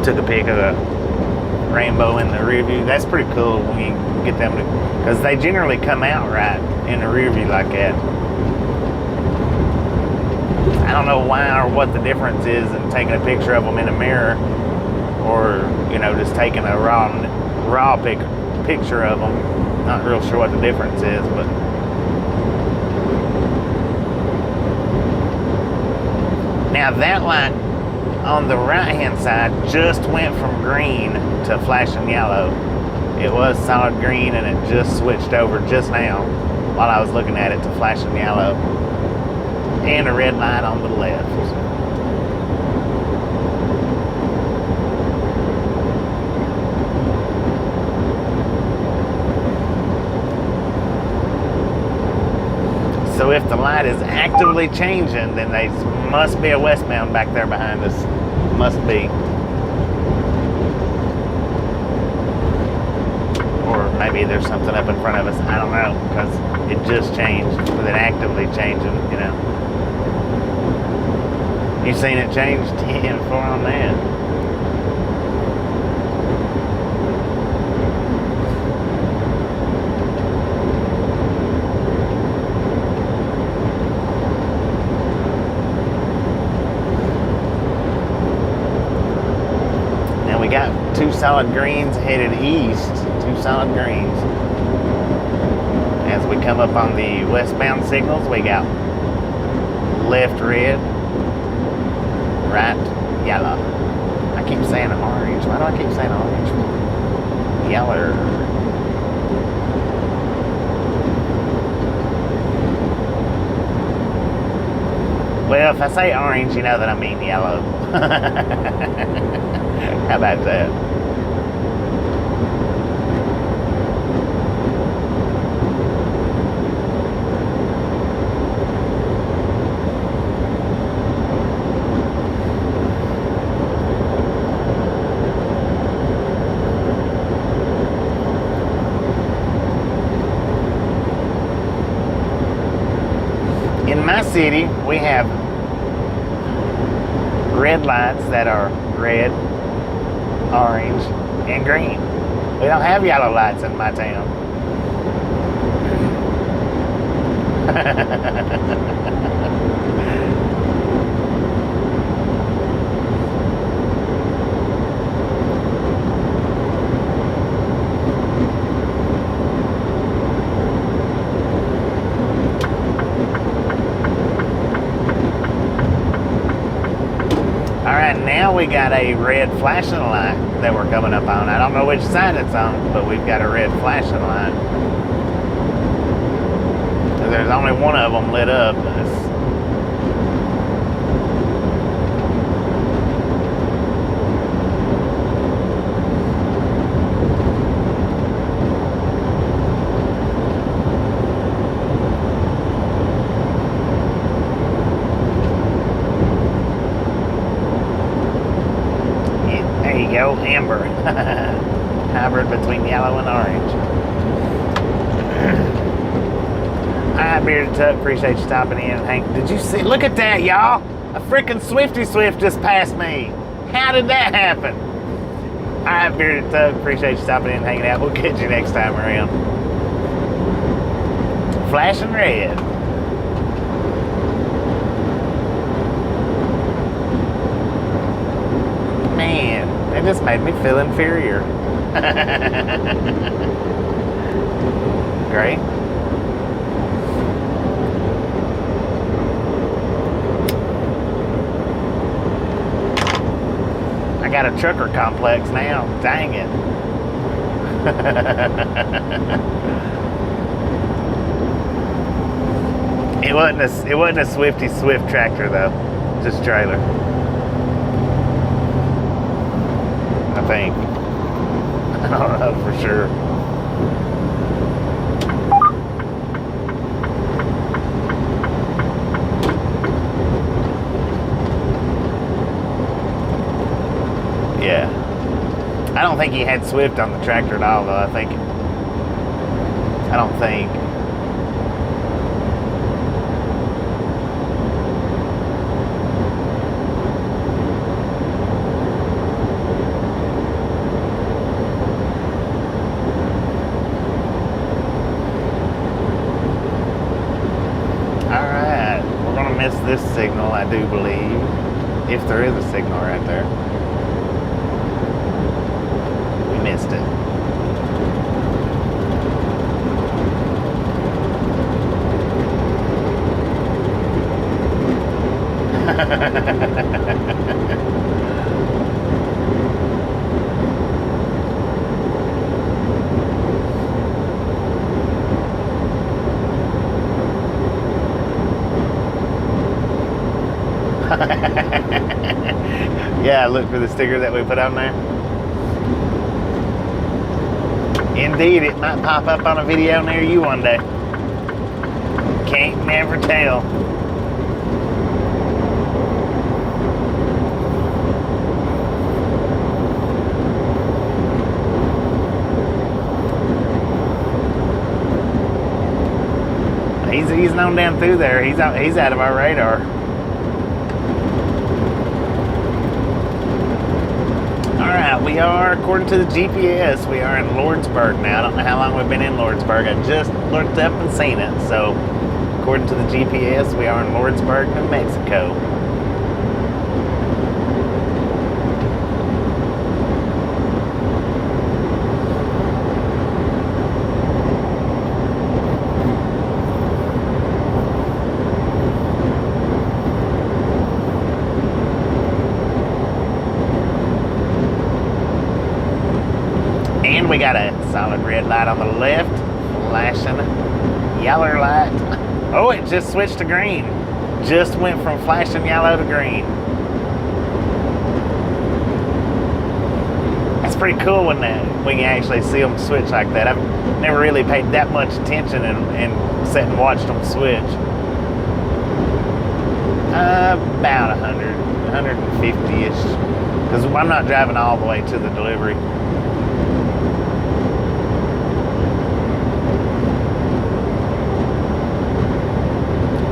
Took a pic of the rainbow in the rear view. That's pretty cool when you get them to, because they generally come out right in the rear view like that. I don't know why or what the difference is in taking a picture of them in a mirror or just taking a raw picture of them. Not real sure what the difference is, but now that light on the right hand side just went from green to flashing yellow. It was solid green and it just switched over just now while I was looking at it to flashing yellow, and a red light on the left. So if the light is actively changing, then there must be a westbound back there behind us. Must be. Or maybe there's something up in front of us. I don't know, because it just changed with it actively changing, You seen it change 10-4 on that? We got 2 solid greens headed east, 2 solid greens. As we come up on the westbound signals, we got left red, right yellow. I keep saying orange. Why do I keep saying orange? Yellow. Well, if I say orange, you know that I mean yellow. How about that? In my city, we have red lights that are red, orange, and green. We don't have yellow lights in my town. Now we got a red flashing light that we're coming up on. I don't know which side it's on, but we've got a red flashing light. There's only one of them lit up. Go amber. Hybrid between yellow and orange. Alright, Bearded Tuck, appreciate you stopping in. Hank, did you see? Look at that, y'all. A freaking Swifty Swift just passed me. How did that happen? Alright, Bearded Tuck, appreciate you stopping in and hanging out. We'll catch you next time around. Flashing red. It just made me feel inferior. Great. I got a trucker complex now. Dang it. It wasn't a Swifty Swift tractor though. Just trailer. I think. I don't know for sure. Yeah. I don't think he had Swift on the tractor at all, though. I don't think. This signal, I do believe, if there is a signal right there. missed it. Yeah, look for the sticker that we put on there. Indeed, it might pop up on a video near you one day. Can't never tell. He's known down through there. He's out of our radar. Alright, we are, according to the GPS, we are in Lordsburg now. I don't know how long we've been in Lordsburg. I just looked up and seen it. So, according to the GPS, we are in Lordsburg, New Mexico. We got a solid red light on the left, flashing yellow light. Oh, it just switched to green. Just went from flashing yellow to green. That's pretty cool when we can actually see them switch like that. I've never really paid that much attention and sat and watched them switch. About 100, 150-ish. Because I'm not driving all the way to the delivery.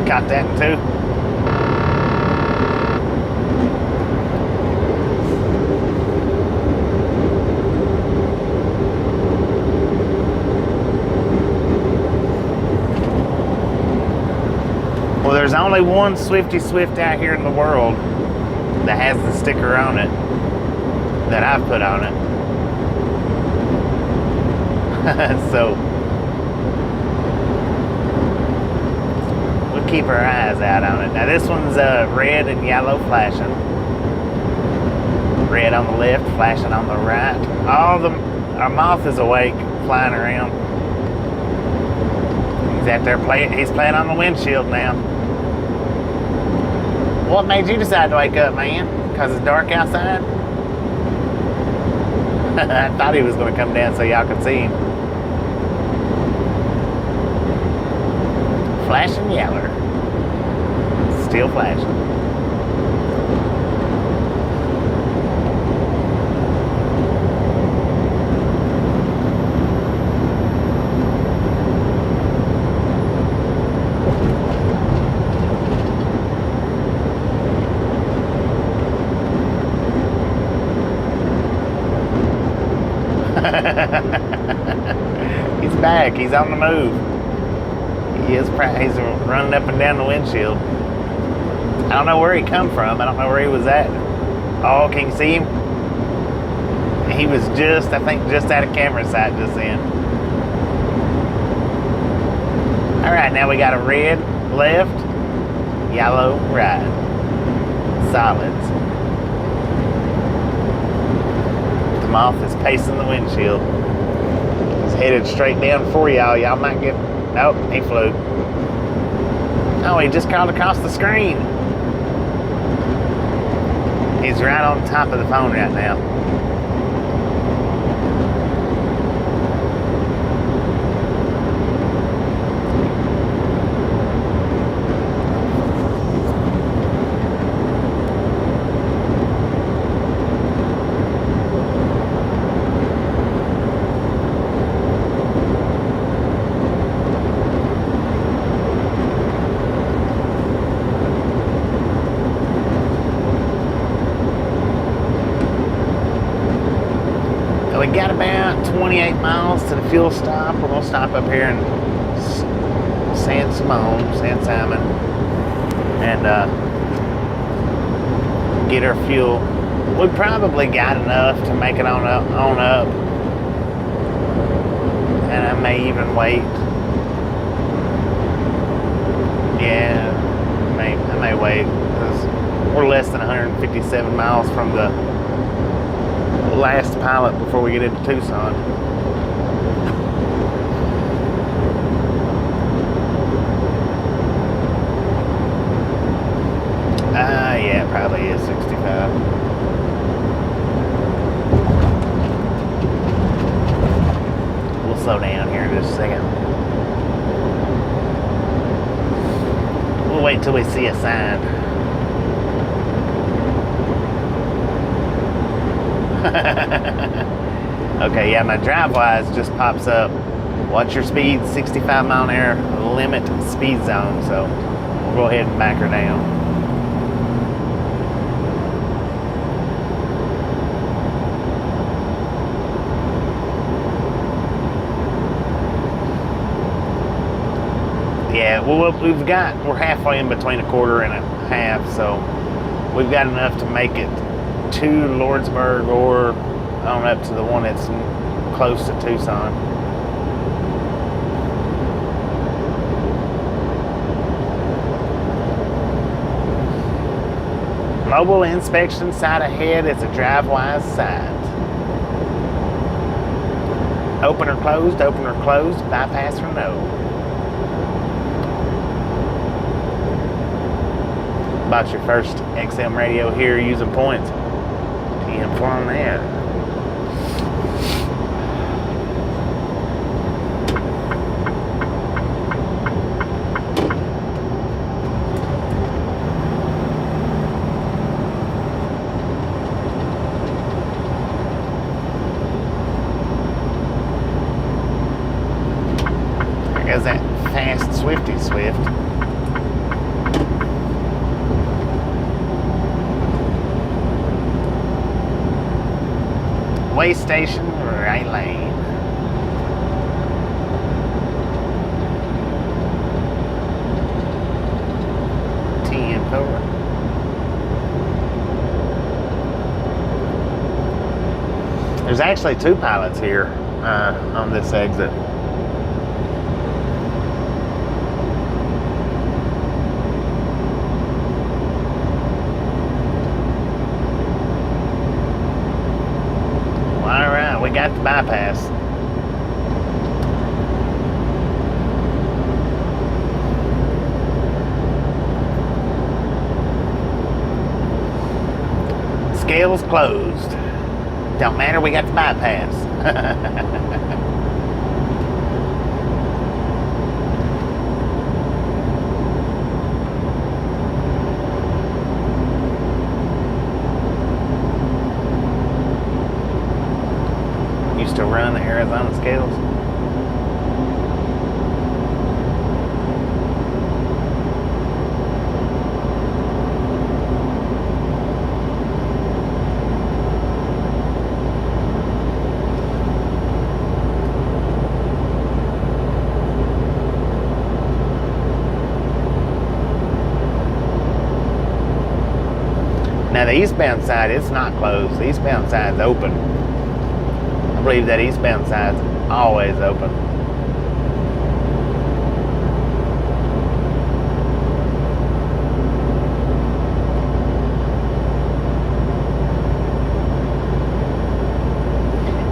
Got that too. Well, there's only one Swifty Swift out here in the world that has the sticker on it that I've put on it. So keep our eyes out on it. Now this one's red and yellow flashing. Red on the left, flashing on the right. Our moth is awake, flying around. He's out there playing. He's playing on the windshield now. What made you decide to wake up, man? Because it's dark outside? I thought he was going to come down so y'all could see him. Flashing yellow. Still flashing. He's back. He's on the move. He's running up and down the windshield. I don't know where he come from. I don't know where he was at. Oh, can you see him? He was I think, just out of camera sight just then. All right, now we got a red left, yellow right. Solids. The moth is pacing the windshield. He's headed straight down for y'all. Y'all might get... Nope, he flew. Oh, he just crawled across the screen. He's right on top of the phone right now. We got about 28 miles to the fuel stop. We're going to stop up here in San Simon, and get our fuel. We probably got enough to make it on up may even wait. Yeah, I may wait, because we're less than 157 miles from the last pilot before we get into Tucson. Yeah, it probably is 65. We'll slow down here in just a second. We'll wait till we see a sign. Okay, yeah, my drive-wise just pops up. Watch your speed, 65 mile an hour limit speed zone. So we'll go ahead and back her down. Yeah, well, we're halfway in between a quarter and a half, so we've got enough to make it to Lordsburg or on up to the one that's close to Tucson. Mobile inspection side ahead is a drive-wise side. Open or closed, bypass or no. Bought your first XM radio here using points. 10 for on that. There goes that fast Swifty Swift. Way station, right lane. T4. There's actually two pilots here on this exit. We got the bypass. Scales closed. Don't matter, we got the bypass. Used to run the Arizona scales. Now the eastbound side, it's not closed. The eastbound side's open. I believe that eastbound side's always open.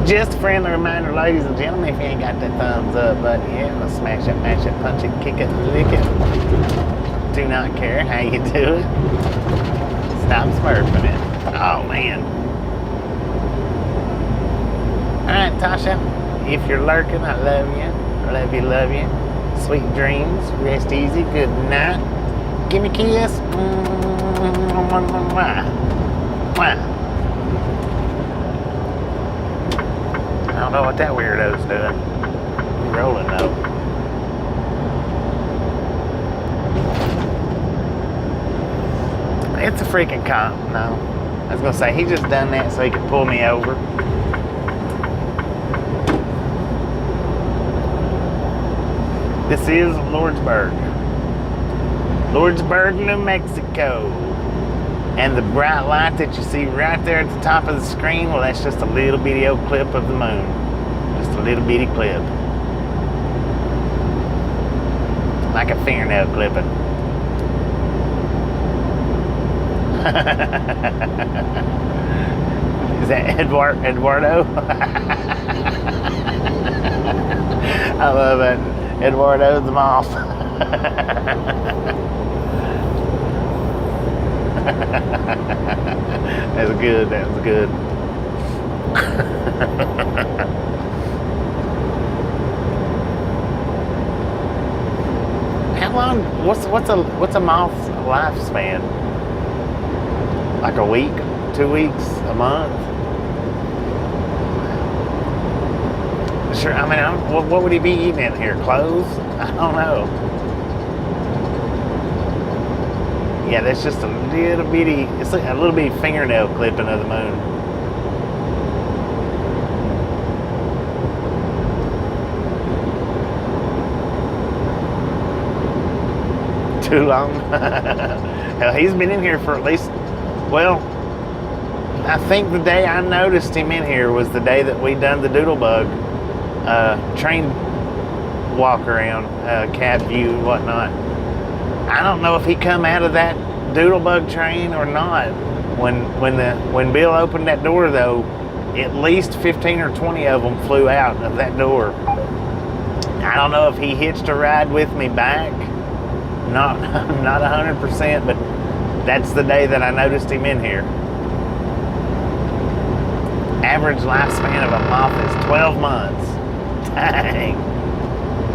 Just a friendly reminder, ladies and gentlemen, if you ain't got that thumbs up button yet, let's smash it, mash it, punch it, kick it, lick it. Do not care how you do it. Stop smurfing it. Oh, man. Alright, Tasha, if you're lurking, I love you. I love you, love you. Sweet dreams. Rest easy. Good night. Give me a kiss. I don't know what that weirdo's doing. He's rolling though. It's a freaking cop. No. I was going to say, he just done that so he could pull me over. This is Lordsburg. Lordsburg, New Mexico. And the bright light that you see right there at the top of the screen, well, that's just a little bitty old clip of the moon. Just a little bitty clip. like a fingernail clipping. Is that Eduardo? I love it. Eduardo the moth. That's good. That was good. How long? What's a moth's lifespan? Like a week, 2 weeks, a month? Sure. I mean, what would he be eating in here? Clothes? I don't know. Yeah, that's just a little bitty. It's like a little bitty fingernail clipping of the moon. Too long. Hell, he's been in here for at least. Well, I think the day I noticed him in here was the day that we done the Doodlebug train walk around, cab view and whatnot. I don't know if he come out of that Doodlebug train or not. When Bill opened that door though, at least 15 or 20 of them flew out of that door. I don't know if he hitched a ride with me back. Not 100%, but that's the day that I noticed him in here. Average lifespan of a moth is 12 months. Dang.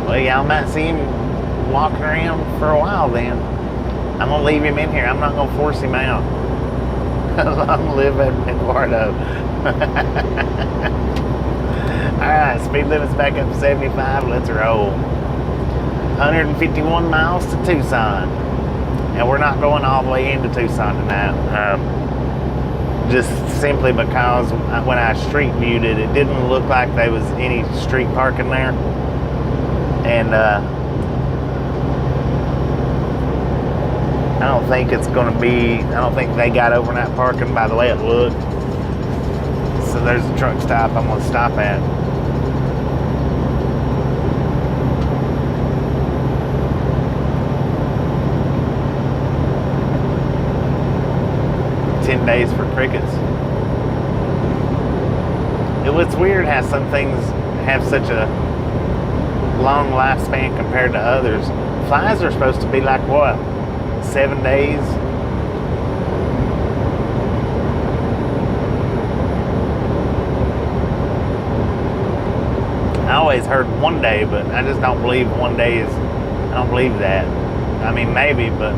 Well, y'all might see him walking around for a while then. I'm going to leave him in here. I'm not going to force him out. Long live Eduardo. Alright, speed limit's back up to 75. Let's roll. 151 miles to Tucson. And we're not going all the way into Tucson tonight. Just simply because when I street viewed it, it didn't look like there was any street parking there. And I don't think it's going to be, I don't think they got overnight parking by the way it looked. So there's a truck stop I'm going to stop at. Days for crickets. It's weird how some things have such a long lifespan compared to others. Flies are supposed to be like what? 7 days? I always heard 1 day, but I just don't believe 1 day is, I don't believe that. I mean, maybe, but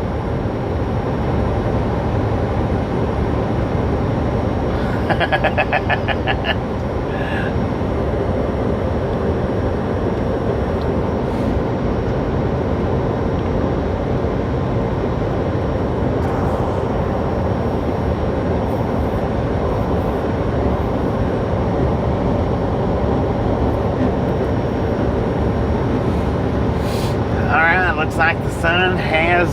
Alright, looks like the sun has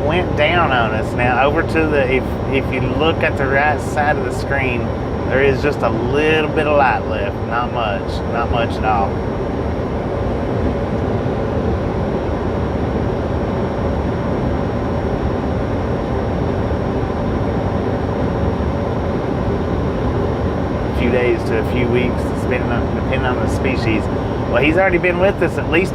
went down on us. Now over to the, if you look at the right side of the screen, there is just a little bit of light left. Not much at all. A few days to a few weeks, depending on the species. Well, he's already been with us at least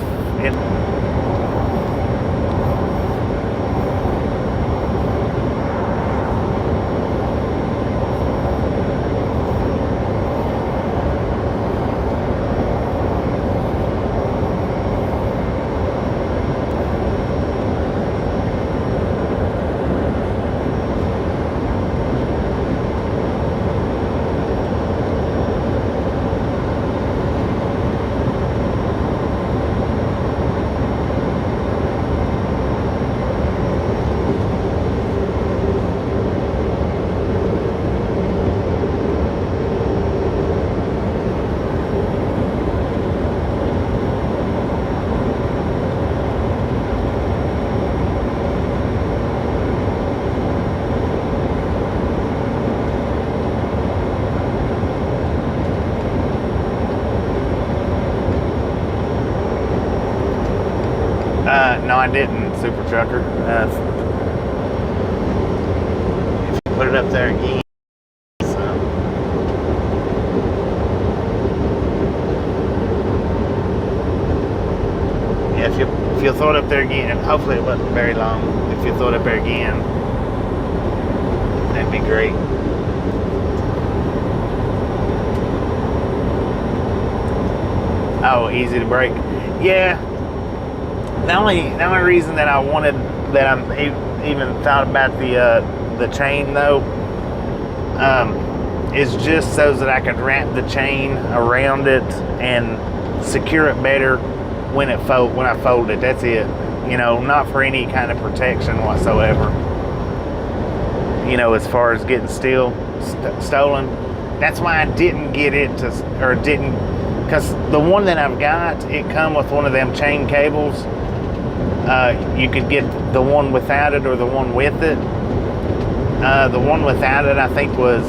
No, I didn't, Super Trucker. If you put it up there again. Yeah, if you'll throw it up there again, hopefully it wasn't very long. If you throw it up there again, that'd be great. Oh, easy to break. Yeah. The only reason that I wanted that I'm even thought about the chain though, is just so that I could wrap the chain around it and secure it better when I fold it. That's it. You know, not for any kind of protection whatsoever. You know, as far as getting stolen. That's why I didn't get it because the one that I've got, it come with one of them chain cables. You could get the one without it or the one with it. The one without it, I think was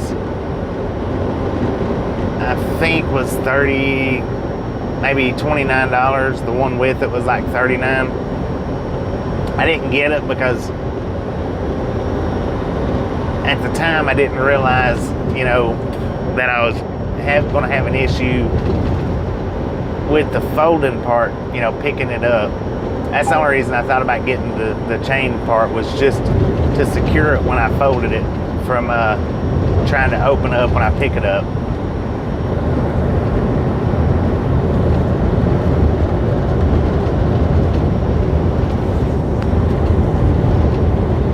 30, maybe $29. The one with it was like $39. I didn't get it because at the time I didn't realize, you know, that I was going to have an issue with the folding part, you know, picking it up. That's the only reason I thought about getting the chain part, was just to secure it when I folded it from trying to open it up when I pick it up.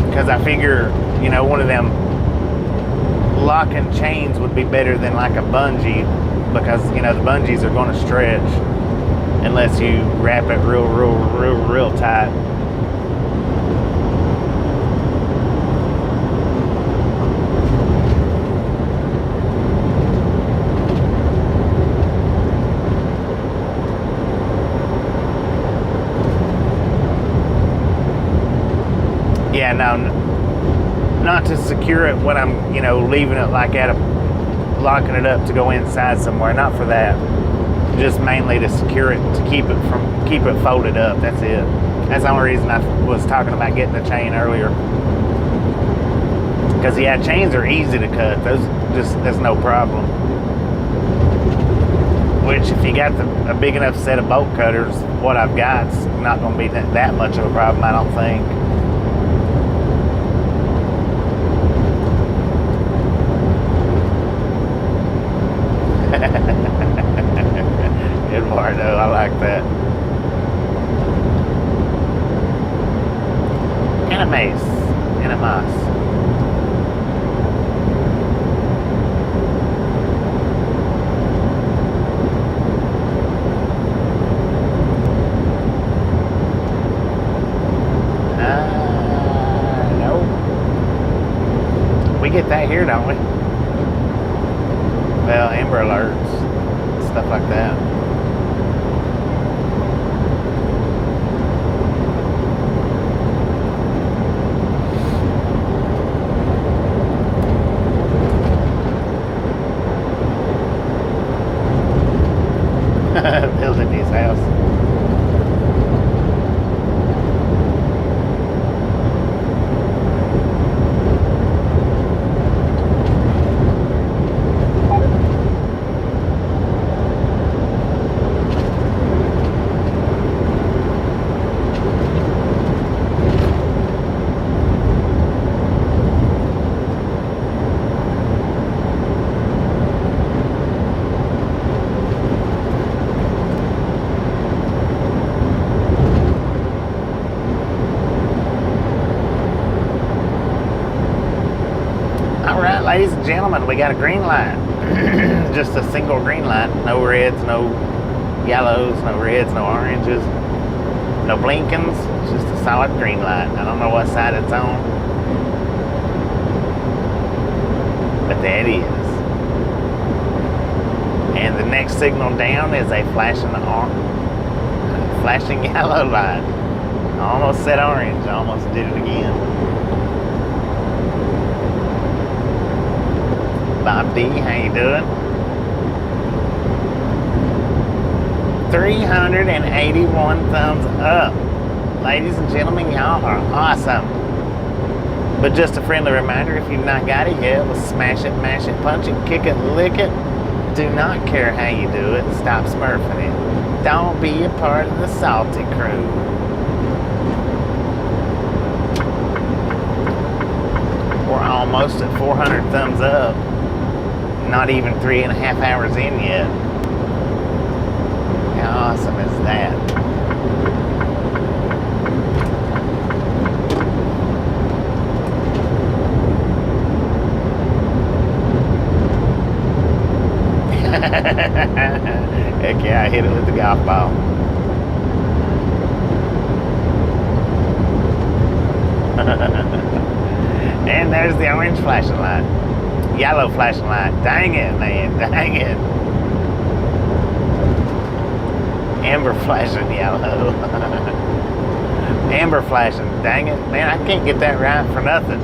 Because I figure, you know, one of them locking chains would be better than like a bungee, because, you know, the bungees are going to stretch unless you wrap it real tight. Yeah, no, not to secure it when I'm, you know, leaving it like locking it up to go inside somewhere. Not for that. Just mainly to secure it, to keep it folded up. That's it. That's the only reason I was talking about getting the chain earlier. Because yeah, chains are easy to cut. There's no problem. Which, if you got a big enough set of bolt cutters, what I've got's not going to be that much of a problem, I don't think. Eduardo, I like that. Mayonnaise. No. We get that here, don't we? Well, Amber Alerts, stuff like that. Building his house. Ladies and gentlemen, we got a green light. Just a single green light. No reds, no yellows, no reds, no oranges, no blinkings. Just a solid green light. I don't know what side it's on, but there it is. And the next signal down is a flashing yellow light. I almost said orange. I almost did it again. Bob D, how you doing? 381 thumbs up. Ladies and gentlemen, y'all are awesome. But just a friendly reminder, if you've not got it yet, well, smash it, mash it, punch it, kick it, lick it. Do not care how you do it. Stop smurfing it. Don't be a part of the salty crew. We're almost at 400 thumbs up. Not even 3.5 hours in yet. How awesome is that? Heck yeah, I hit it with the golf ball. And there's the orange flashing light. Yellow flashing light. Dang it, man. Dang it. Amber flashing yellow. Amber flashing. Dang it. Man, I can't get that right for nothing.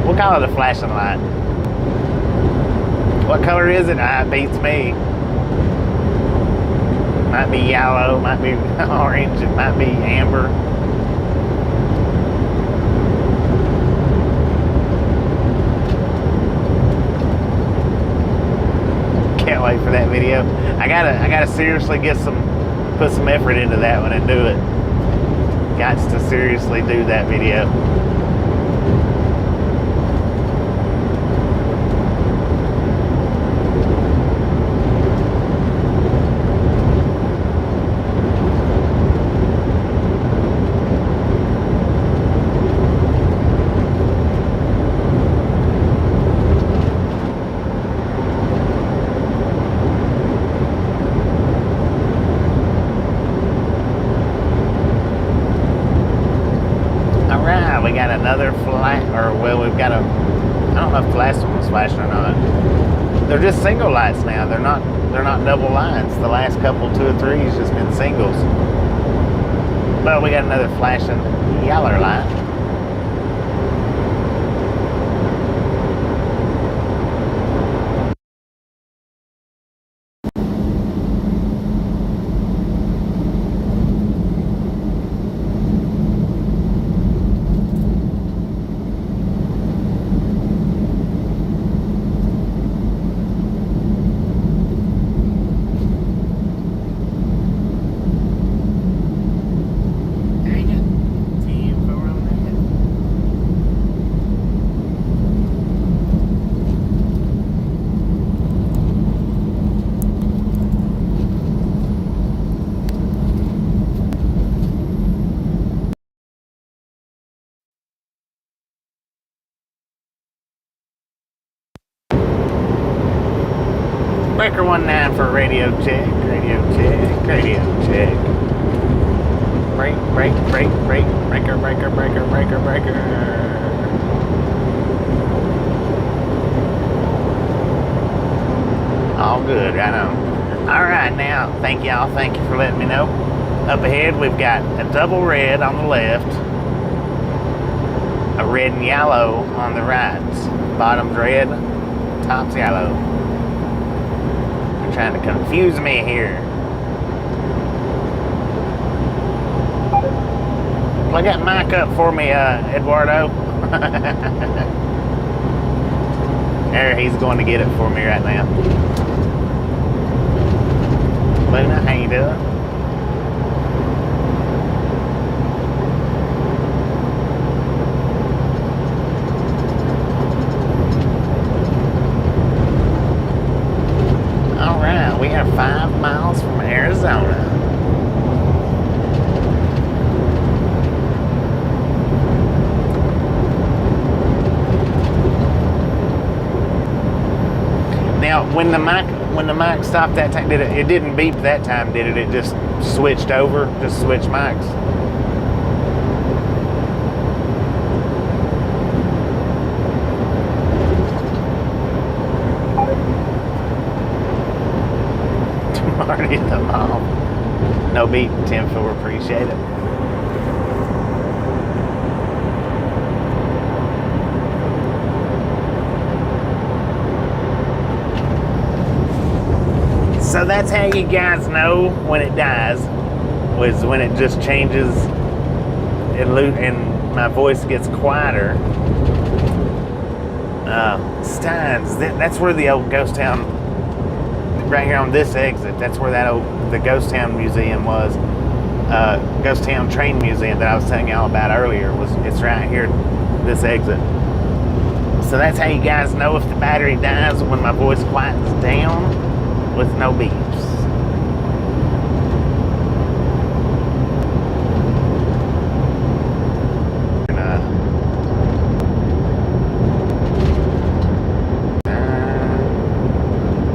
We'll call it a flashing light. What color is it? It beats me. Might be yellow, might be orange, it might be amber. Can't wait for that video. I gotta seriously put some effort into that one and do it. Got to seriously do that video. We got another flash, or well, we've got a, I don't know if the last one was flashing or not. They're just single lights now. They're not double lights. The last couple, 2 or 3, has just been singles. But we got another flashing yellow light. Breaker 19 for radio check, radio check, radio check. Break, break, break, break, breaker, breaker, breaker, breaker, breaker. All good, right on. All right, now, thank you for letting me know. Up ahead, we've got a double red on the left, a red and yellow on the right. Bottom's red, top's yellow. Trying to confuse me here. Plug that mic up for me, Eduardo. There, he's going to get it for me right now. Luna, how you doing? We are 5 miles from Arizona. Now, when the mic stopped that time, it didn't beep that time, did it? It just switched over, just switched mics. Marty the mom. No beat, 10-4, appreciate it. So that's how you guys know when it dies. was when it just changes and my voice gets quieter. Steins, that's where the old ghost town, right here on this exit, that's where the ghost town museum was. Ghost town train museum that I was telling y'all about earlier, it's right here, this exit. So that's how you guys know if the battery dies, when my voice quietens down with no beeps.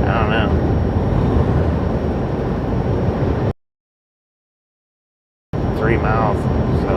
I don't know. 3 miles, so.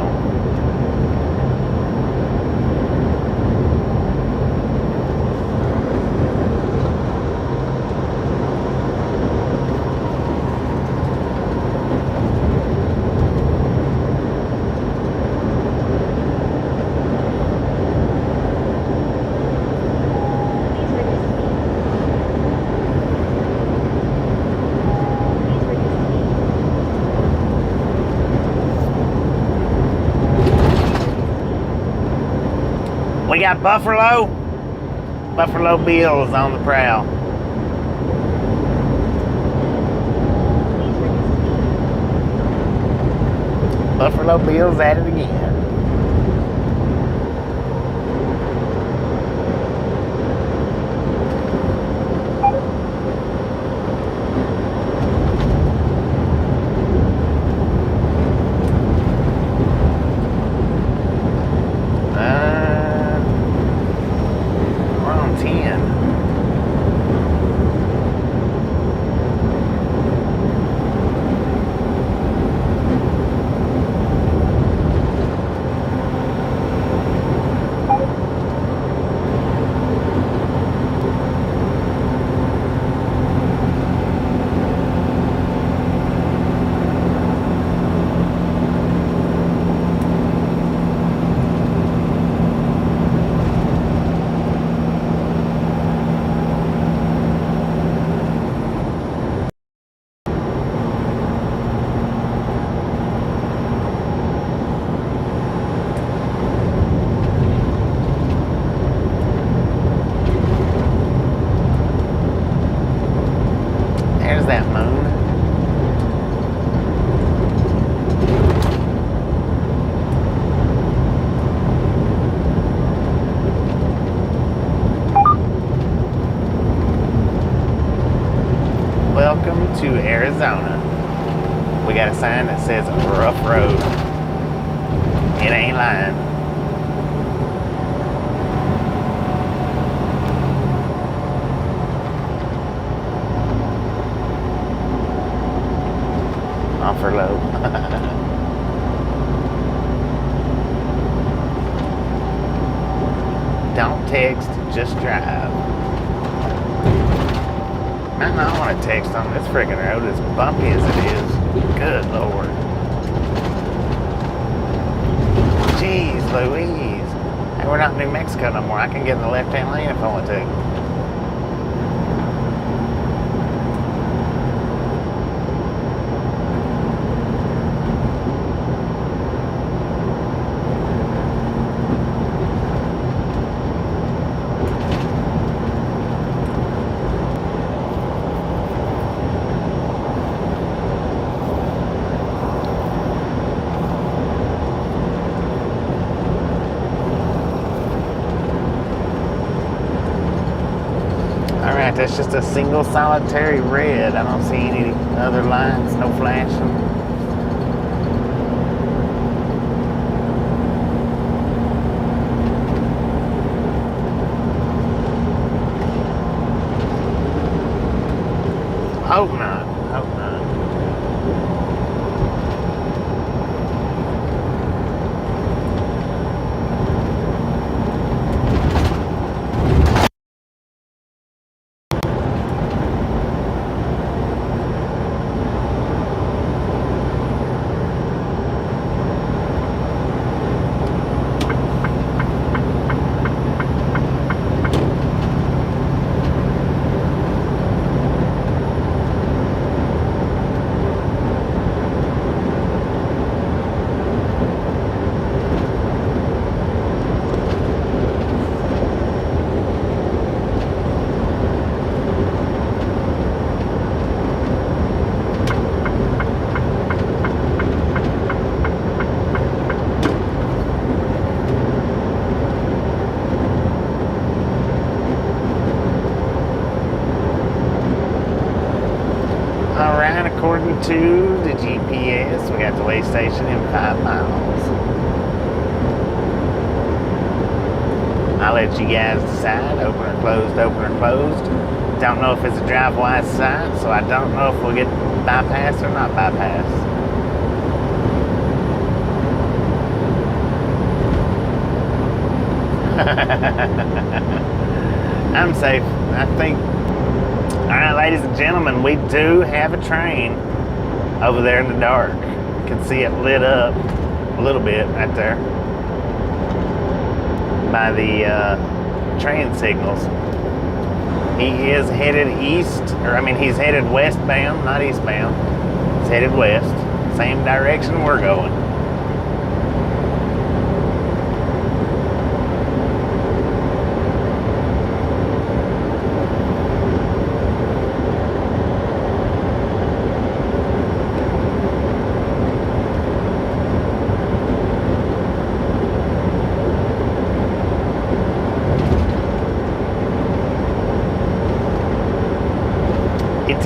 We got Buffalo Bills on the prowl. Buffalo Bills at it again. Welcome to Arizona. We got a sign that says rough road. It ain't lying. Offer low. Don't text, just drive. Man, I don't want to text on this freaking road, as bumpy as it is. Good Lord. Jeez Louise. Hey, we're not in New Mexico no more. I can get in the left-hand lane if I want to. That's just a single solitary red. I don't see any other lines, no flashing. Hope not. Hope not. time according to the GPS. We got the way station in 5 miles. I'll let you guys decide. Open or closed, open or closed. Don't know if it's a drive wide sign, so I don't know if we'll get bypass or not bypass. I'm safe, I think. Alright, ladies and gentlemen, we do have a train over there in the dark. You can see it lit up a little bit right there by the train signals. He is headed east, or I mean he's headed westbound, not eastbound. He's headed west, same direction we're going.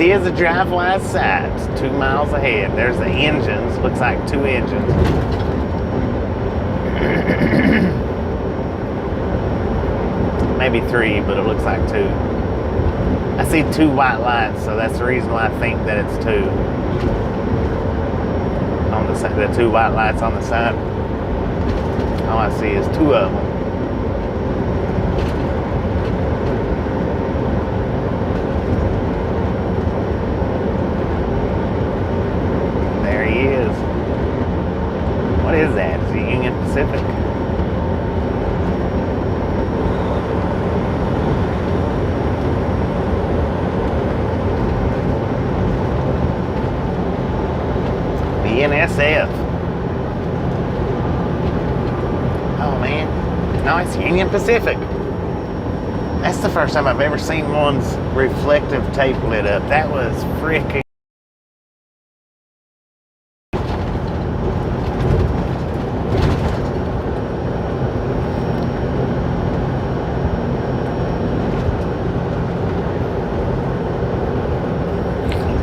It is a drive-wise side. It's 2 miles ahead. There's the engines. Looks like 2 engines. Maybe 3, but it looks like 2. I see 2 white lights, so that's the reason why I think that it's 2. On the side, the 2 white lights on the side. All I see is 2 of them. What is that? Is it Union Pacific? BNSF. Oh man. No, it's Union Pacific. That's the first time I've ever seen one's reflective tape lit up. That was freaking.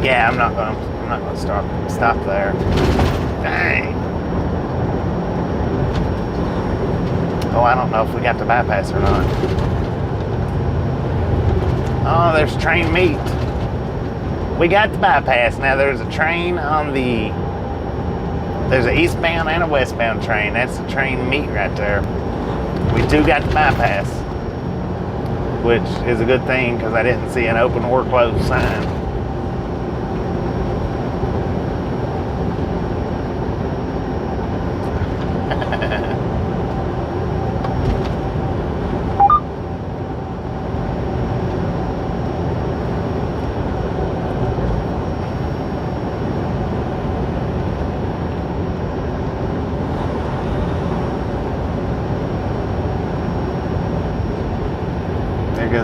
Yeah, I'm not gonna stop there. Dang. Oh, I don't know if we got the bypass or not. Oh, there's train meet. We got the bypass. Now there's a train on the. There's an eastbound and a westbound train. That's the train meet right there. We do got the bypass, which is a good thing because I didn't see an open or closed sign.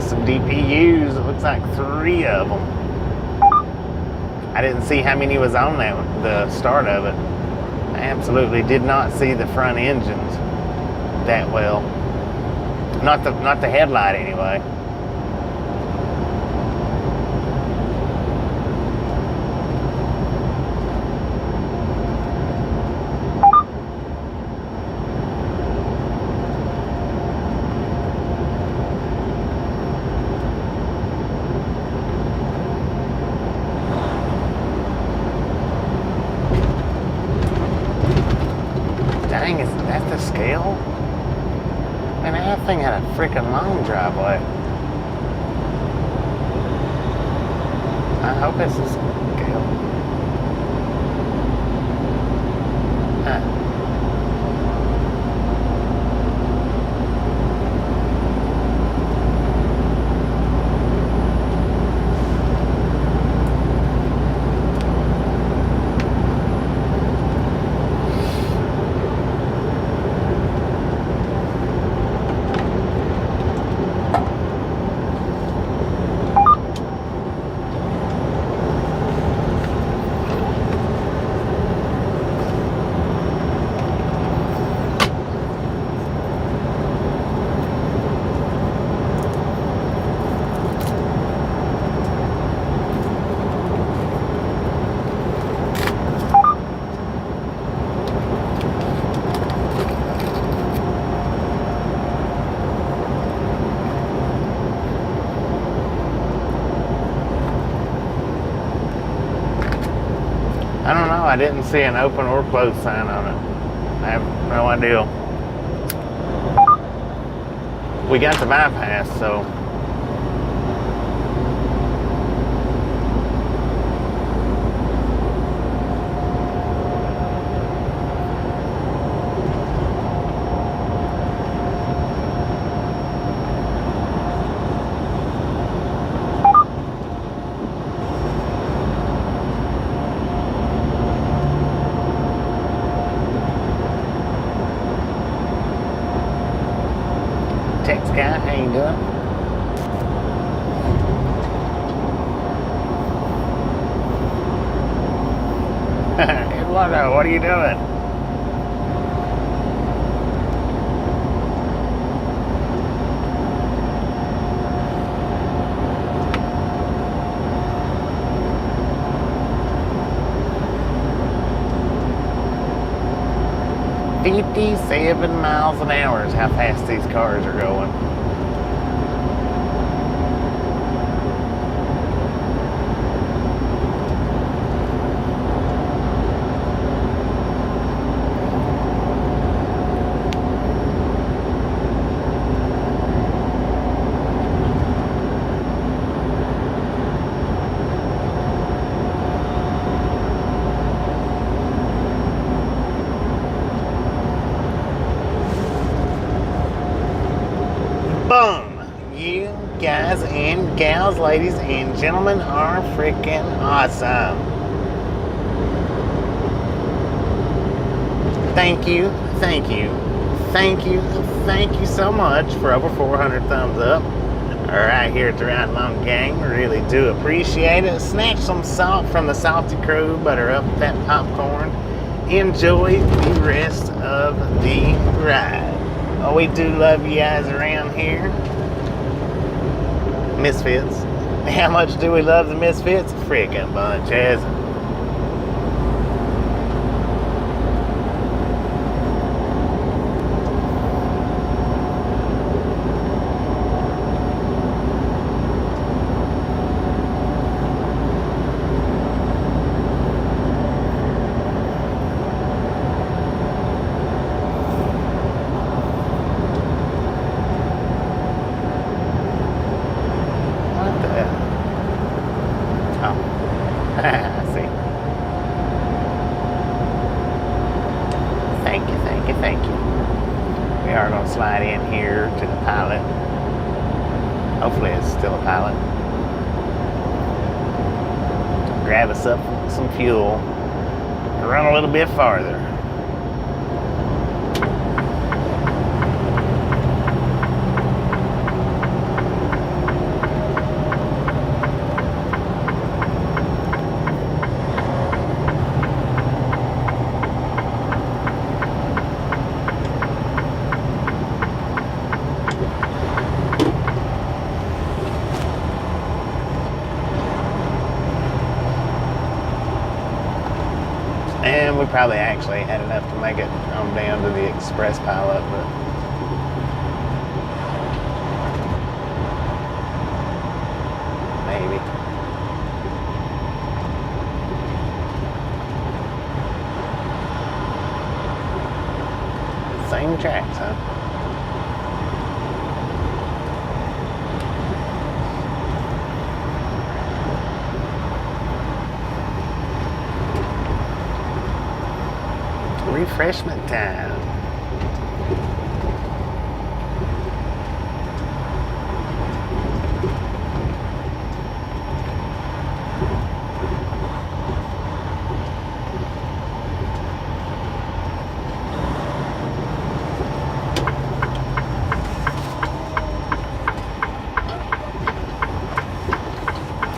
Some DPUs, it looks like 3 of them. I didn't see how many was on that one, the start of it. I absolutely did not see the front engines that well. Not the headlight anyway. Dang, is that the scale? Man, that thing had a freaking long driveway. I hope it's the scale. Huh. I don't know. I didn't see an open or closed sign on it. I have no idea. We got the bypass, so. Text guy, how you doing? Eduardo, what are you doing? "57 miles an hour is how fast these cars are going." Boom! You guys and gals, ladies and gentlemen, are freaking awesome. Thank you, thank you, thank you, thank you so much for over 400 thumbs up. Right here at the Right Long Gang, really do appreciate it. Snatch some salt from the salty crew, butter up that popcorn. Enjoy the rest of the ride. Oh, we do love you guys around here. Misfits. How much do we love the Misfits? Freaking bunch, as I see. Thank you, thank you, thank you. We are going to slide in here to the pilot. Hopefully it's still a pilot. Grab us up some fuel and run a little bit farther. And we probably actually had enough to make it on down to the express pilot, but maybe. Same tracks, huh? Refreshment time.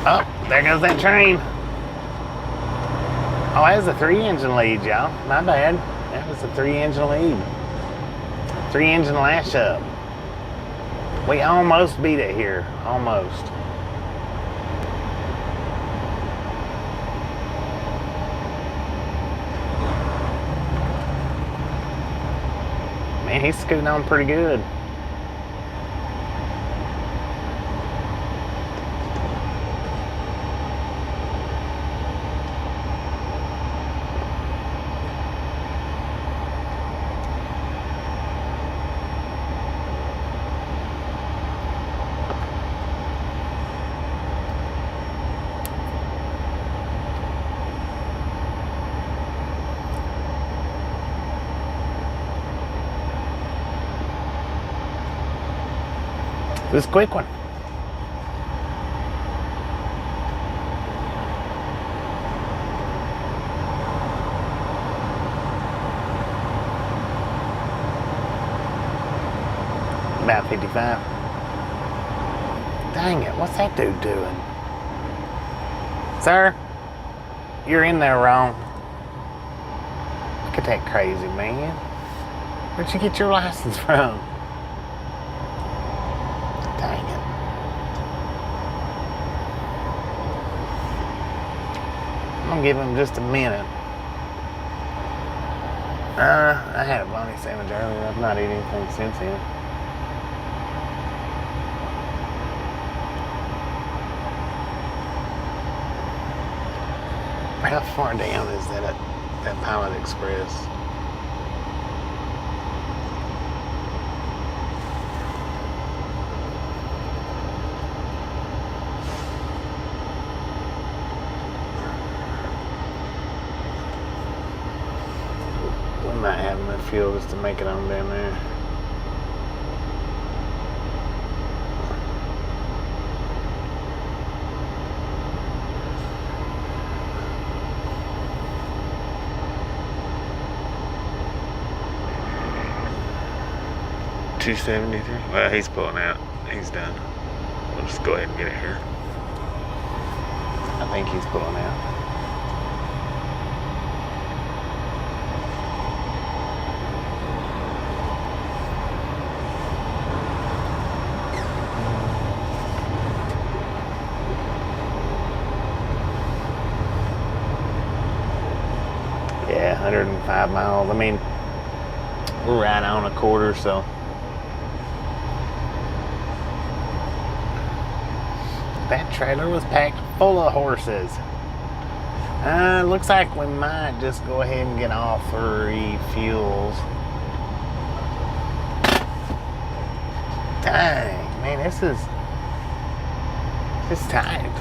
Oh, there goes that train. Oh, that was a 3-engine lead, y'all. My bad. That was a 3-engine lead. 3-engine lash up. We almost beat it here. Almost. Man, he's scooting on pretty good. This quick one. About 55. Dang it, what's that dude doing? Sir, you're in there wrong. Look at that crazy man. Where'd you get your license from? Dang it. I'm gonna give him just a minute. I had a bologna sandwich earlier. I've not eaten anything since then. How far down is that Pilot Express? We might have enough fuel just to make it on down there. $2.73. Well, he's pulling out. He's done. We'll just go ahead and get it here. I think he's pulling out. Yeah, 105 miles. I mean, we're right on a quarter, so. That trailer was packed full of horses. Looks like we might just go ahead and get all 3 fuels. Dang, man, this is tight.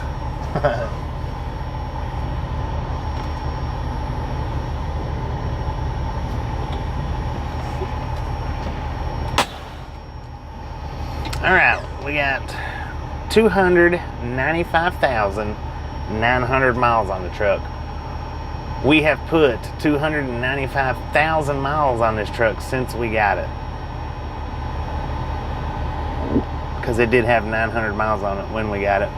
All right, we got 295,900 miles on the truck. We have put 295,000 miles on this truck since we got it. Because it did have 900 miles on it when we got it.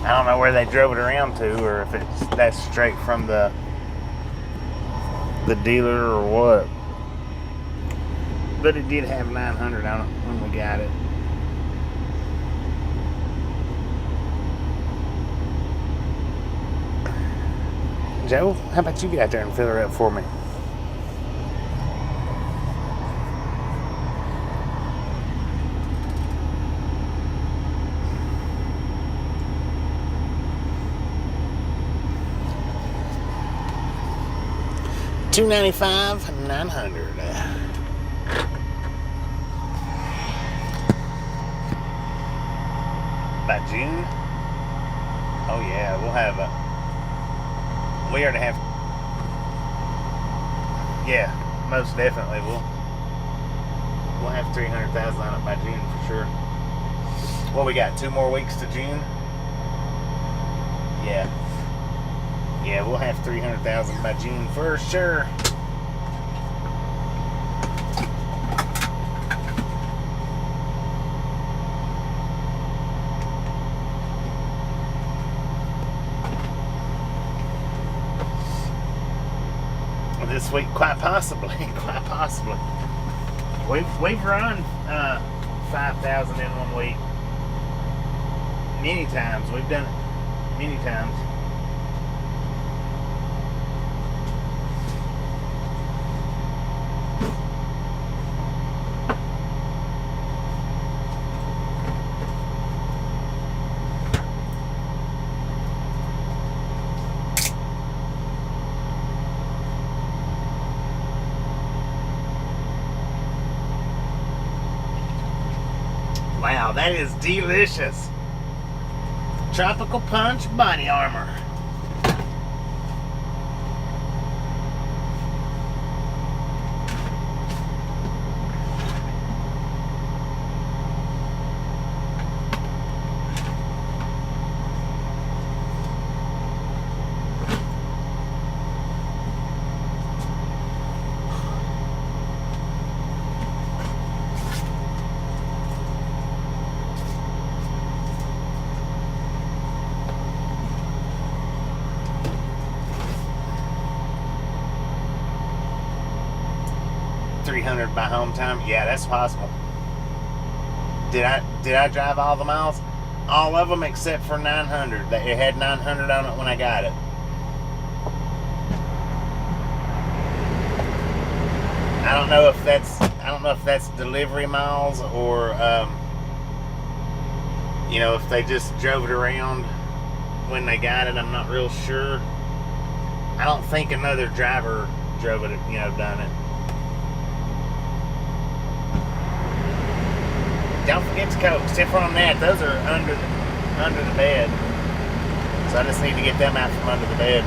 I don't know where they drove it around to, or if that's straight from the dealer or what. But it did have 900 on it when we got it. Joe, how about you get out there and fill her up for me? $295,900. By June? Oh yeah, we'll have we already have, yeah, most definitely we'll have 300,000 on it by June for sure. Well, we got 2 more weeks to June. Yeah, we'll have 300,000 by June for sure. This week, quite possibly. We've run 5,000 in 1 week. Many times. We've done it many times. Wow, that is delicious. Tropical Punch body armor. 300 by home time. Yeah, that's possible. Did I drive all the miles? All of them except for 900. It had 900 on it when I got it. I don't know if that's delivery miles or you know, if they just drove it around when they got it. I'm not real sure. I don't think another driver drove it, you know, done it. Don't forget to coat. Except for on that, those are under the bed. So I just need to get them out from under the bed.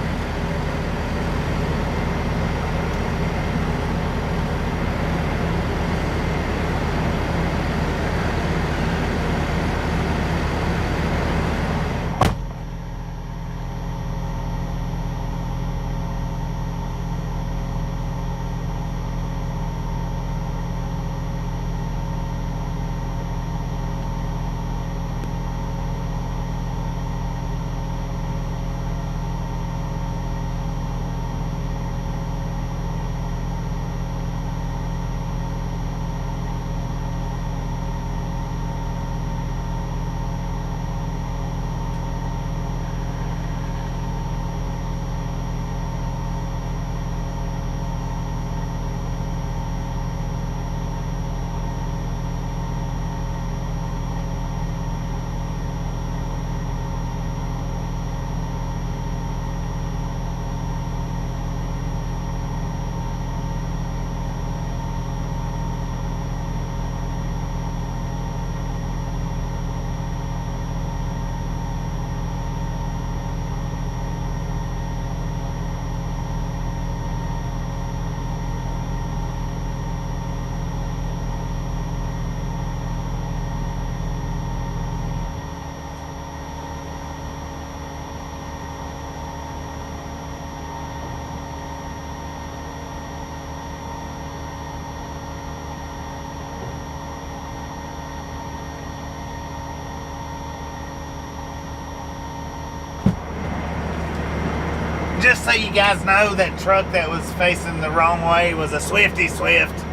Just so you guys know, that truck that was facing the wrong way was a Swifty Swift.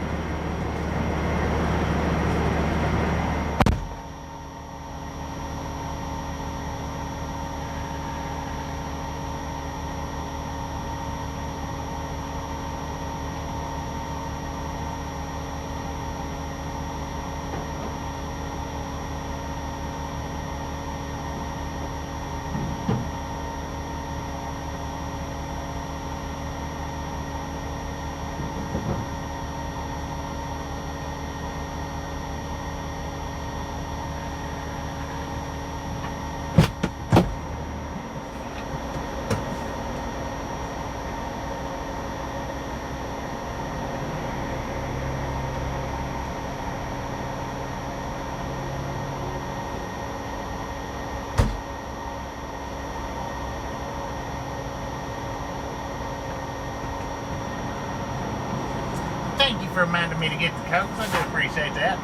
Thank you for reminding me to get the Cokes. I do appreciate that.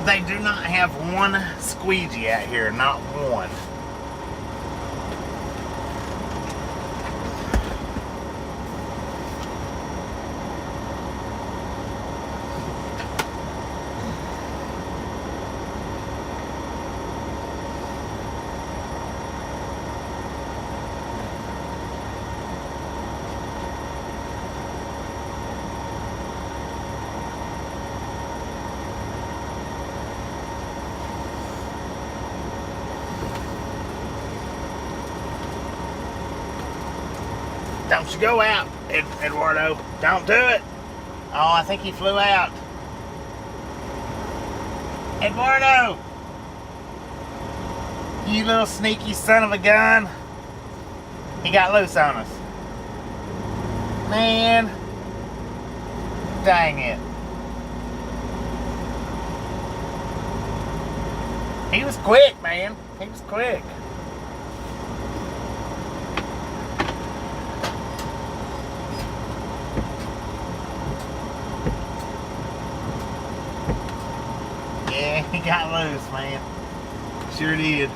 They do not have one squeegee out here, not one. Don't you go out, Eduardo. Don't do it. Oh, I think he flew out. Eduardo! You little sneaky son of a gun. He got loose on us. Man. Dang it. He was quick, man. He was quick. Yeah, he got loose, man. Sure did.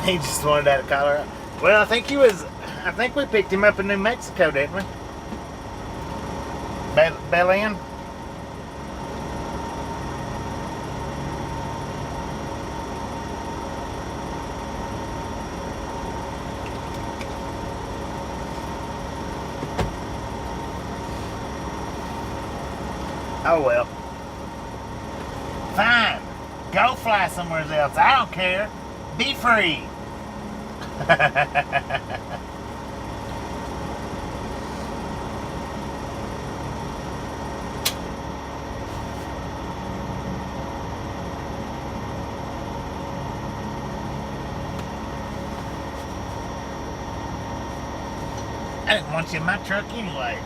He just wanted out of Colorado. Well, I think we picked him up in New Mexico, didn't we? Belen? Oh well. Fine. Go fly somewhere else. I don't care. Be free. I didn't want you in my truck anyway.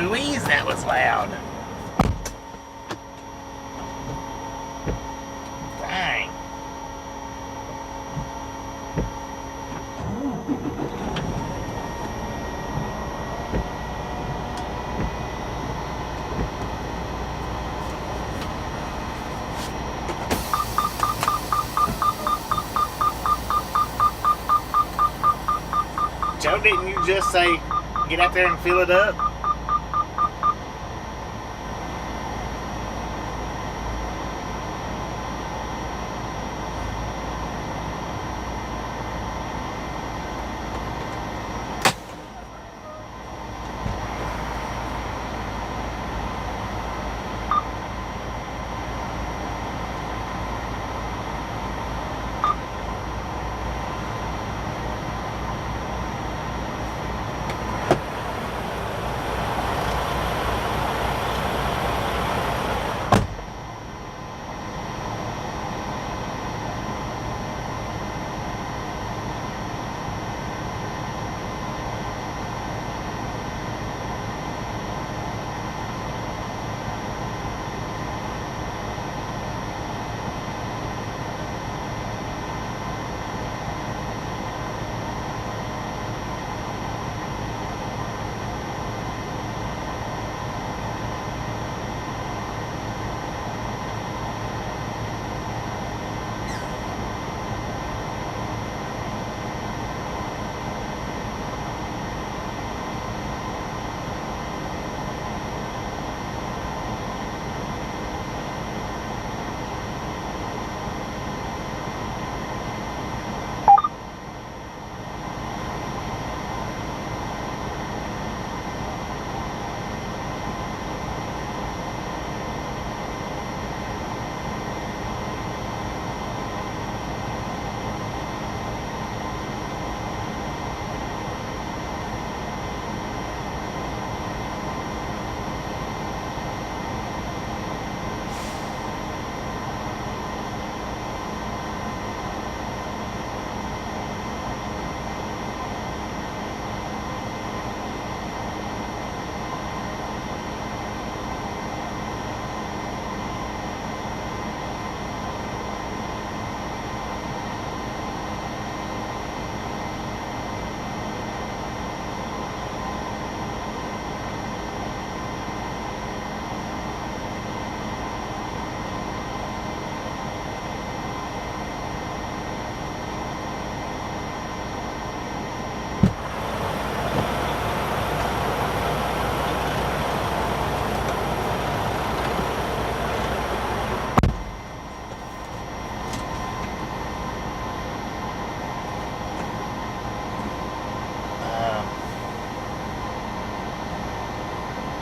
Louise, that was loud. Dang. Joe, didn't you just say get out there and fill it up?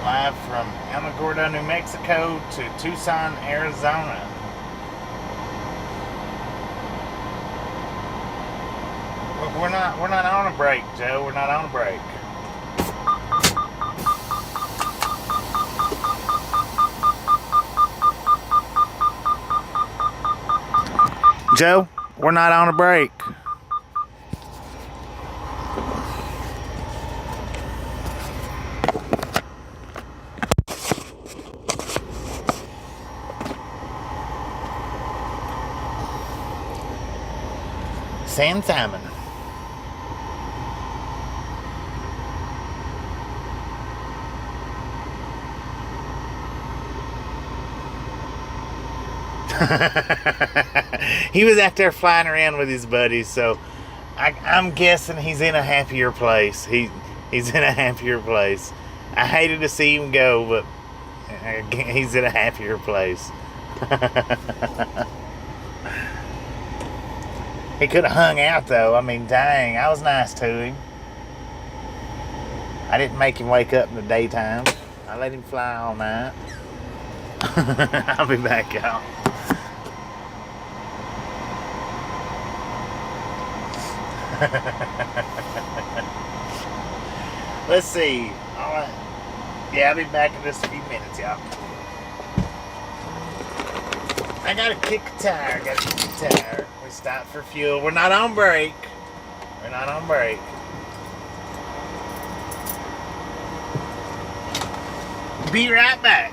Live from Alamogordo, New Mexico to Tucson, Arizona. Look, we're not on a break, Joe. We're not on a break. Joe, we're not on a break. Sand salmon. He was out there flying around with his buddies, so I'm guessing he's in a happier place. He's in a happier place. I hated to see him go, but he's in a happier place. He could have hung out, though. I mean, dang, I was nice to him. I didn't make him wake up in the daytime. I let him fly all night. I'll be back, y'all. Let's see. All right. Yeah, I'll be back in just a few minutes, y'all. I gotta kick a tire. We stopped for fuel. We're not on break. We're not on break. Be right back.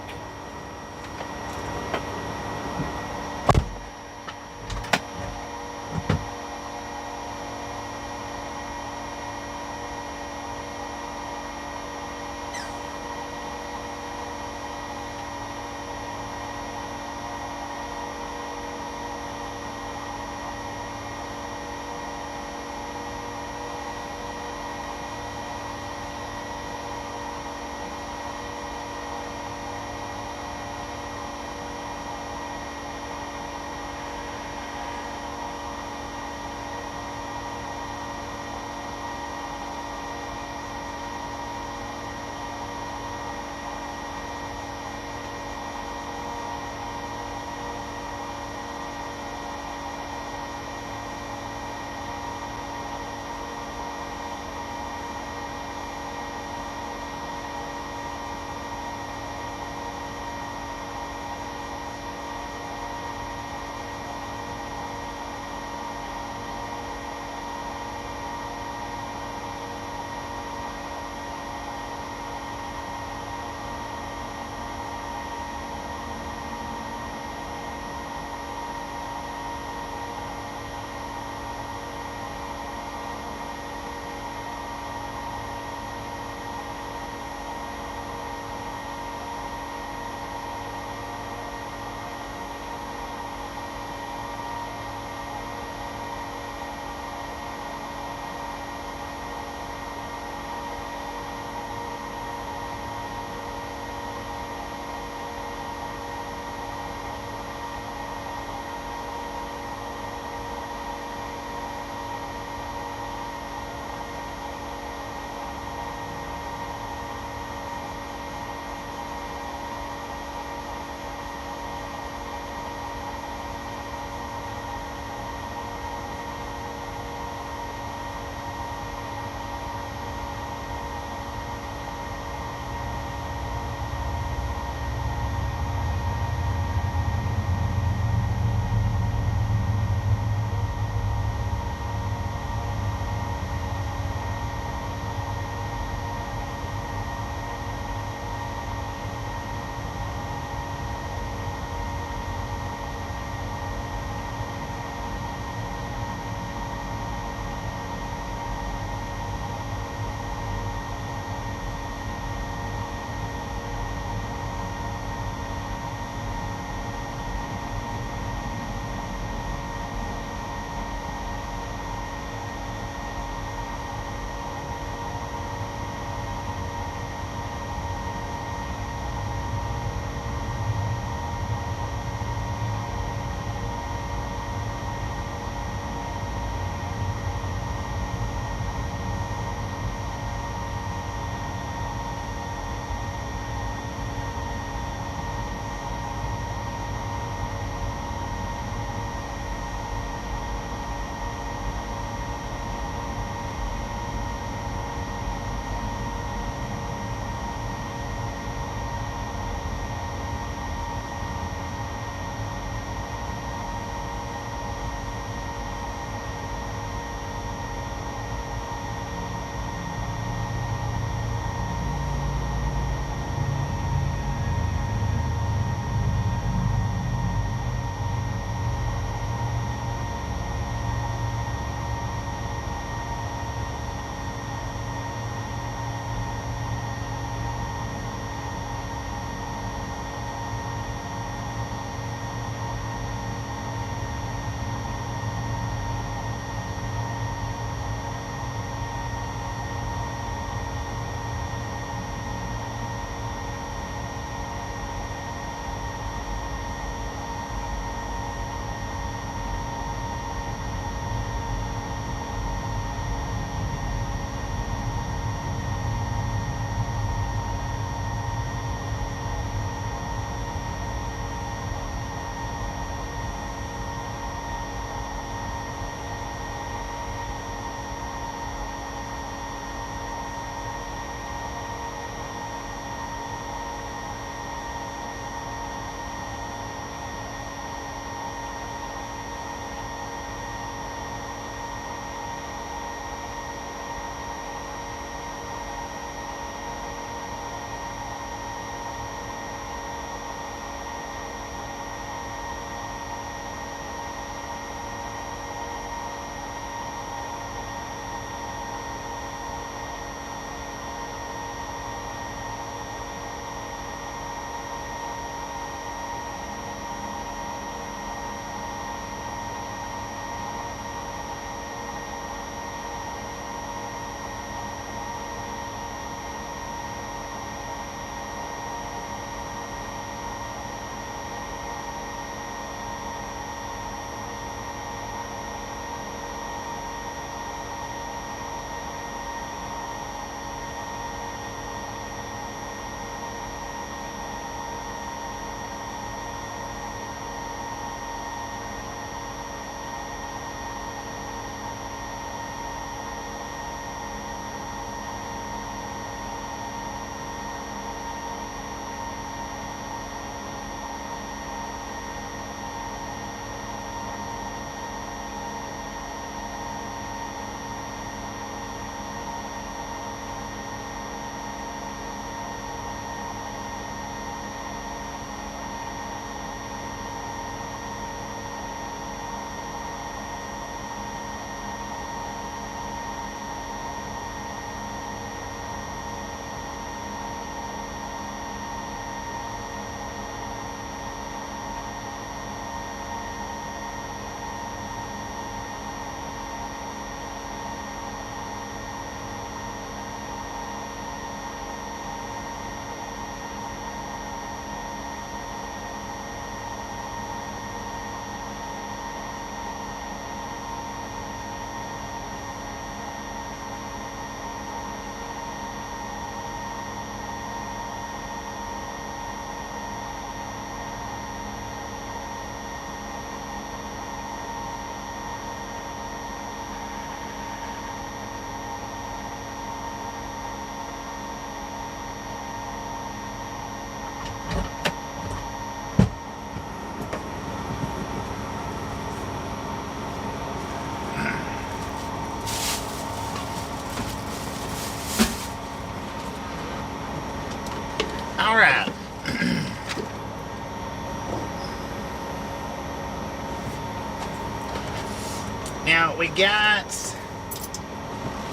Now we got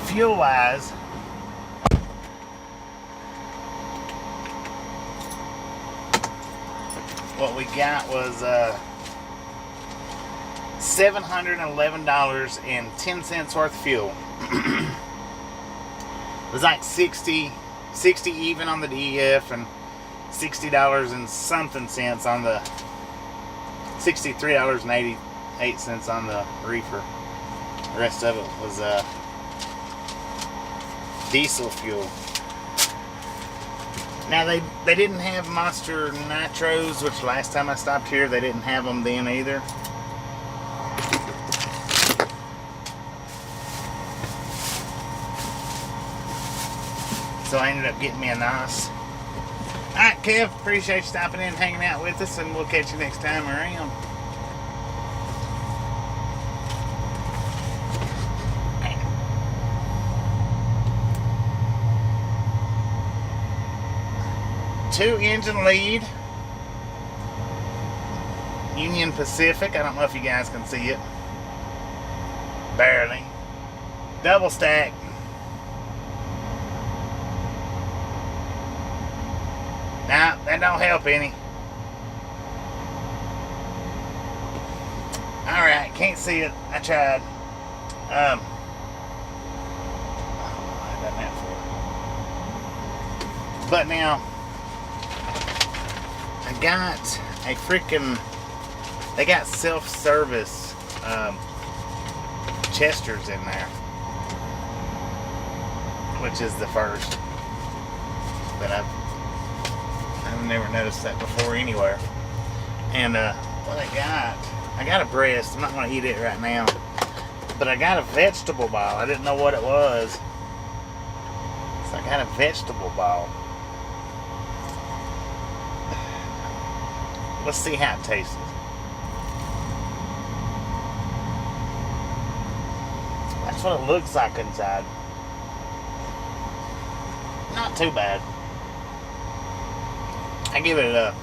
fuel wise. What we got was $711.10 worth of fuel. It was like 60 even on the DEF and $60 and something cents on the $63.88 on the reefer. The rest of it was diesel fuel. Now they didn't have Monster Nitros, which last time I stopped here they didn't have them then either. So I ended up getting me a nice. Alright, Kev, appreciate you stopping in and hanging out with us, and we'll catch you next time around. Two engine lead, Union Pacific. I don't know if you guys can see it. Barely. Double stack. Nah, that don't help any. Alright, can't see it. I tried. I've done that for. But now, I got a freaking, they got self-service Chesters in there, which is the first. But I've never noticed that before anywhere. And what I got a breast. I'm not going to eat it right now, but I got a vegetable ball. I didn't know what it was, so I got a vegetable ball. Let's see how it tastes. That's what it looks like inside. Not too bad. I give it a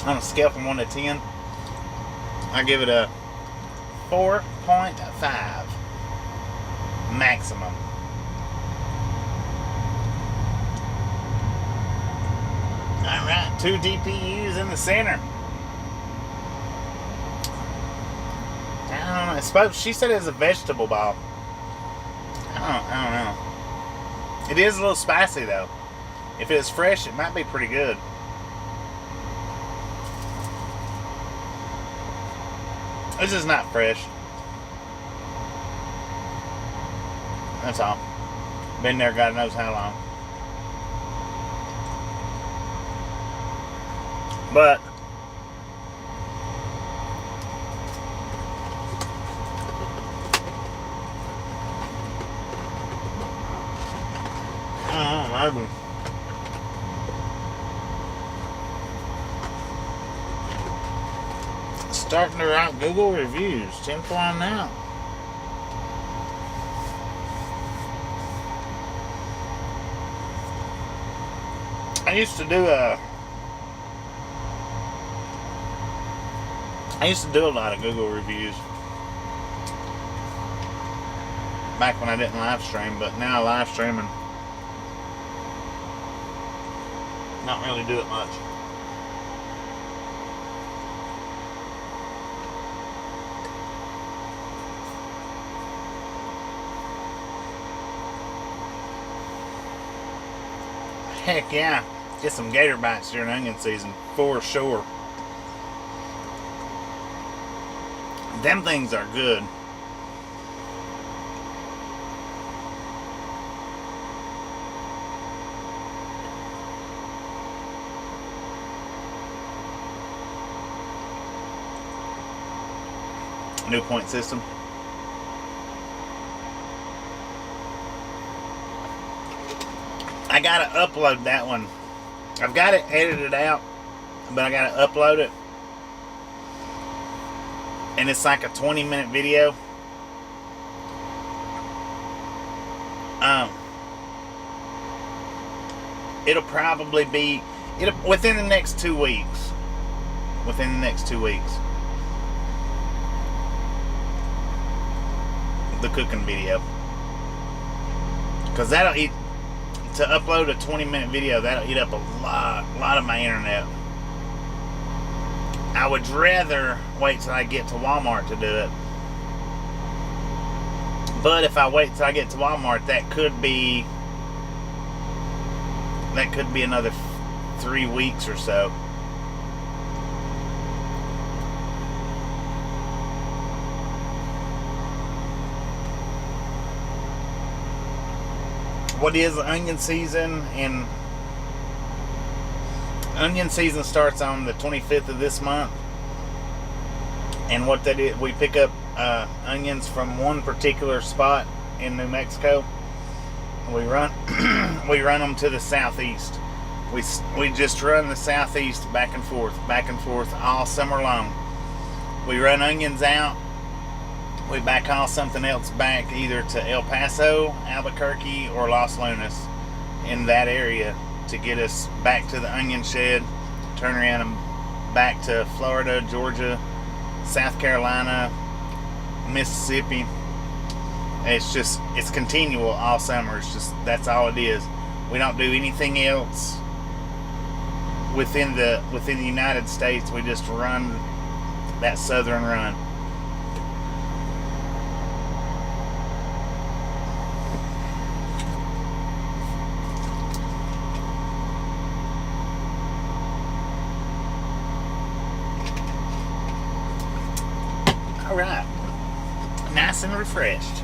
on a scale from 1 to 10, I give it a 4.5 maximum. Alright, 2 DPUs in the center. I don't know. I suppose she said it was a vegetable ball. I don't know. It is a little spicy though. If it was fresh, it might be pretty good. This is not fresh. That's all. Been there God knows how long. But I don't know. Starting to write Google reviews. 10 on now. I used to do a lot of Google reviews back when I didn't live stream, but now I live stream and not really do it much. Heck yeah, get some gator bites during onion season for sure. Them things are good. New point system. I gotta upload that one. I've got it edited out, but I gotta upload it. And it's like a 20-minute video. It'll probably be within the next 2 weeks. within the next 2 weeks. The cooking video. Because that'll eat, to upload a 20-minute video, that'll eat up a lot of my internet. I would rather wait till I get to Walmart to do it. But if I wait till I get to Walmart, that could be another 3 weeks or so. What is onion season? And onion season starts on the 25th of this month. And what that is, we pick up onions from one particular spot in New Mexico. We run them to the southeast. We just run the southeast back and forth all summer long. We run onions out. We backhaul something else back either to El Paso, Albuquerque, or Los Lunas in that area to get us back to the onion shed, turn around and back to Florida, Georgia, South Carolina, Mississippi. It's continual all summer. It's just, that's all it is. We don't do anything else within the United States. We just run that southern run. All right, nice and refreshed.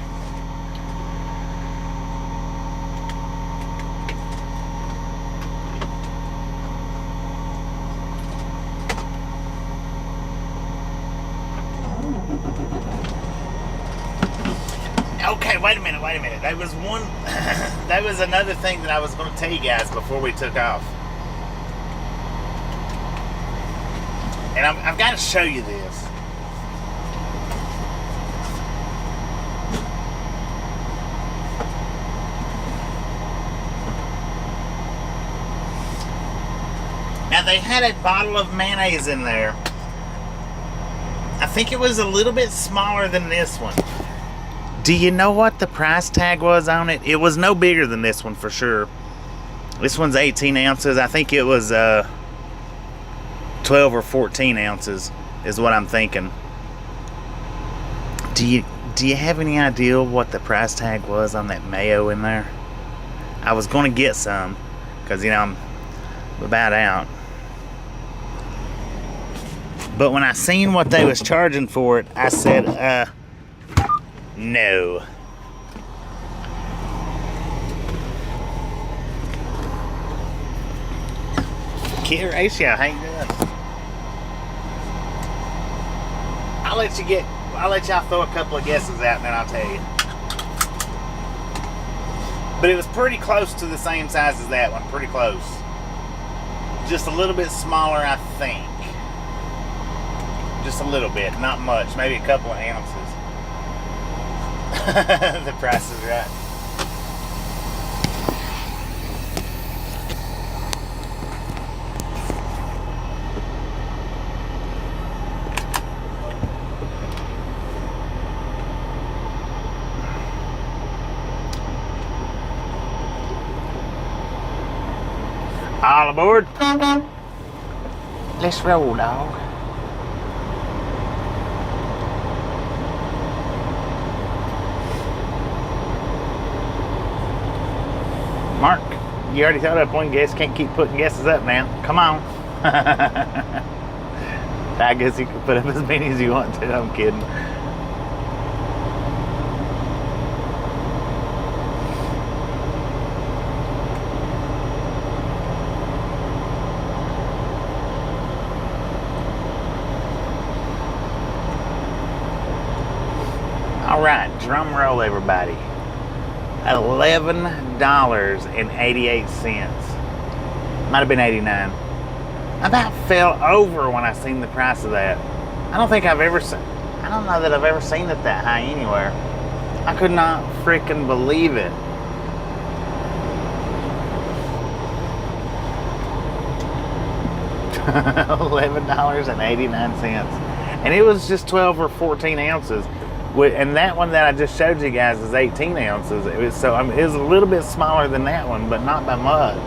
Okay, wait a minute. That was one. That was another thing that I was going to tell you guys before we took off, and I've got to show you this. Now, they had a bottle of mayonnaise in there. I think it was a little bit smaller than this one. Do you know what the price tag was on it? It was no bigger than this one for sure. This one's 18 ounces. I think it was 12 or 14 ounces is what I'm thinking. Do you have any idea what the price tag was on that mayo in there? I was going to get some because, you know, I'm about out. But when I seen what they was charging for it, I said, no. Kid ratio ain't good. I'll let y'all throw a couple of guesses out and then I'll tell you. But it was pretty close to the same size as that one, pretty close. Just a little bit smaller, I think. Just a little bit, not much, maybe a couple of ounces. The price is right. All aboard. Let's roll, dog. Mark, you already thought up one guess. Can't keep putting guesses up, man. Come on. I guess you can put up as many as you want to. I'm kidding. All right, drum roll, everybody. $11.88. Might have been 89. I about fell over when I seen the price of that. I don't know that I've ever seen it that high anywhere. I could not freaking believe it. $11.89. And it was just 12 or 14 ounces. And that one that I just showed you guys is 18 ounces. It was so, I mean, it was a little bit smaller than that one, but not by much.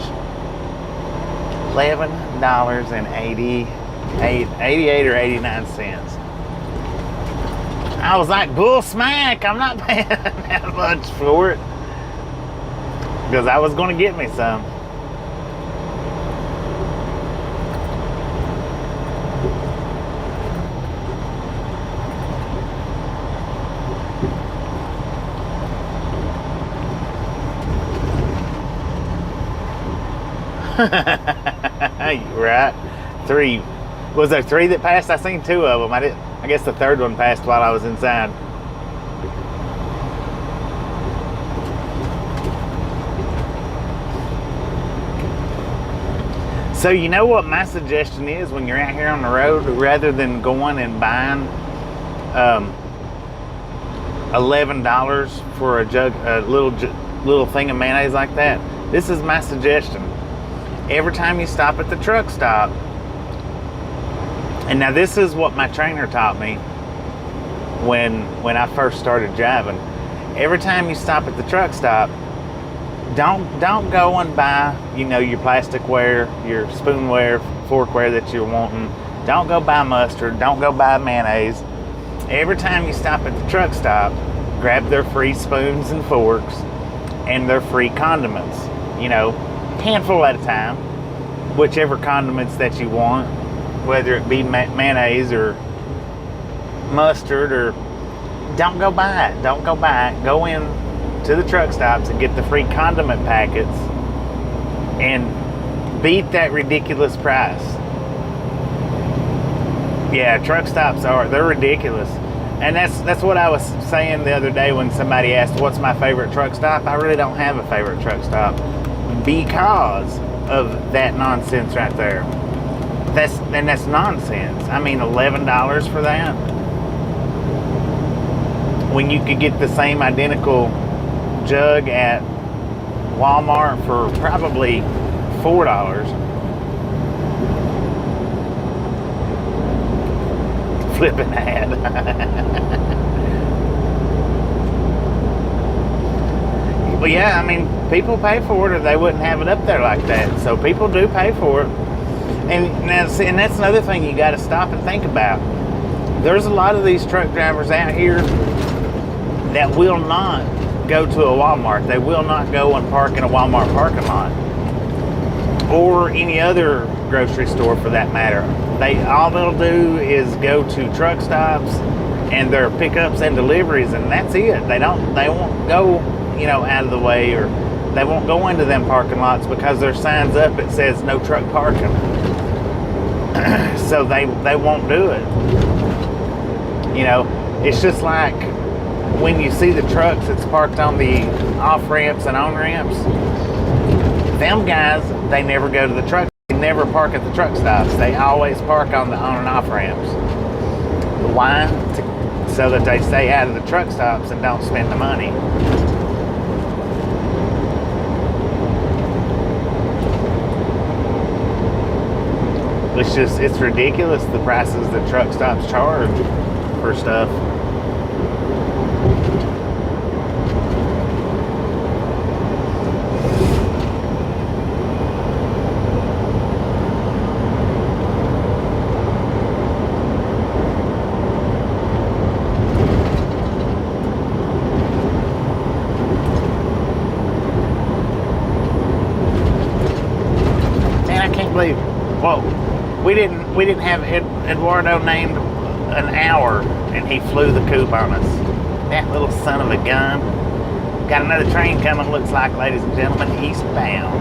$11.88 or 89 cents. I was like, bull smack, I'm not paying that much for it. Because I was going to get me some. Right. 3. Was there 3 that passed? I seen 2 of them. I guess the 3rd one passed while I was inside. So you know what my suggestion is when you're out here on the road, rather than going and buying $11 for a little thing of mayonnaise like that. This is my suggestion. Every time you stop at the truck stop, and now this is what my trainer taught me when I first started driving. Every time you stop at the truck stop, don't go and buy, you know, your plasticware, your spoonware, forkware that you're wanting. Don't go buy mustard. Don't go buy mayonnaise. Every time you stop at the truck stop, grab their free spoons and forks and their free condiments. You know, handful at a time, whichever condiments that you want, whether it be mayonnaise or mustard, or don't go buy it. Don't go buy it. Go in to the truck stops and get the free condiment packets and beat that ridiculous price. Yeah, truck stops they're ridiculous. And that's what I was saying the other day when somebody asked what's my favorite truck stop. I really don't have a favorite truck stop because of that nonsense right there. That's nonsense. I mean, $11 for that, when you could get the same identical jug at Walmart for probably $4. Flipping ad. Well, yeah, I mean, people pay for it or they wouldn't have it up there like that. So people do pay for it. And that's another thing you got to stop and think about. There's a lot of these truck drivers out here that will not go to a Walmart. They will not go and park in a Walmart parking lot or any other grocery store for that matter. All they'll do is go to truck stops and their pickups and deliveries, and that's it. They won't go, you know, out of the way, or they won't go into them parking lots because there's signs up that says no truck parking. So they won't do it. You know, it's just like when you see the trucks that's parked on the off ramps and on ramps. Them guys, they never go to the truck. They never park at the truck stops. They always park on the on and off ramps. Why? So that they stay out of the truck stops and don't spend the money. It's ridiculous the prices that truck stops charge for stuff. Whoa, we didn't have Eduardo named an hour and he flew the coop on us. That little son of a gun. Got another train coming, looks like, ladies and gentlemen, eastbound.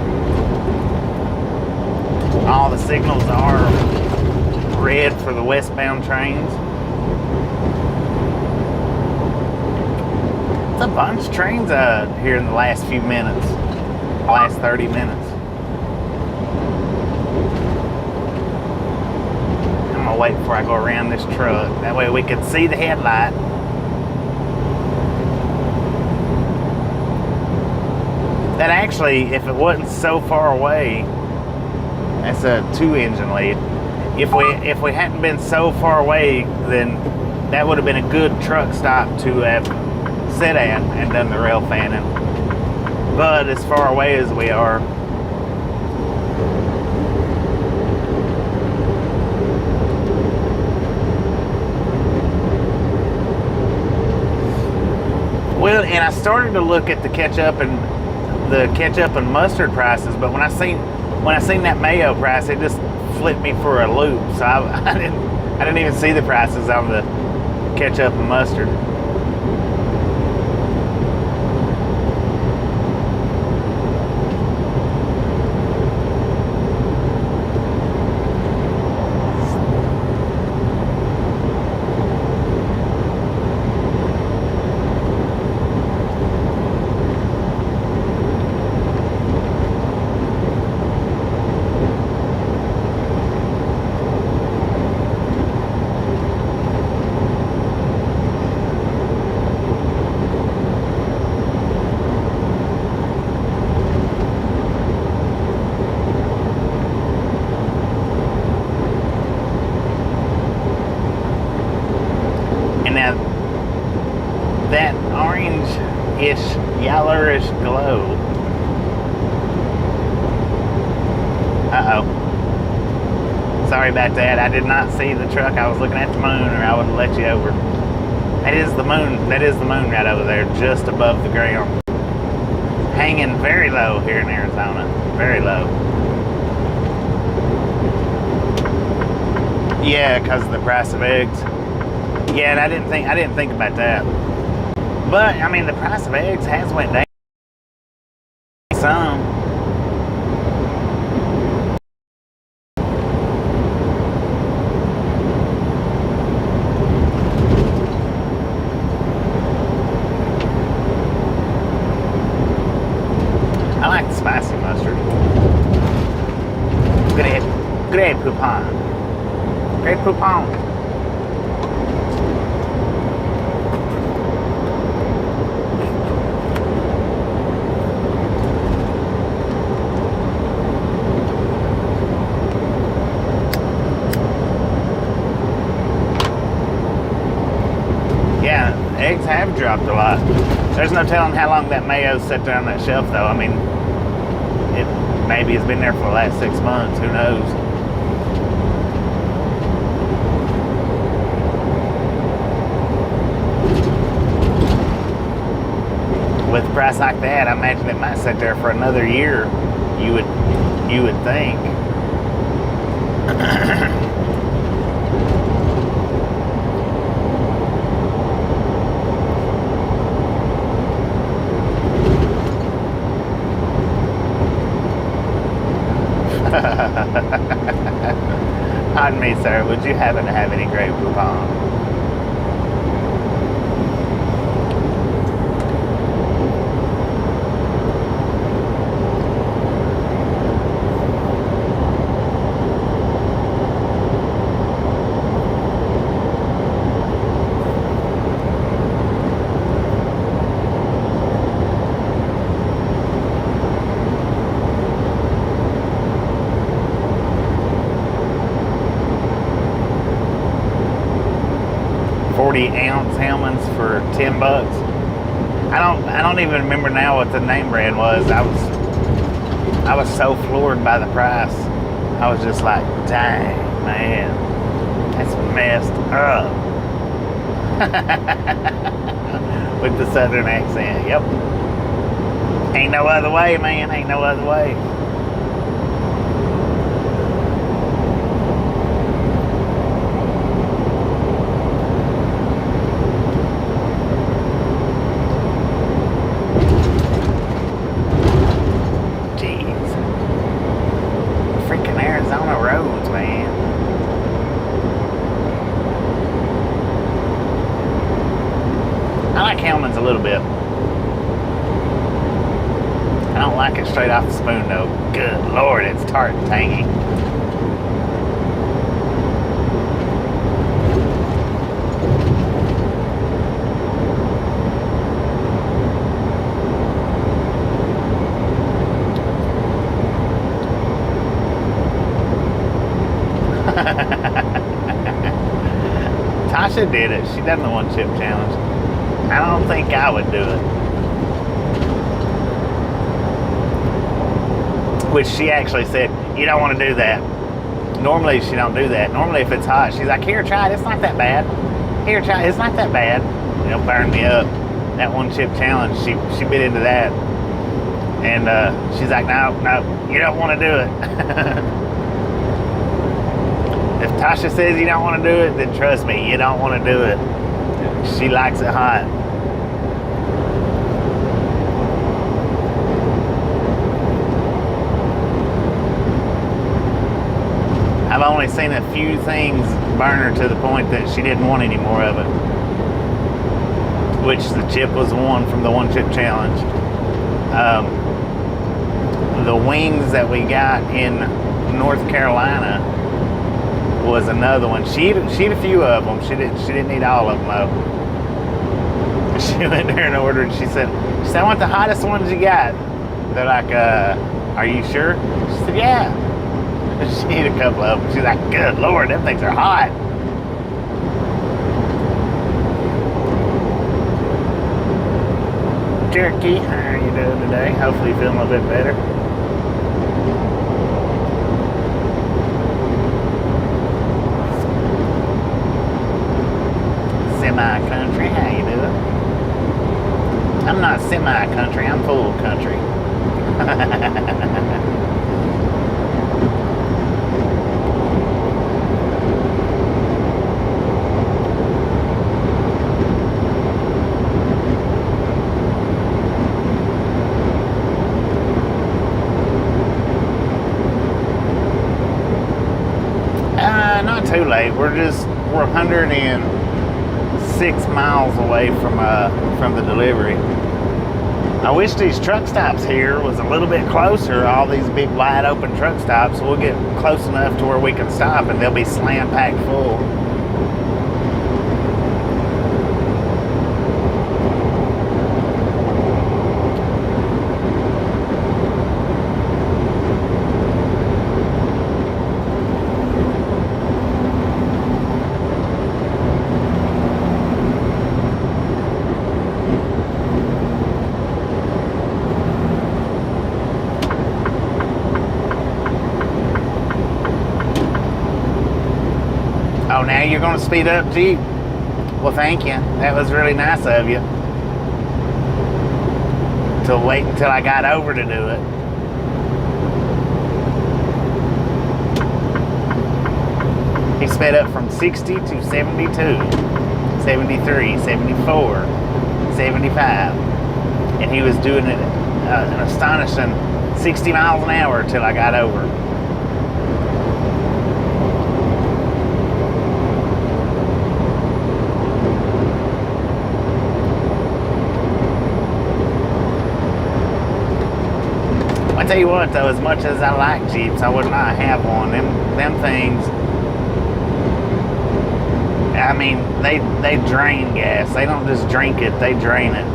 All the signals are red for the westbound trains. It's a bunch of trains here in the last few minutes, last 30 minutes. I'm gonna wait before I go around this truck. That way we can see the headlight. That actually, if it wasn't so far away, that's a 2-engine lead. if we hadn't been so far away, then that would have been a good truck stop to have sit at and done the rail fanning. But as far away as we are, well, and I started to look at the ketchup and mustard prices, but when I seen that mayo price, it just flipped me for a loop. So I didn't even see the prices on the ketchup and mustard. That orange-ish, yellowish glow. Uh-oh. Sorry about that. I did not see the truck. I was looking at the moon, or I would have let you over. That is the moon. That is the moon right over there, just above the ground. Hanging very low here in Arizona. Very low. Yeah, because of the price of eggs. Yeah, and I didn't think about that. But I mean, the price of eggs has went down some. I like the spicy mustard. Great poupon. Great poupon. Eggs have dropped a lot. There's no telling how long that mayo sat there on that shelf, though. I mean, it maybe has been there for the last 6 months. Who knows? With a price like that, I imagine it might sit there for another year. You would think. Pardon me, sir. Would you happen to have any Grey Poupon? Ounce Hellman's for $10. I don't even remember now what the name brand was. I was so floored by the price. I was just like, dang, man, that's messed up. With the southern accent. Yep. Ain't no other way, man. Ain't no other way. A little bit. I don't like it straight off the spoon though. Good Lord, it's tart and tangy. Tasha did it. She done the one chip challenge. I don't think I would do it. Which she actually said, you don't want to do that. Normally she don't do that. Normally if it's hot, she's like, here, try it. It's not that bad. Here, try it. It's not that bad. You know, burn me up. That one chip challenge, she bit into that. And she's like, no, you don't want to do it. If Tasha says you don't want to do it, then trust me, you don't want to do it. She likes it hot. I've only seen a few things burn her to the point that she didn't want any more of it. Which the chip was one from the one chip challenge. The wings that we got in North Carolina was another one. She ate a few of them. She didn't eat all of them though. She went there and ordered. She said, I want the hottest ones you got. They're like, are you sure? She said, yeah. She ate a couple of them. She's like, good Lord, them things are hot. Jerky, how are you doing today? Hopefully you're feeling a little bit better. Semi-country, how you doing? I'm not semi-country, I'm full country. Not too late. We're 106 miles away from the delivery. I wish these truck stops here was a little bit closer. All these big wide open truck stops. We'll get close enough to where we can stop, and they'll be slam packed full. Oh, now you're going to speed up, Jeep? Well, thank you. That was really nice of you. To wait until I got over to do it. He sped up from 60 to 72, 73, 74, 75. And he was doing it an astonishing 60 miles an hour till I got over. I tell you what though, as much as I like Jeeps, I would not have one. Them things, I mean, they drain gas. They don't just drink it, they drain it.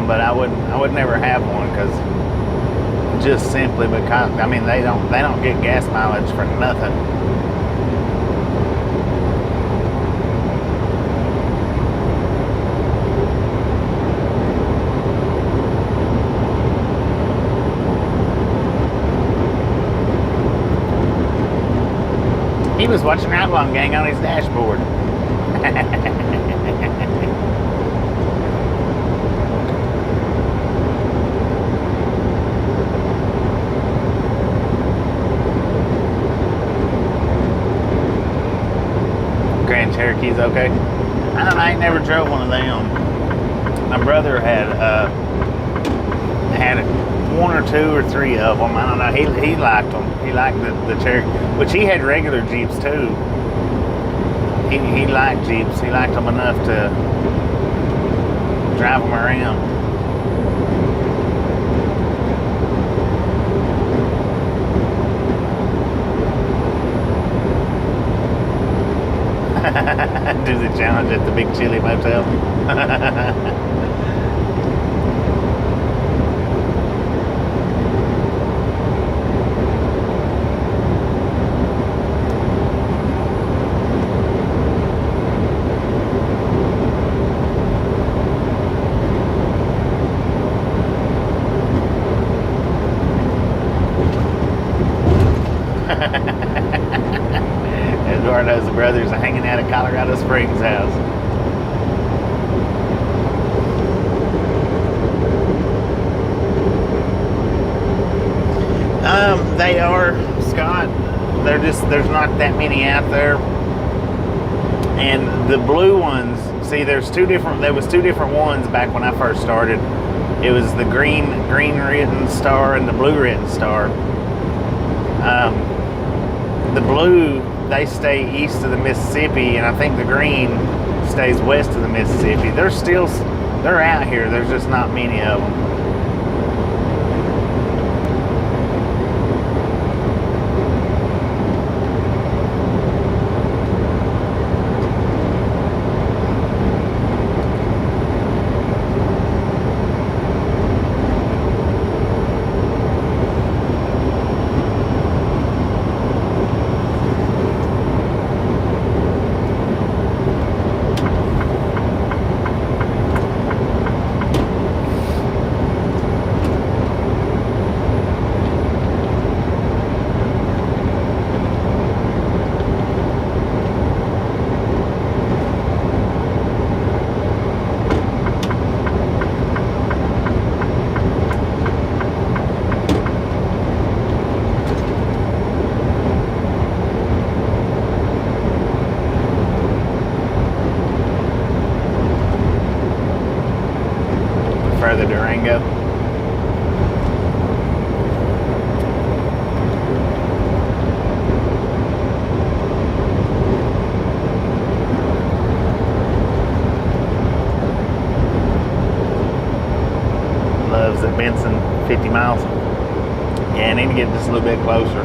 But I would never have one because just simply because, I mean, they don't get gas mileage for nothing. He was watching Outlawing Gang on his dashboard. Grand Cherokee's okay. I don't know, I ain't never drove one of them. My brother had one or two or three of them. I don't know. He liked them. He liked the Cherokee, which he had regular Jeeps too. He liked Jeeps. He liked them enough to drive them around. Do the challenge at the Big Chili Motel. Eduardo's brothers are hanging out at Colorado Springs house. They are, Scott. There's not that many out there. And the blue ones, see, there was two different ones back when I first started. It was the green written star and the blue written star. The blue, they stay east of the Mississippi, and I think the green stays west of the Mississippi. They're out here. There's just not many of them. The Durango. Loves at Benson 50 miles. Yeah, I need to get just a little bit closer.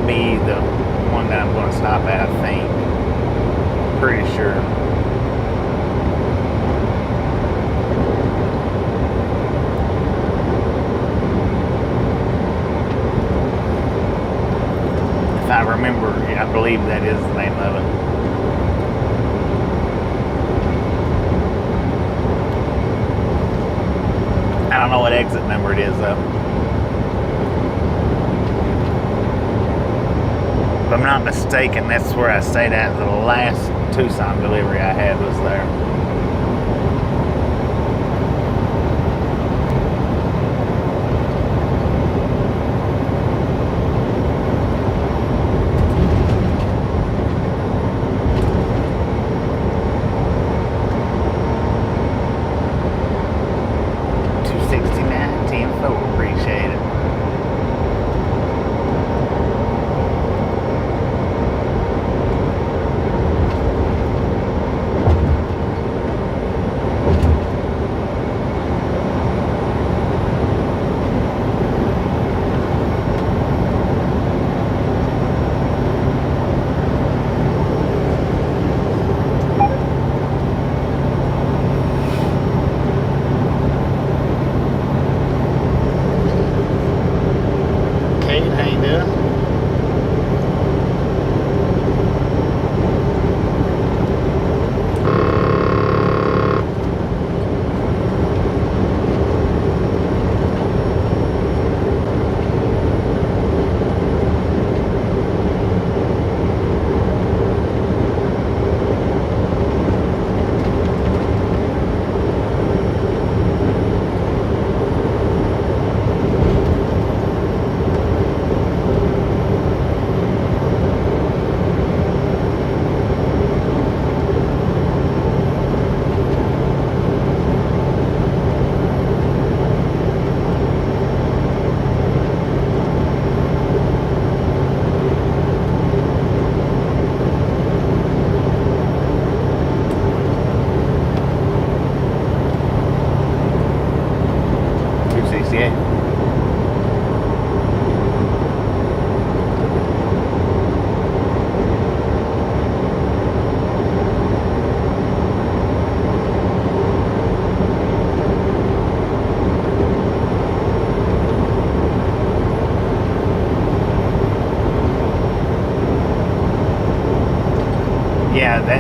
Be the one that I'm going to stop at, I think. Pretty sure. If I remember, I believe that is the name of it. I don't know what exit number it is though. I'm not mistaken, that's where I stayed at. The last Tucson delivery I had was there.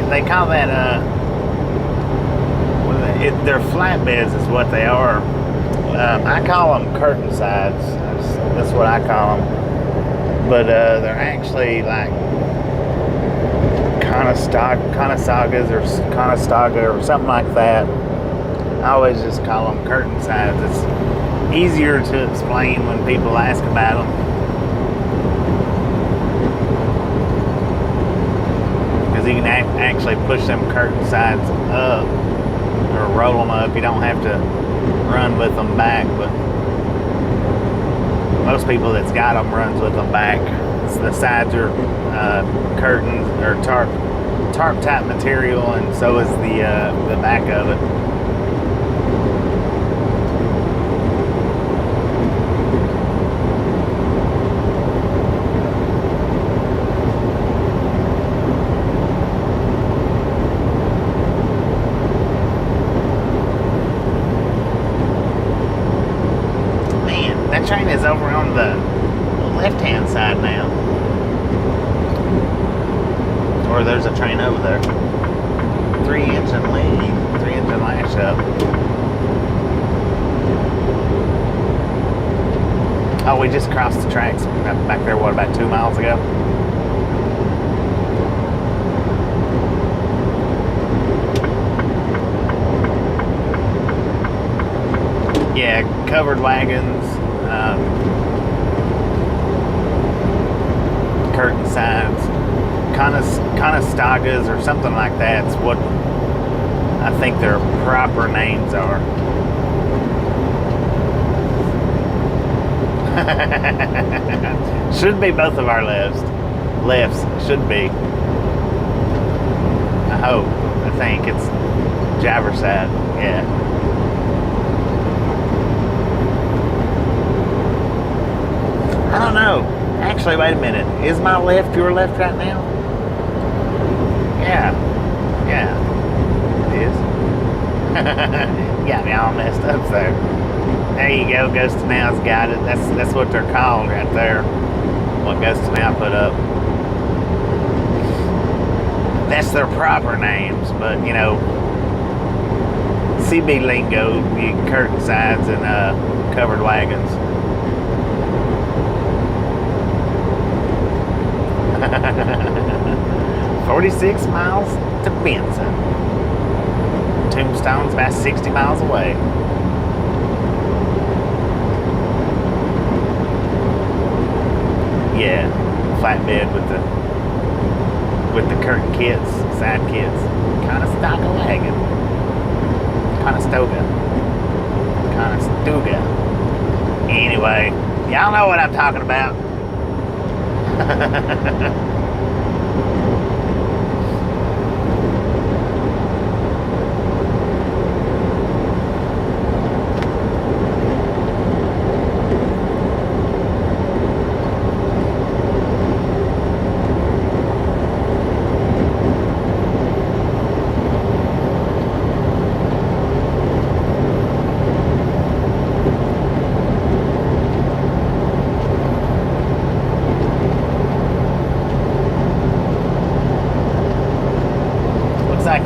They call that they're flatbeds is what they are. I call them curtain sides. That's what I call them. But they're actually like Conestogas or Conestoga or something like that. I always just call them curtain sides. It's easier to explain when people ask about them. You can actually push them curtain sides up or roll them up. You don't have to run with them back, but most people that's got them runs with them back. The sides are curtains or tarp type material, and so is the back of it. Train is over on the left-hand side now. Or there's a train over there. 3-engine lead, 3-engine lash up. Oh, we just crossed the tracks back there, what, about 2 miles ago? Yeah, covered wagons. Curtain sides, Conestogas or something like that's what I think their proper names are. Should be both of our lefts should be. I hope. I think it's driver's side. Yeah. I don't know. Actually, wait a minute. Is my left your left right now? Yeah. It is. Got me all messed up there. There you go. Ghost to Now's got it. That's what they're called right there. What Ghost to Now put up. That's their proper names, but you know, CB lingo, you curtain sides and covered wagons. 46 miles to Benson. Tombstone's about 60 miles away. Yeah, flatbed with the curtain kits, side kits. Kind of stock a wagon. Kind of stoga. Kind of stuga. Anyway, y'all know what I'm talking about.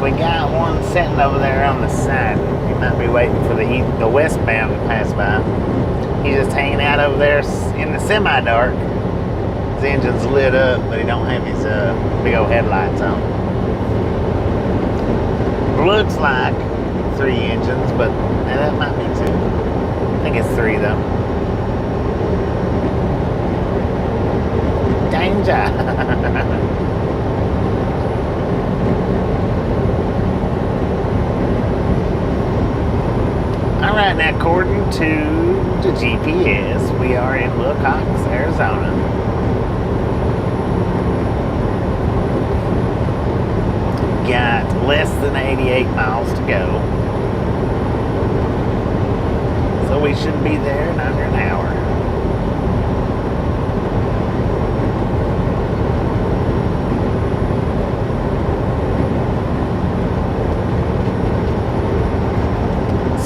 We got one sitting over there on the side. He might be waiting for the westbound to pass by. He's just hanging out over there in the semi-dark. His engine's lit up, but he don't have his big old headlights on. Looks like 3 engines, but that might be 2. I think it's 3 though. Danger! Alright, now according to the GPS, we are in Wilcox, Arizona. Got less than 88 miles to go. So we should be there in under an hour.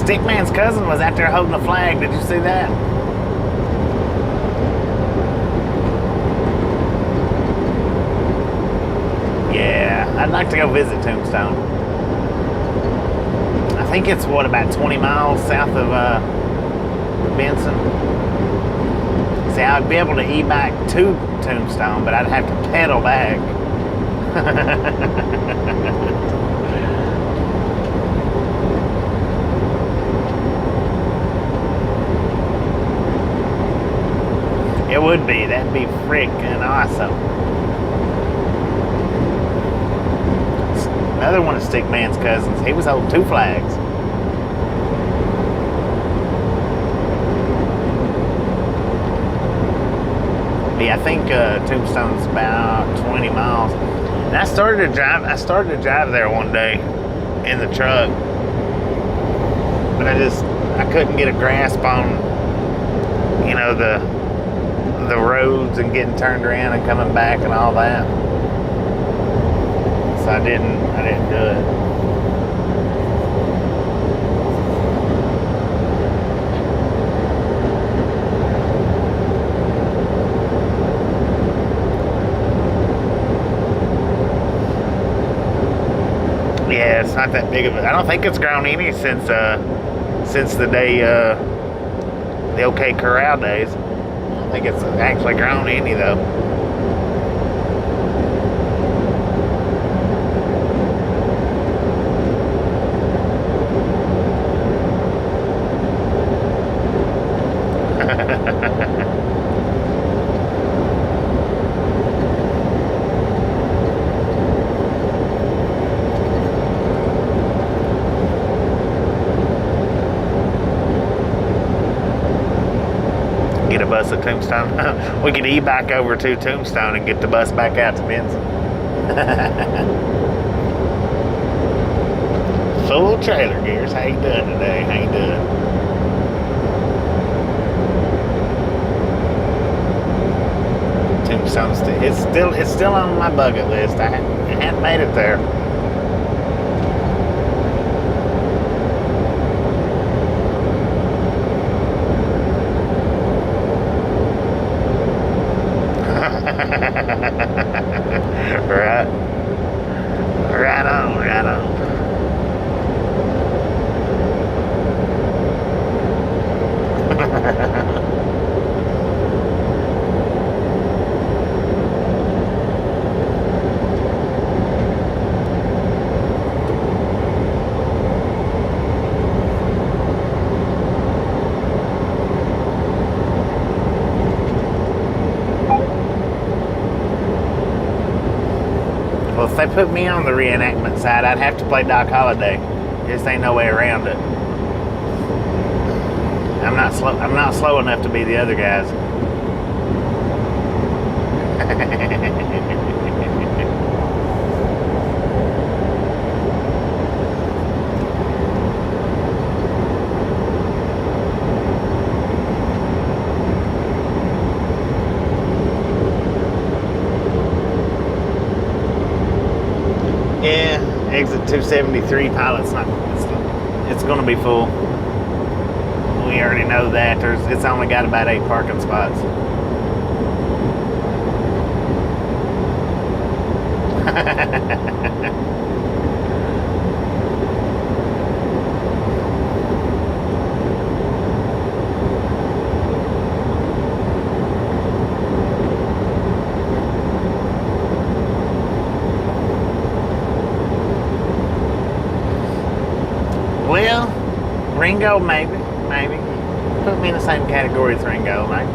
Stickman's cousin was out there holding the flag. Did you see that? Yeah, I'd like to go visit Tombstone. I think it's, what, about 20 miles south of Benson? See, I'd be able to e-bike to Tombstone, but I'd have to pedal back. It would be. That'd be freaking awesome. Another one of Stickman's cousins. He was holding 2 flags. Yeah, I think Tombstone's about 20 miles. And I started to drive there one day in the truck, but I couldn't get a grasp on, you know, the roads and getting turned around and coming back and all that. So I didn't do it. Yeah, it's not that big of a. I don't think it's grown any since the day the OK Corral days. I think it's actually grown any though. Get a bus at Tombstone. We could e-bike over to Tombstone and get the bus back out to Benson. Full trailer gears. How you doing today? How you doing? Tombstone's it's still on my bucket list. I hadn't made it there. Right on, right on. they put me on the reenactment side, I'd have to play Doc Holliday. Just ain't no way around it. I'm not slow enough to be the other guys. Yeah, exit 273 pilot's not. It's going to be full. We already know that. It's only got about 8 parking spots. Well, Ringo, maybe. Put me in the same category as Ringo. I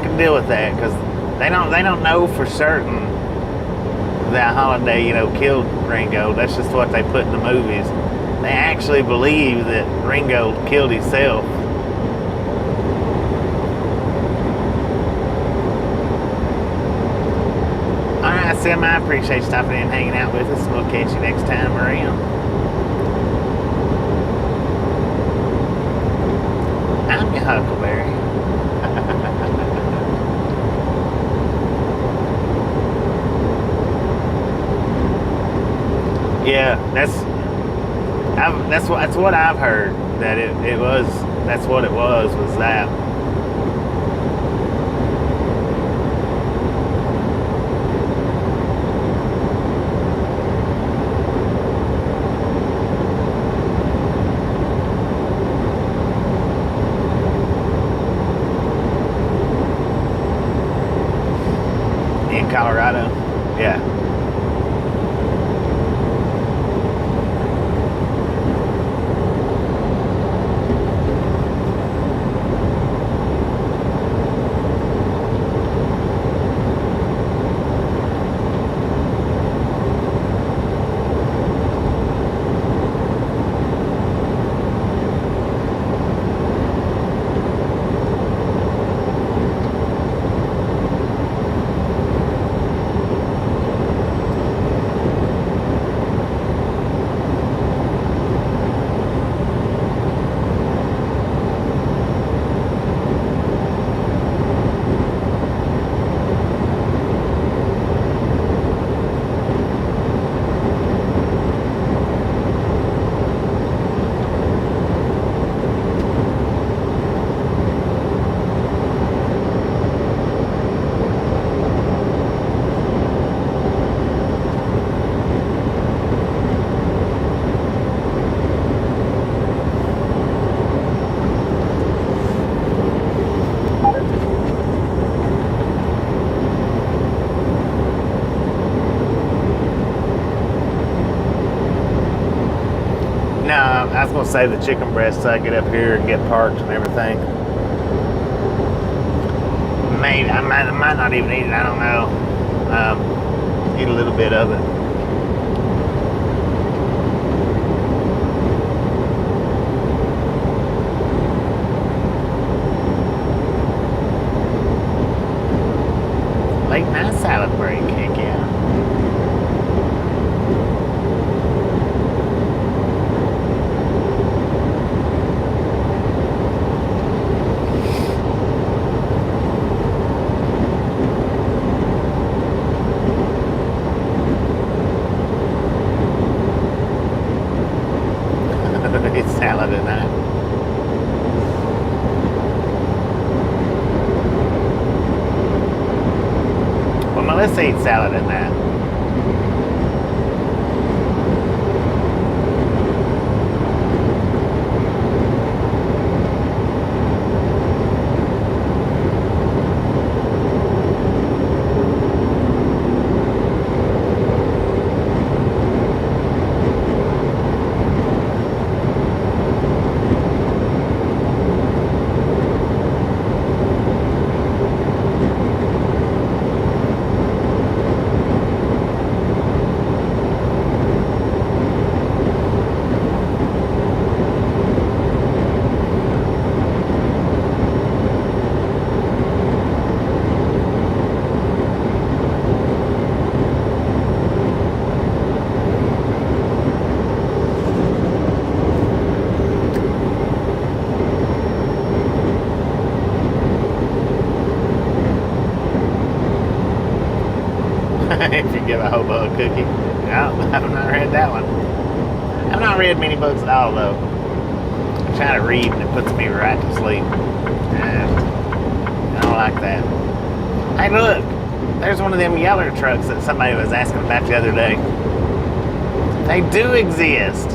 can deal with that because they don't know for certain that Holiday, killed Ringo. That's just what they put in the movies. They actually believe that Ringo killed himself. All right, Sim, I appreciate you stopping in and hanging out with us. We'll catch you next time around. I'm your Huckleberry. Yeah, that's what I've heard. That it was. That's what it was that. In Colorado, yeah. I was gonna say the chicken breasts. So I get up here and get parked and everything. Maybe I might not even eat it. I don't know. Eat a little bit of it. Late night salad break. Heck yeah. It's salad at night. Well, let's eat salad at night. If you give a hobo a cookie. No, I've not read that one. I've not read many books at all, though. I try to read and it puts me right to sleep. I don't like that. Hey, look. There's one of them yeller trucks that somebody was asking about the other day. They do exist.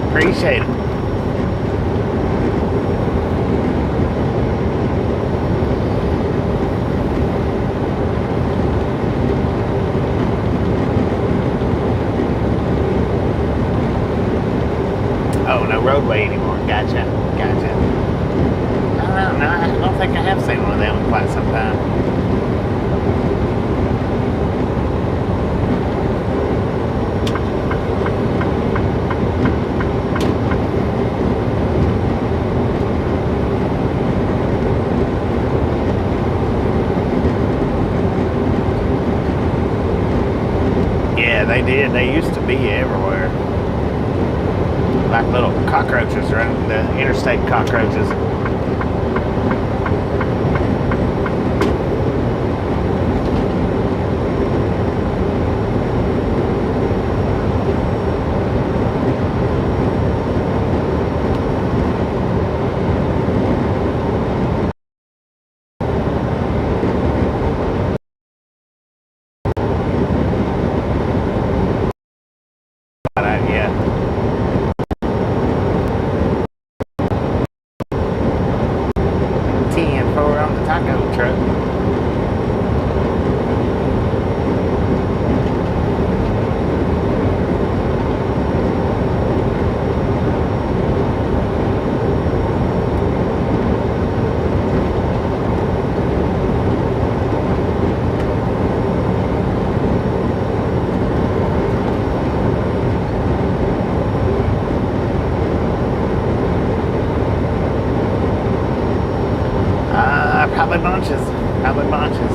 Appreciate it. Oh, no roadway anymore. Gotcha. Gotcha. I don't know. No, I don't think I have seen one of them in quite some time. They did. They used to be everywhere. Like little cockroaches running, the interstate cockroaches. Probably bunches.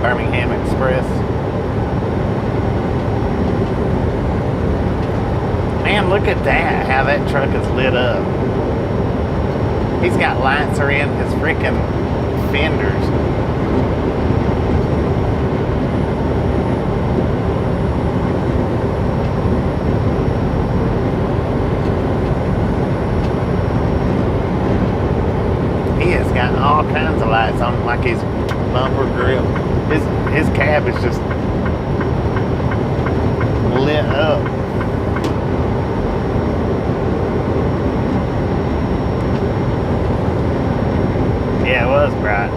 Birmingham Express. Man, look at that, how that truck is lit up. He's got lights around his freaking fenders. He has got all kinds of lights on, like his bumper grill. His cab is just lit up. Yeah, it was bright.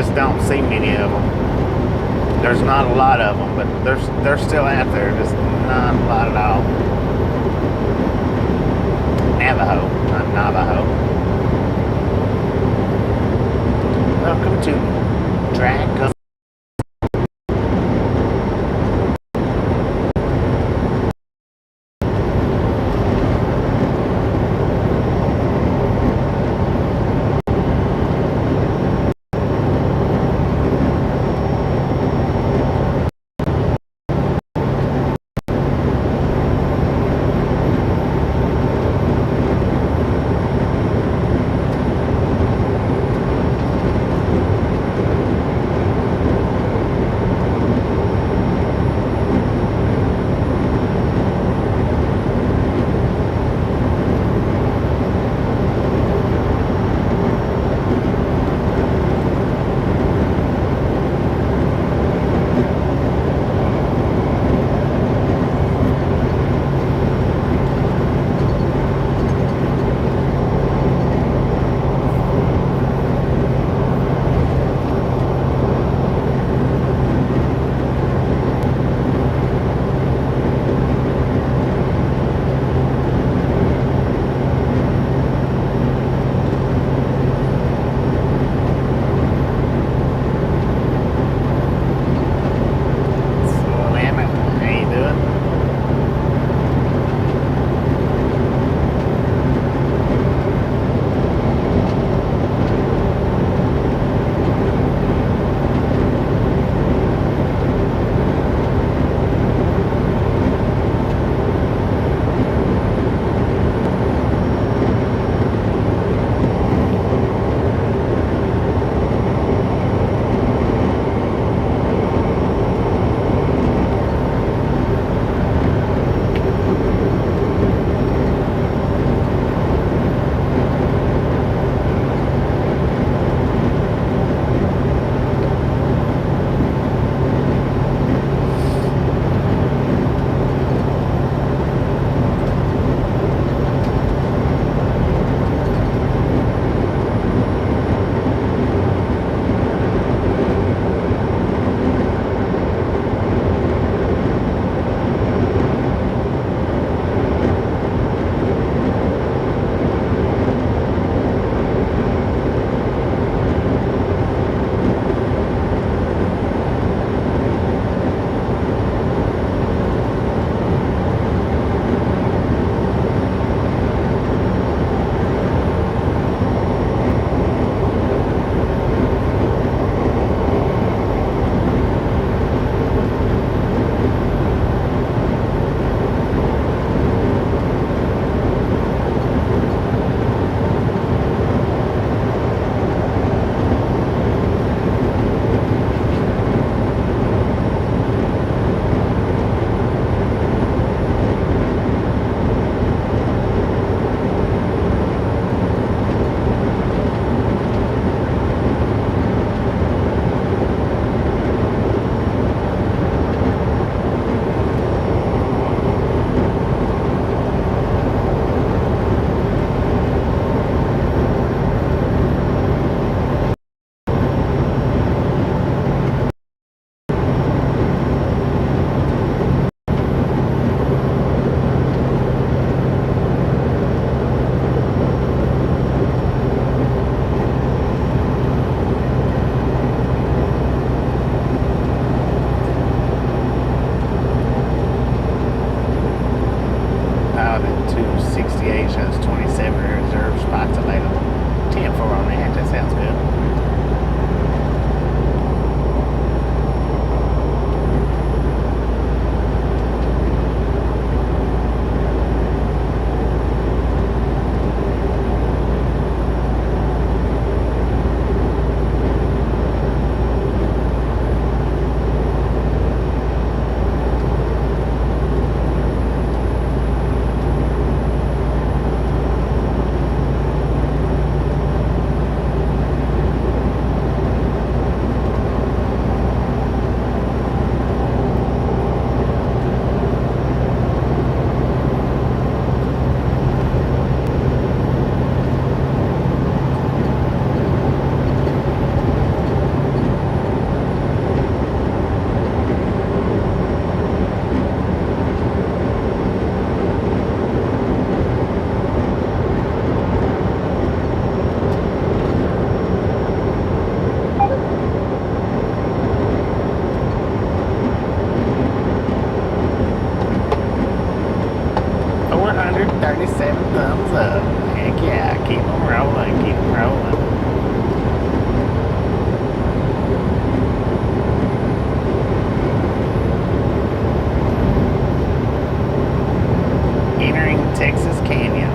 just don't see many of them. There's not a lot of them, but they're still out there. Just not a lot at all. Navajo, not Navajo. Welcome to Drag. Heck yeah, keep them rolling, keep them rolling. Entering Texas Canyon.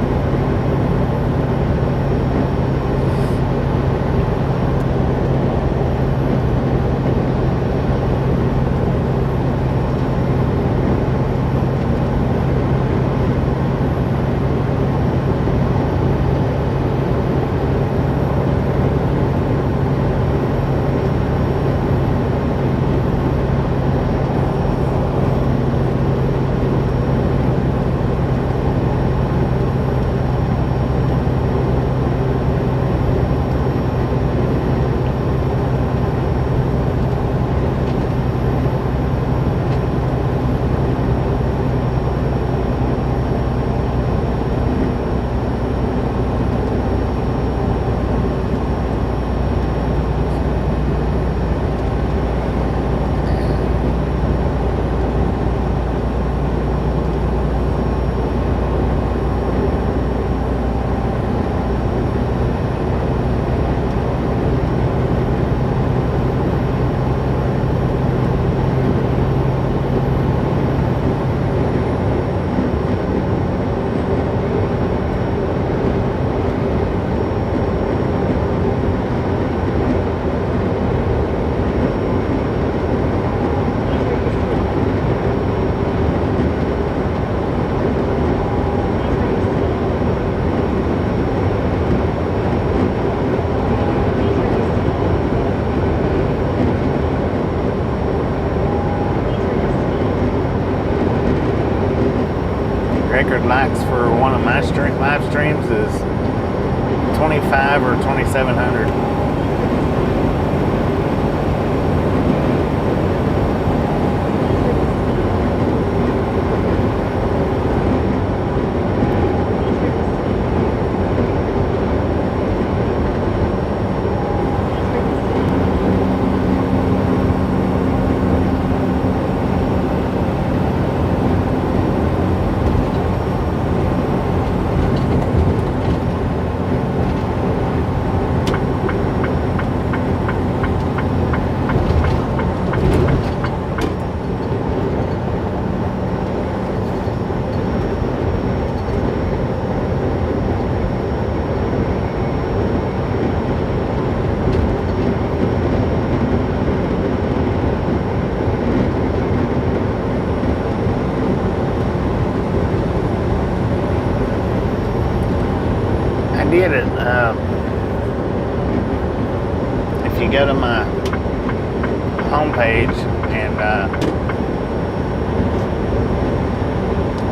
Record likes for one of my live streams is 25 or 2,700. Did it. If you go to my homepage and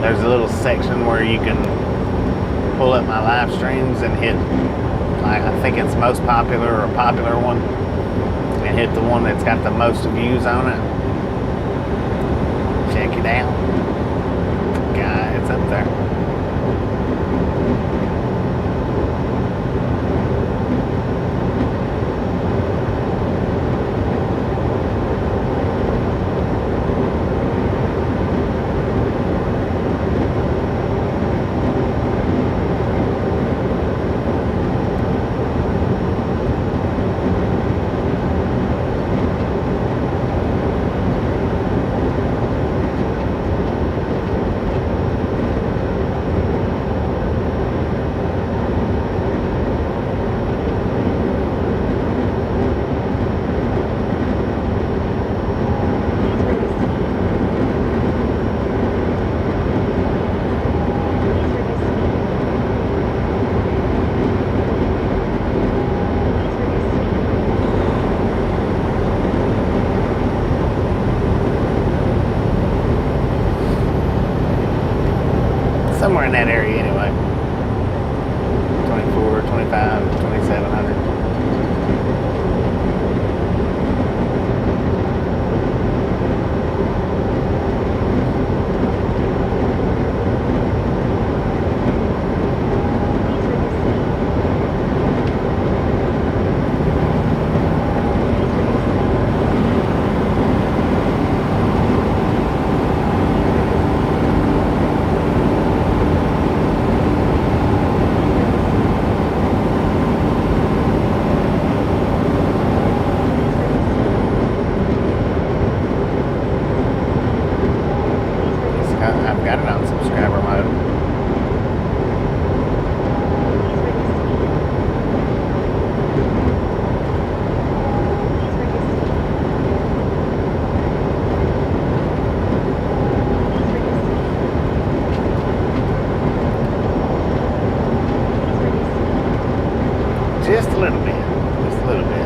there's a little section where you can pull up my live streams and hit, like, I think it's most popular or popular one, and hit the one that's got the most views on it. Check it out. God, it's up there. Just a little bit. Just a little bit.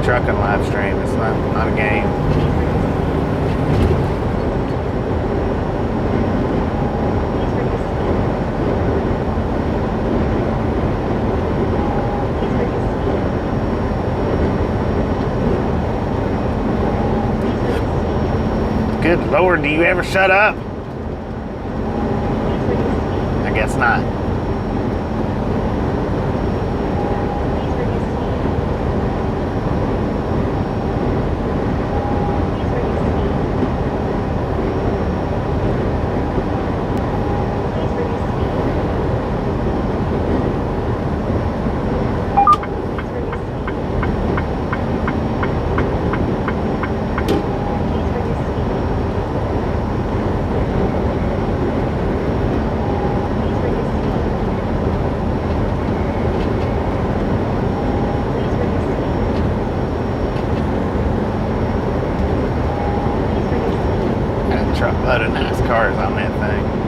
trucking live stream. It's not a game. Good Lord, do you ever shut up? I guess not. cars on that thing.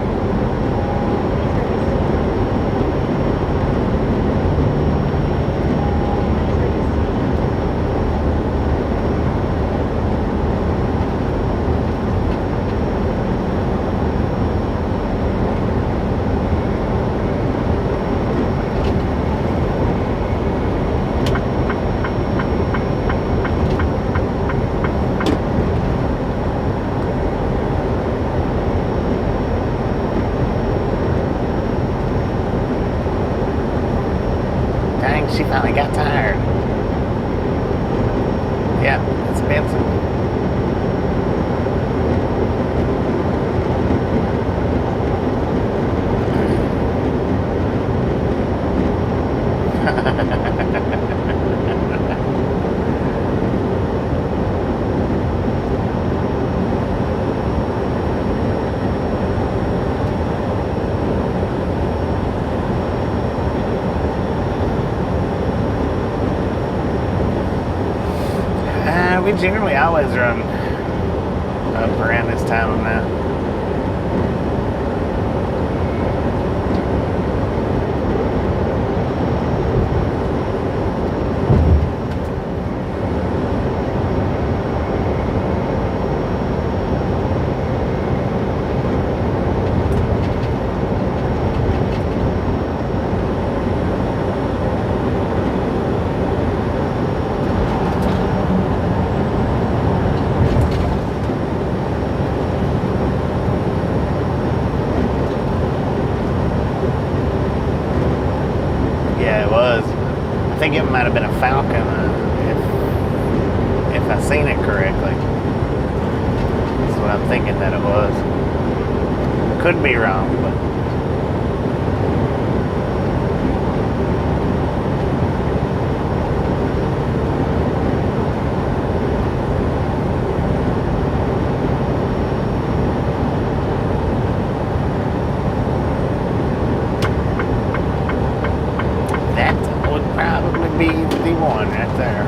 She finally got tired. Yeah, it's Benson. We generally always run up around this time of night. I think it might have been a Falcon, if I seen it correctly. That's what I'm thinking that it was. Could be wrong, but. Be the one right there.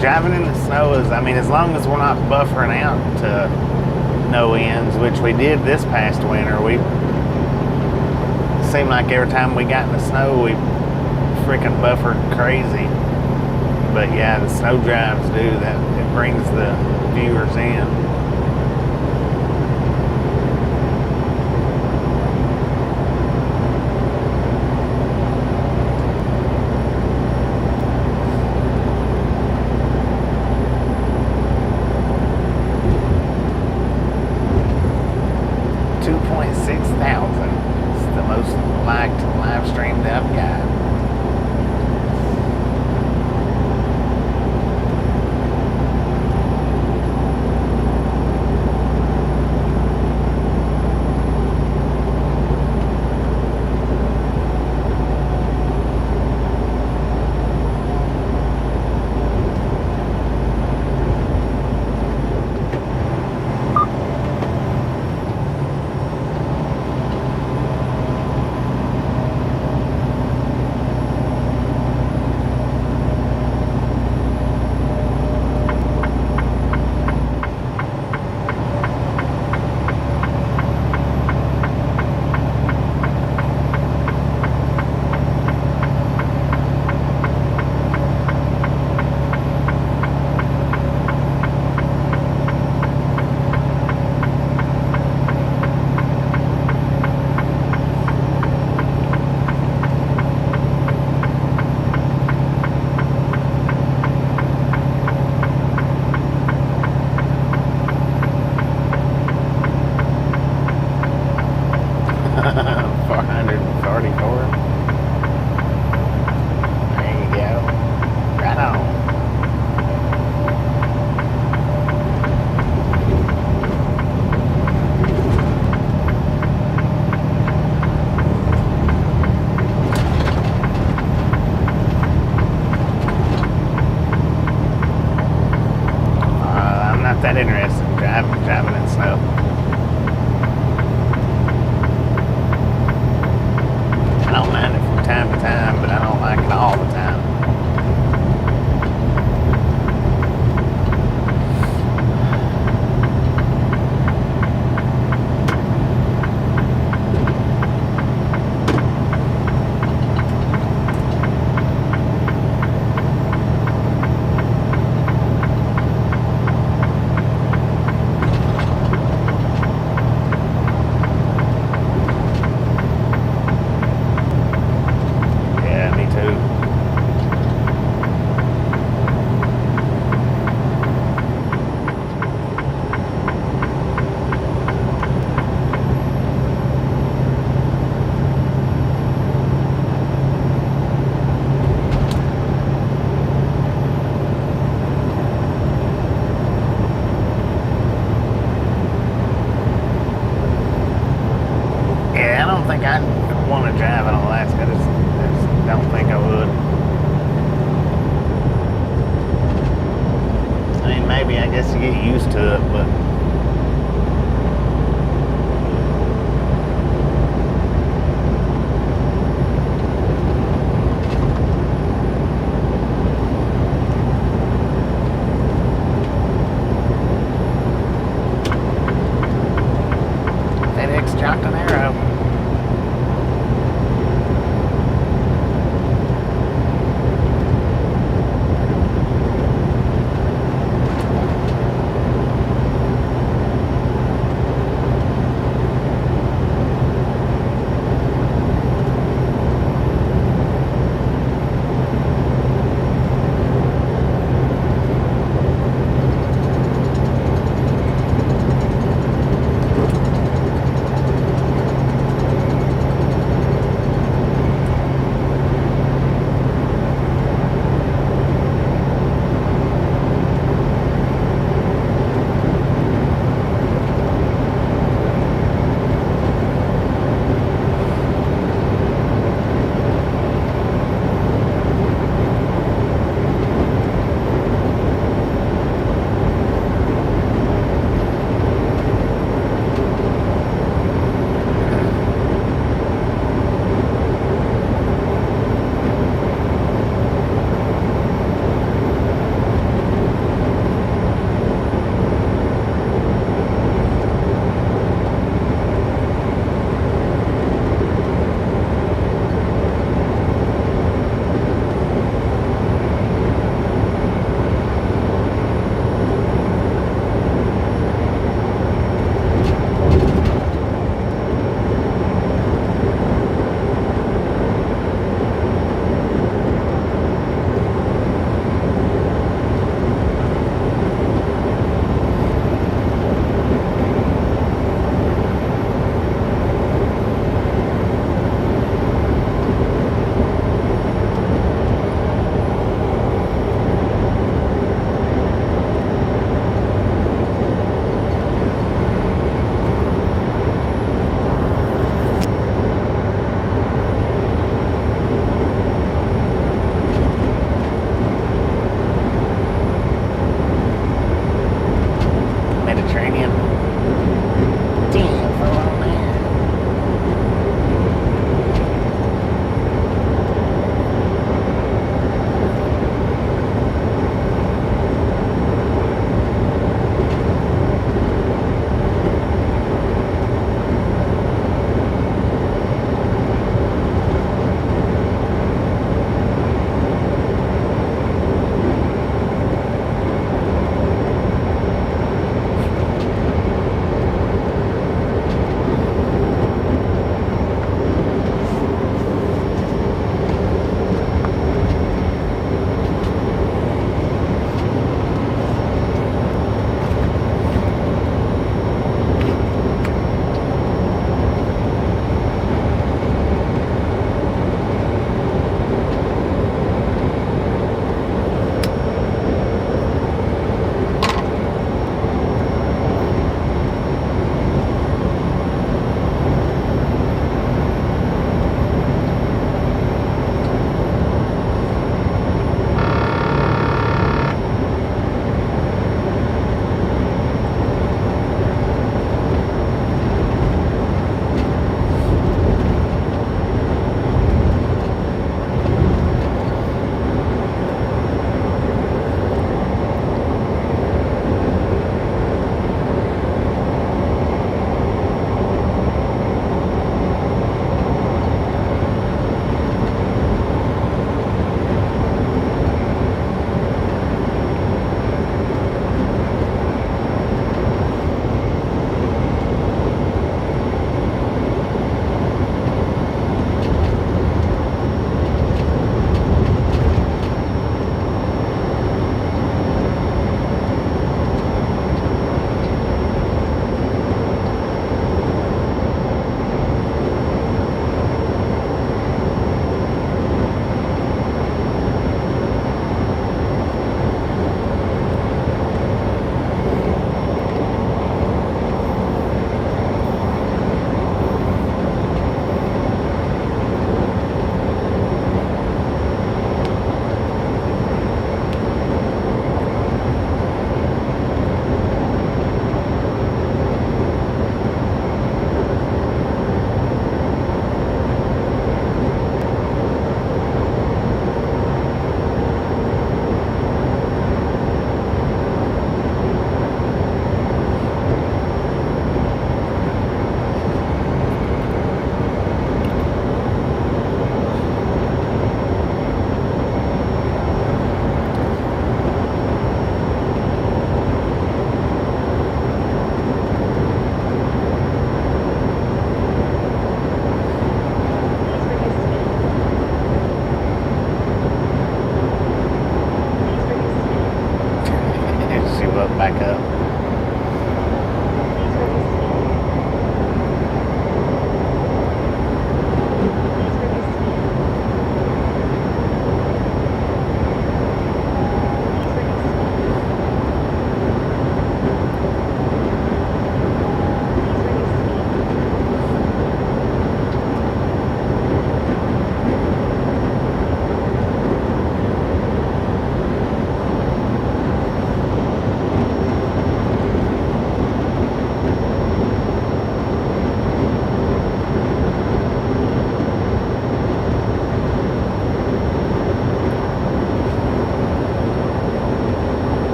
Driving in the snow is, I mean, as long as we're not buffering out to no ends, which we did this past winter, we seemed like every time we got in the snow, we freaking buffered crazy. But yeah, the snow drives do that. It brings the viewers in. all the time. Yeah, me too.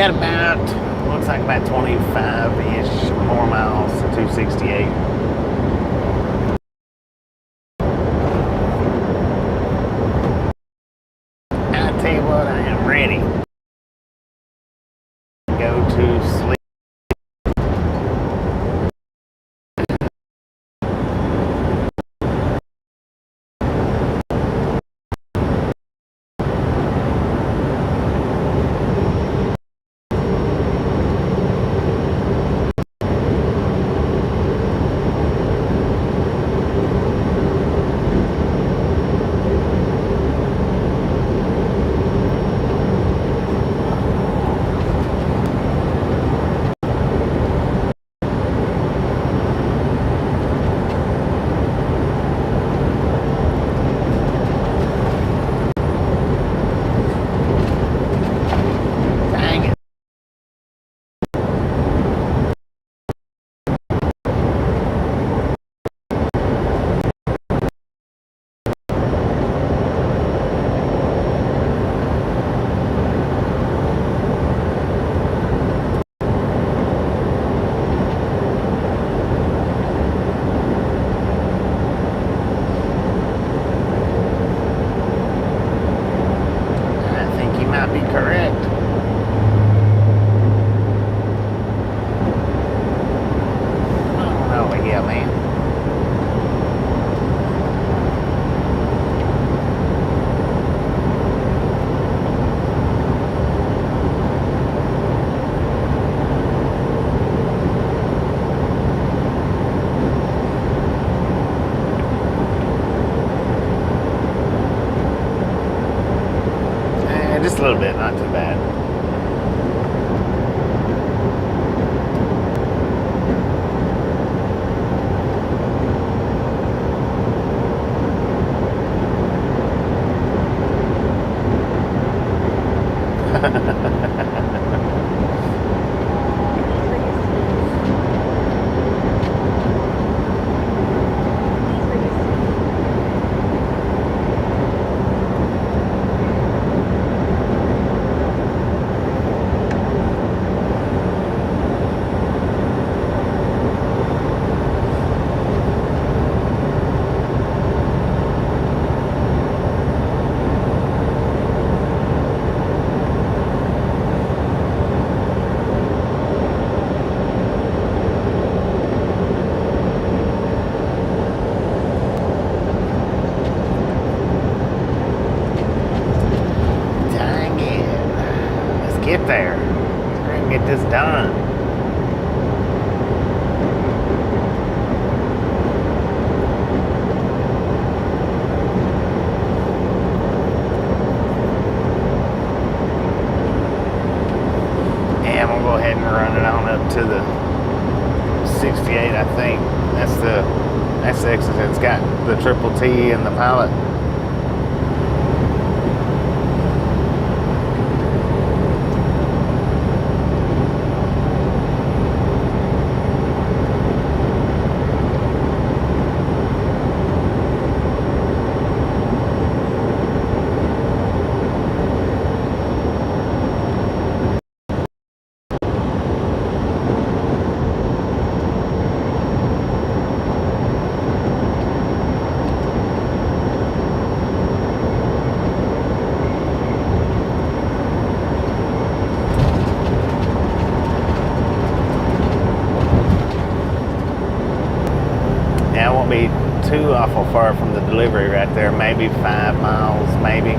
got about, looks like about 25-ish more miles to 268. I tell you what, I am ready. Go to sleep. Just a little bit, not too bad. Get there. We're gonna get this done. Yeah, I'm gonna go ahead and run it on up to the 68, I think. That's the exit. It's got the triple T and the pilot. Be too awful far from the delivery right there, maybe 5 miles, maybe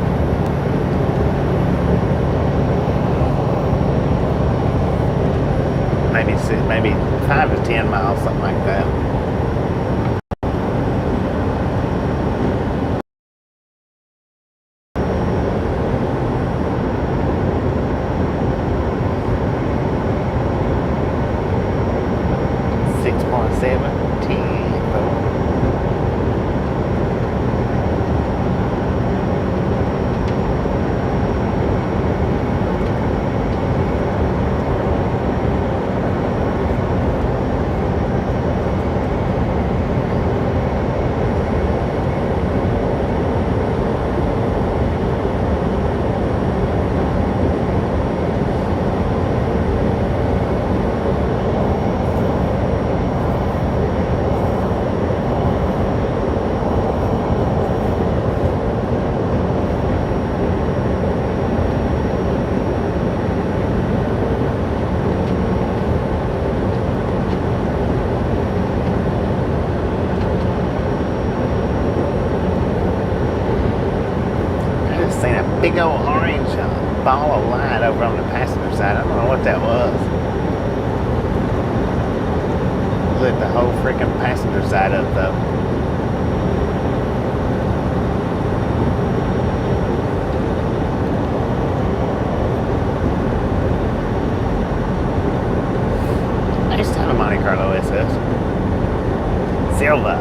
5 to 10 miles, something like that. big old orange ball of light over on the passenger side. I don't know what that was. Lit the whole freaking passenger side up though. Nice time Monte Carlo SS. Silver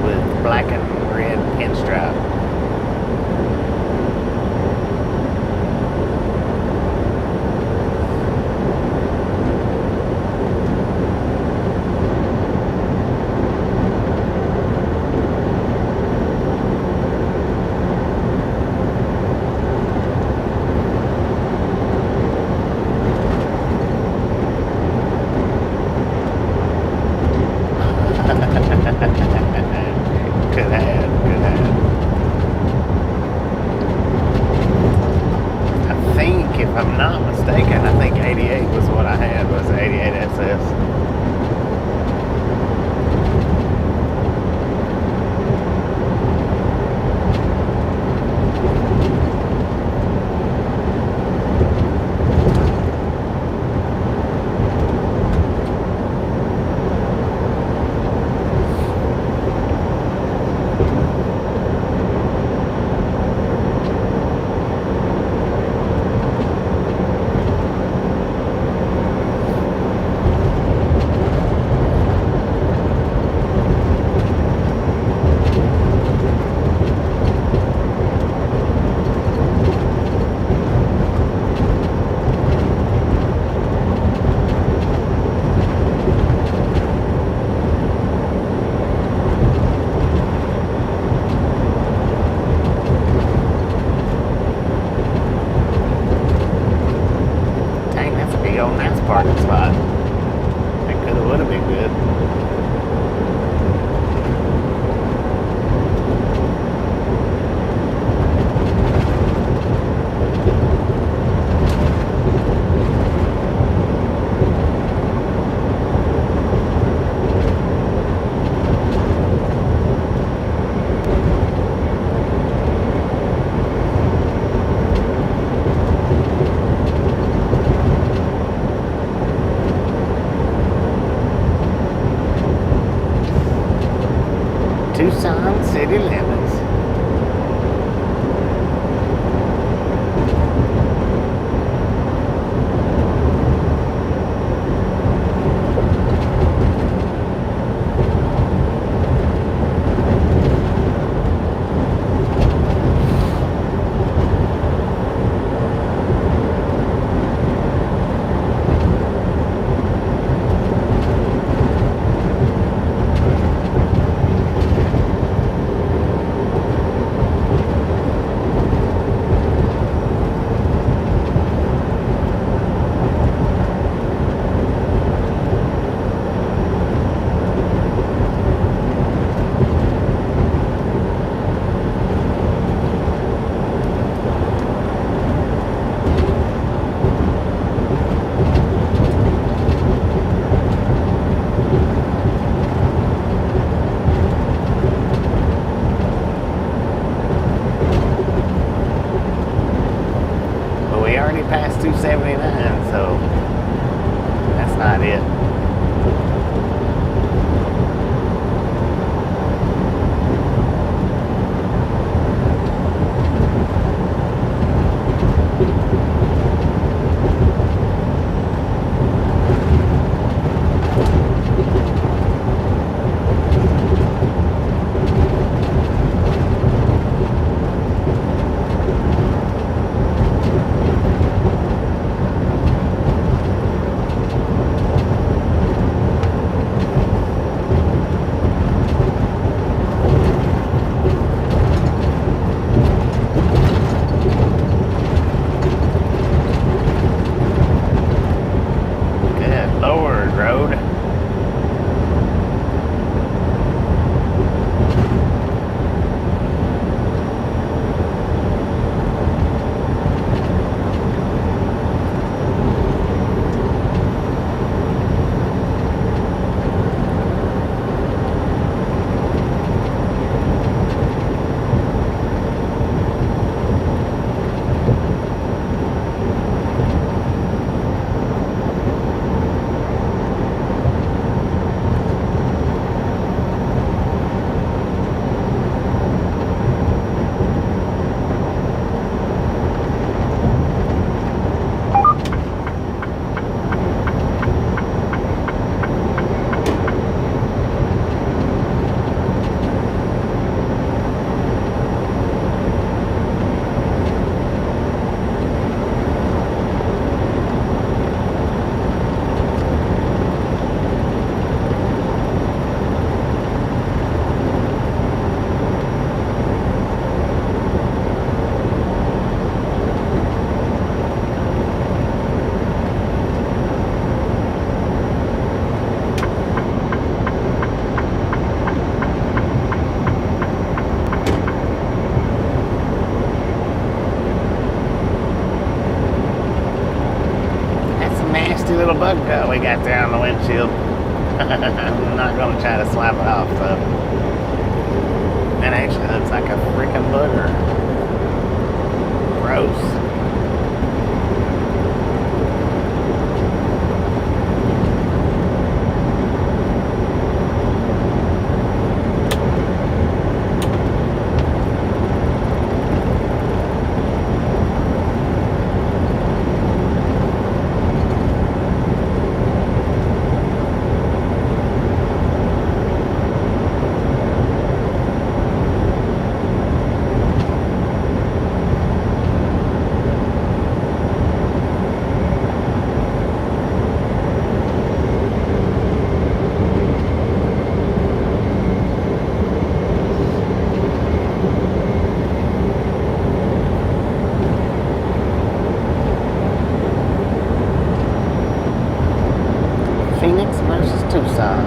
with black and red pinstripe. Tucson city limits. gonna try to swipe it off, so. That actually looks like a freaking booger. Gross. Tucson.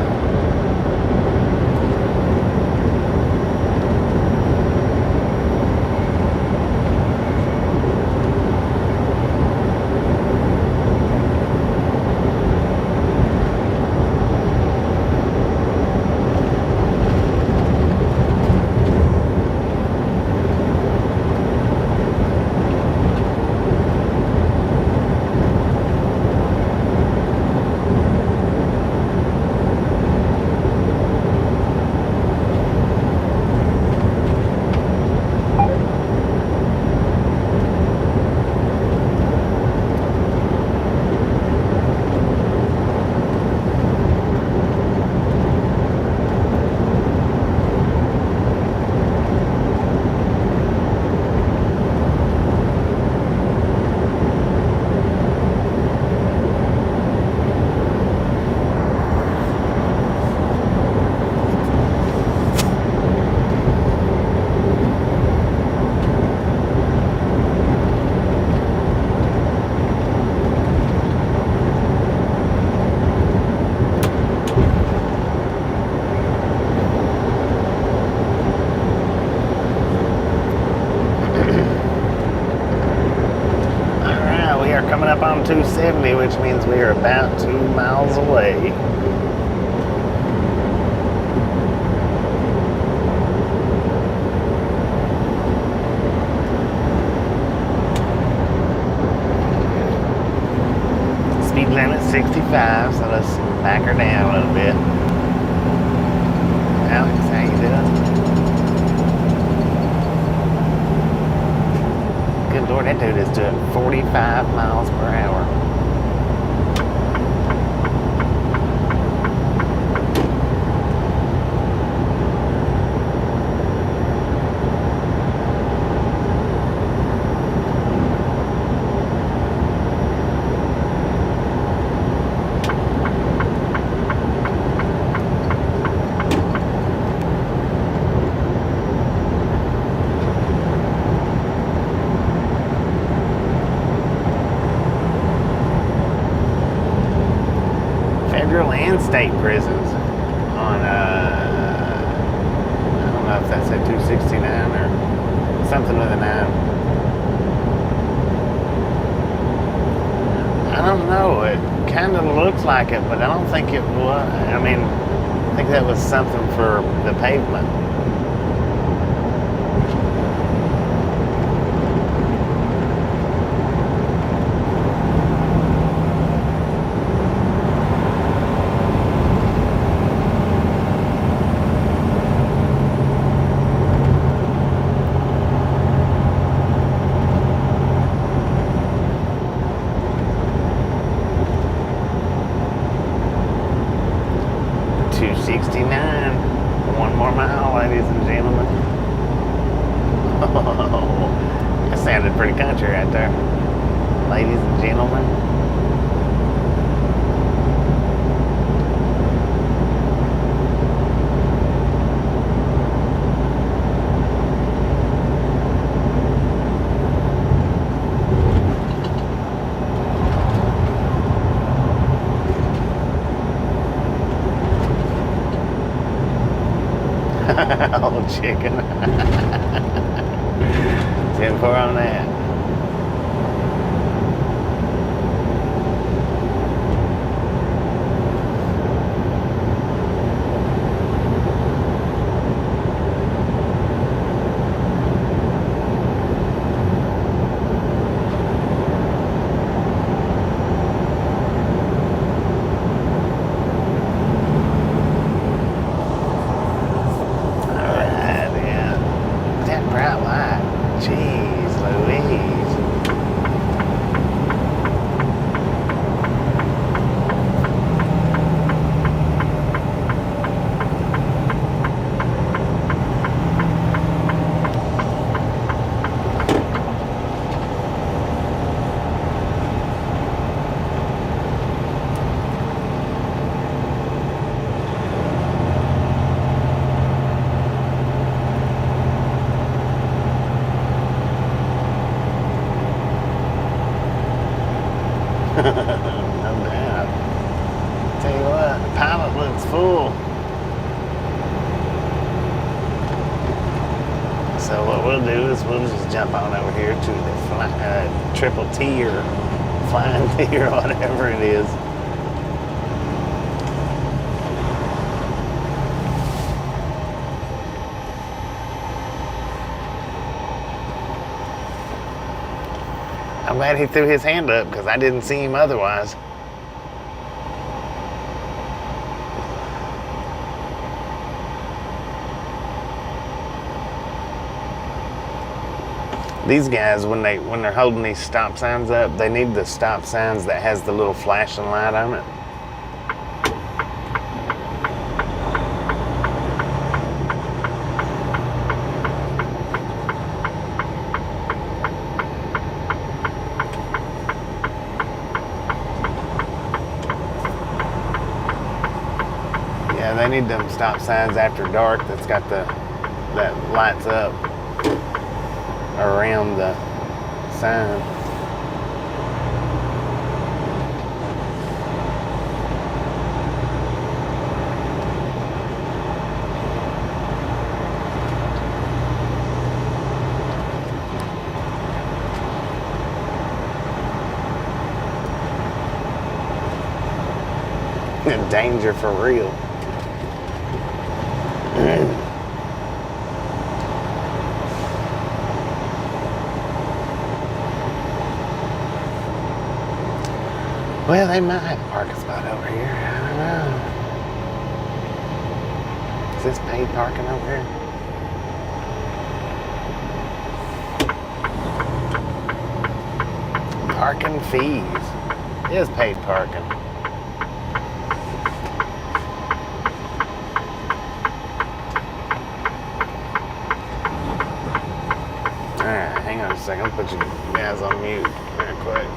Coming up on 270, which means we are about 2 miles away. Speed limit 65, so let's back her down a little bit. Alex, how you doing? Good Lord, that dude is doing 45 miles per hour. And state prisons on I don't know if that's at 269 or something with a 9. I don't know, it kind of looks like it, but I don't think it was. I mean, I think that was something for the pavement. One more mile, ladies and gentlemen. Oh, that sounded pretty country right there. Ladies and gentlemen. Old chicken. 10-4 on that. No doubt. Tell you what, the pilot looks full. So what we'll do is we'll just jump on over here to the triple T or flying T or whatever it is. I'm glad he threw his hand up because I didn't see him otherwise. These guys, when they're holding these stop signs up, they need the stop signs that has the little flashing light on it. Yeah, they need them stop signs after dark that's got that lights up around the sign. Danger for real. Well, they might have a parking spot over here. I don't know. Is this paid parking over here? Parking fees. It is paid parking. Alright, hang on a second. I'll put you guys on mute real quick.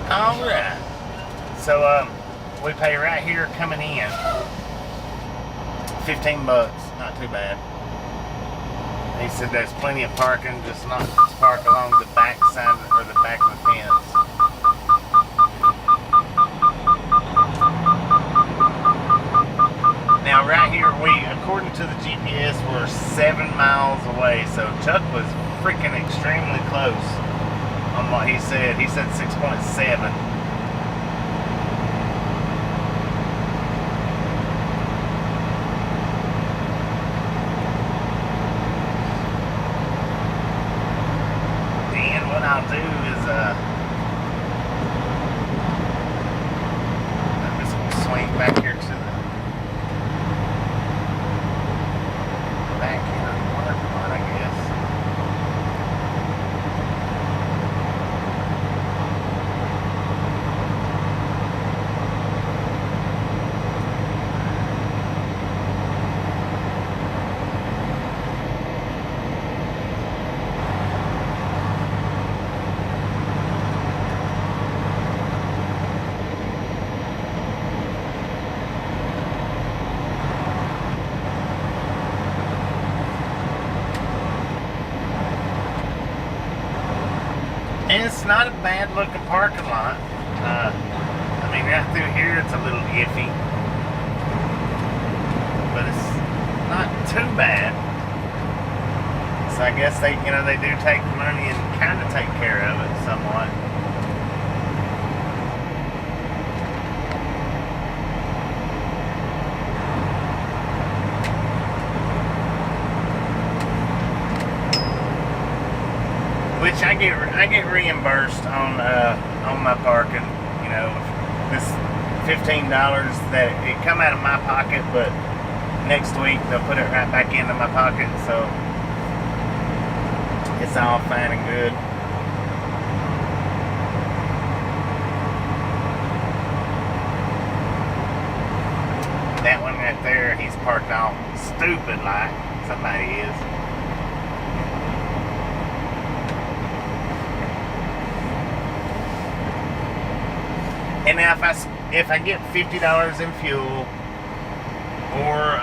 All right. So we pay right here coming in. $15, not too bad. He said there's plenty of parking, just not park along the back side or the back of the fence. Now right here, according to the GPS, we're 7 miles away, so Chuck was freaking extremely close on what he said. He said 6.7. I'll do is I'm just gonna swing back here to the back here of the parking lot, I guess. And it's not a bad looking parking lot. I mean, right through here it's a little iffy, but it's not too bad. So I guess they do take the money and kind of take care of it somewhat. Which I get reimbursed on my parking. You know, this $15 that it come out of my pocket, but next week they'll put it right back into my pocket, so it's all fine and good. That one right there, he's parked all stupid like somebody is. And now if I get $50 in fuel or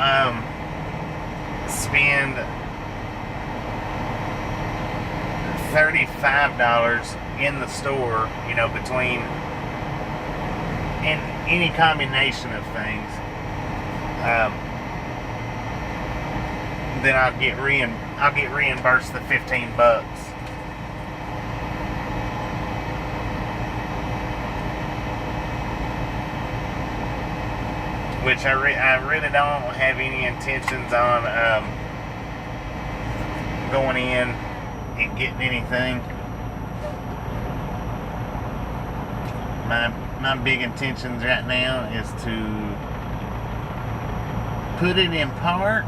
spend $35 in the store, you know, between in any combination of things, then I'll get reimbursed the $15. Which I really don't have any intentions on going in and getting anything. My big intentions right now is to put it in park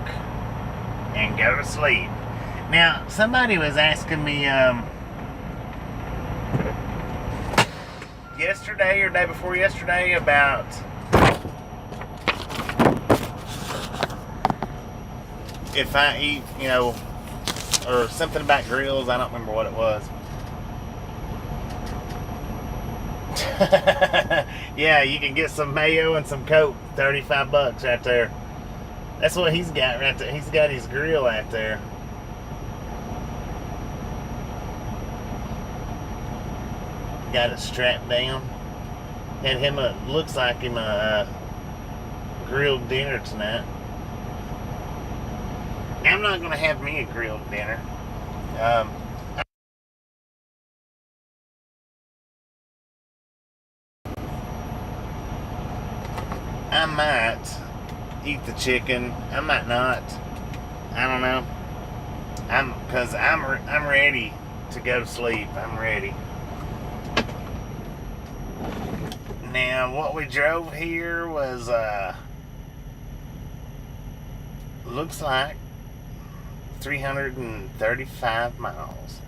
and go to sleep. Now, somebody was asking me yesterday or day before yesterday about if I eat, you know, or something about grills. I don't remember what it was. Yeah, you can get some mayo and some Coke, $35 right there. That's what he's got right there. He's got his grill out there. Got it strapped down. Had him looks like him a grilled dinner tonight. I'm not going to have me a grilled dinner. I might eat the chicken. I might not. I don't know. Because I'm ready to go to sleep. I'm ready. Now, what we drove here was looks like 335 miles.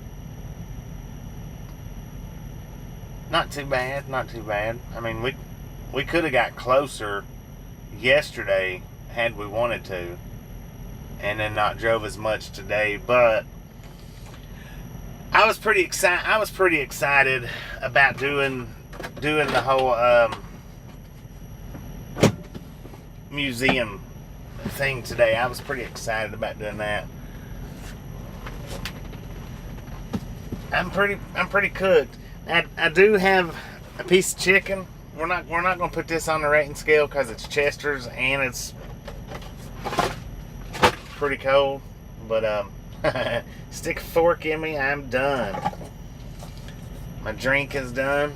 Not too bad, not too bad. I mean, we could have got closer yesterday had we wanted to, and then not drove as much today, but I was pretty excited about doing the whole museum thing today. I was pretty excited about doing that. I'm pretty cooked. I do have a piece of chicken. We're not gonna put this on the rating scale because it's Chester's and it's pretty cold. But stick a fork in me. I'm done. My drink is done.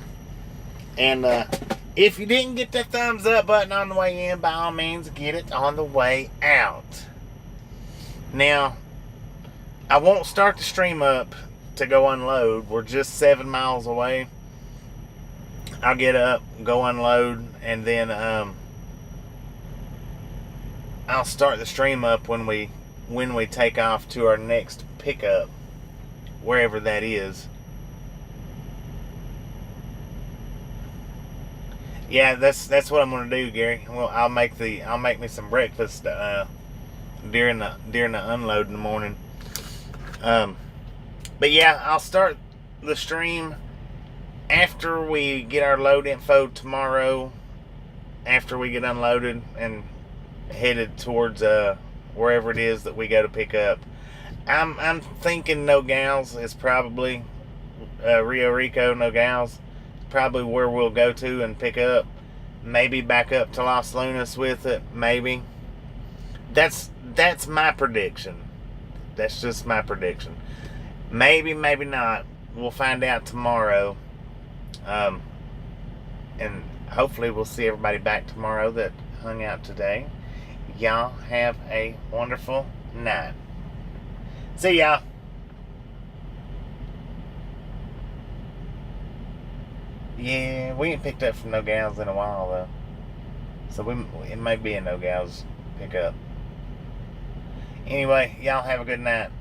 And if you didn't get that thumbs up button on the way in, by all means, get it on the way out. Now, I won't start the stream up to go unload. We're just 7 miles away. I'll get up, go unload, and then I'll start the stream up when we take off to our next pickup, wherever that is. Yeah, that's what I'm gonna do, Gary. Well, I'll make me some breakfast during the unload in the morning. But yeah, I'll start the stream after we get our load info tomorrow. After we get unloaded and headed towards wherever it is that we go to pick up. I'm thinking Nogales is probably Rio Rico Nogales. Probably where we'll go to and pick up. Maybe back up to Los Lunas with it. Maybe. That's my prediction. That's just my prediction. Maybe not. We'll find out tomorrow. And hopefully we'll see everybody back tomorrow that hung out today. Y'all have a wonderful night. See y'all. Yeah, we ain't picked up from Nogales in a while though, so it might be a Nogales pickup. Anyway, y'all have a good night.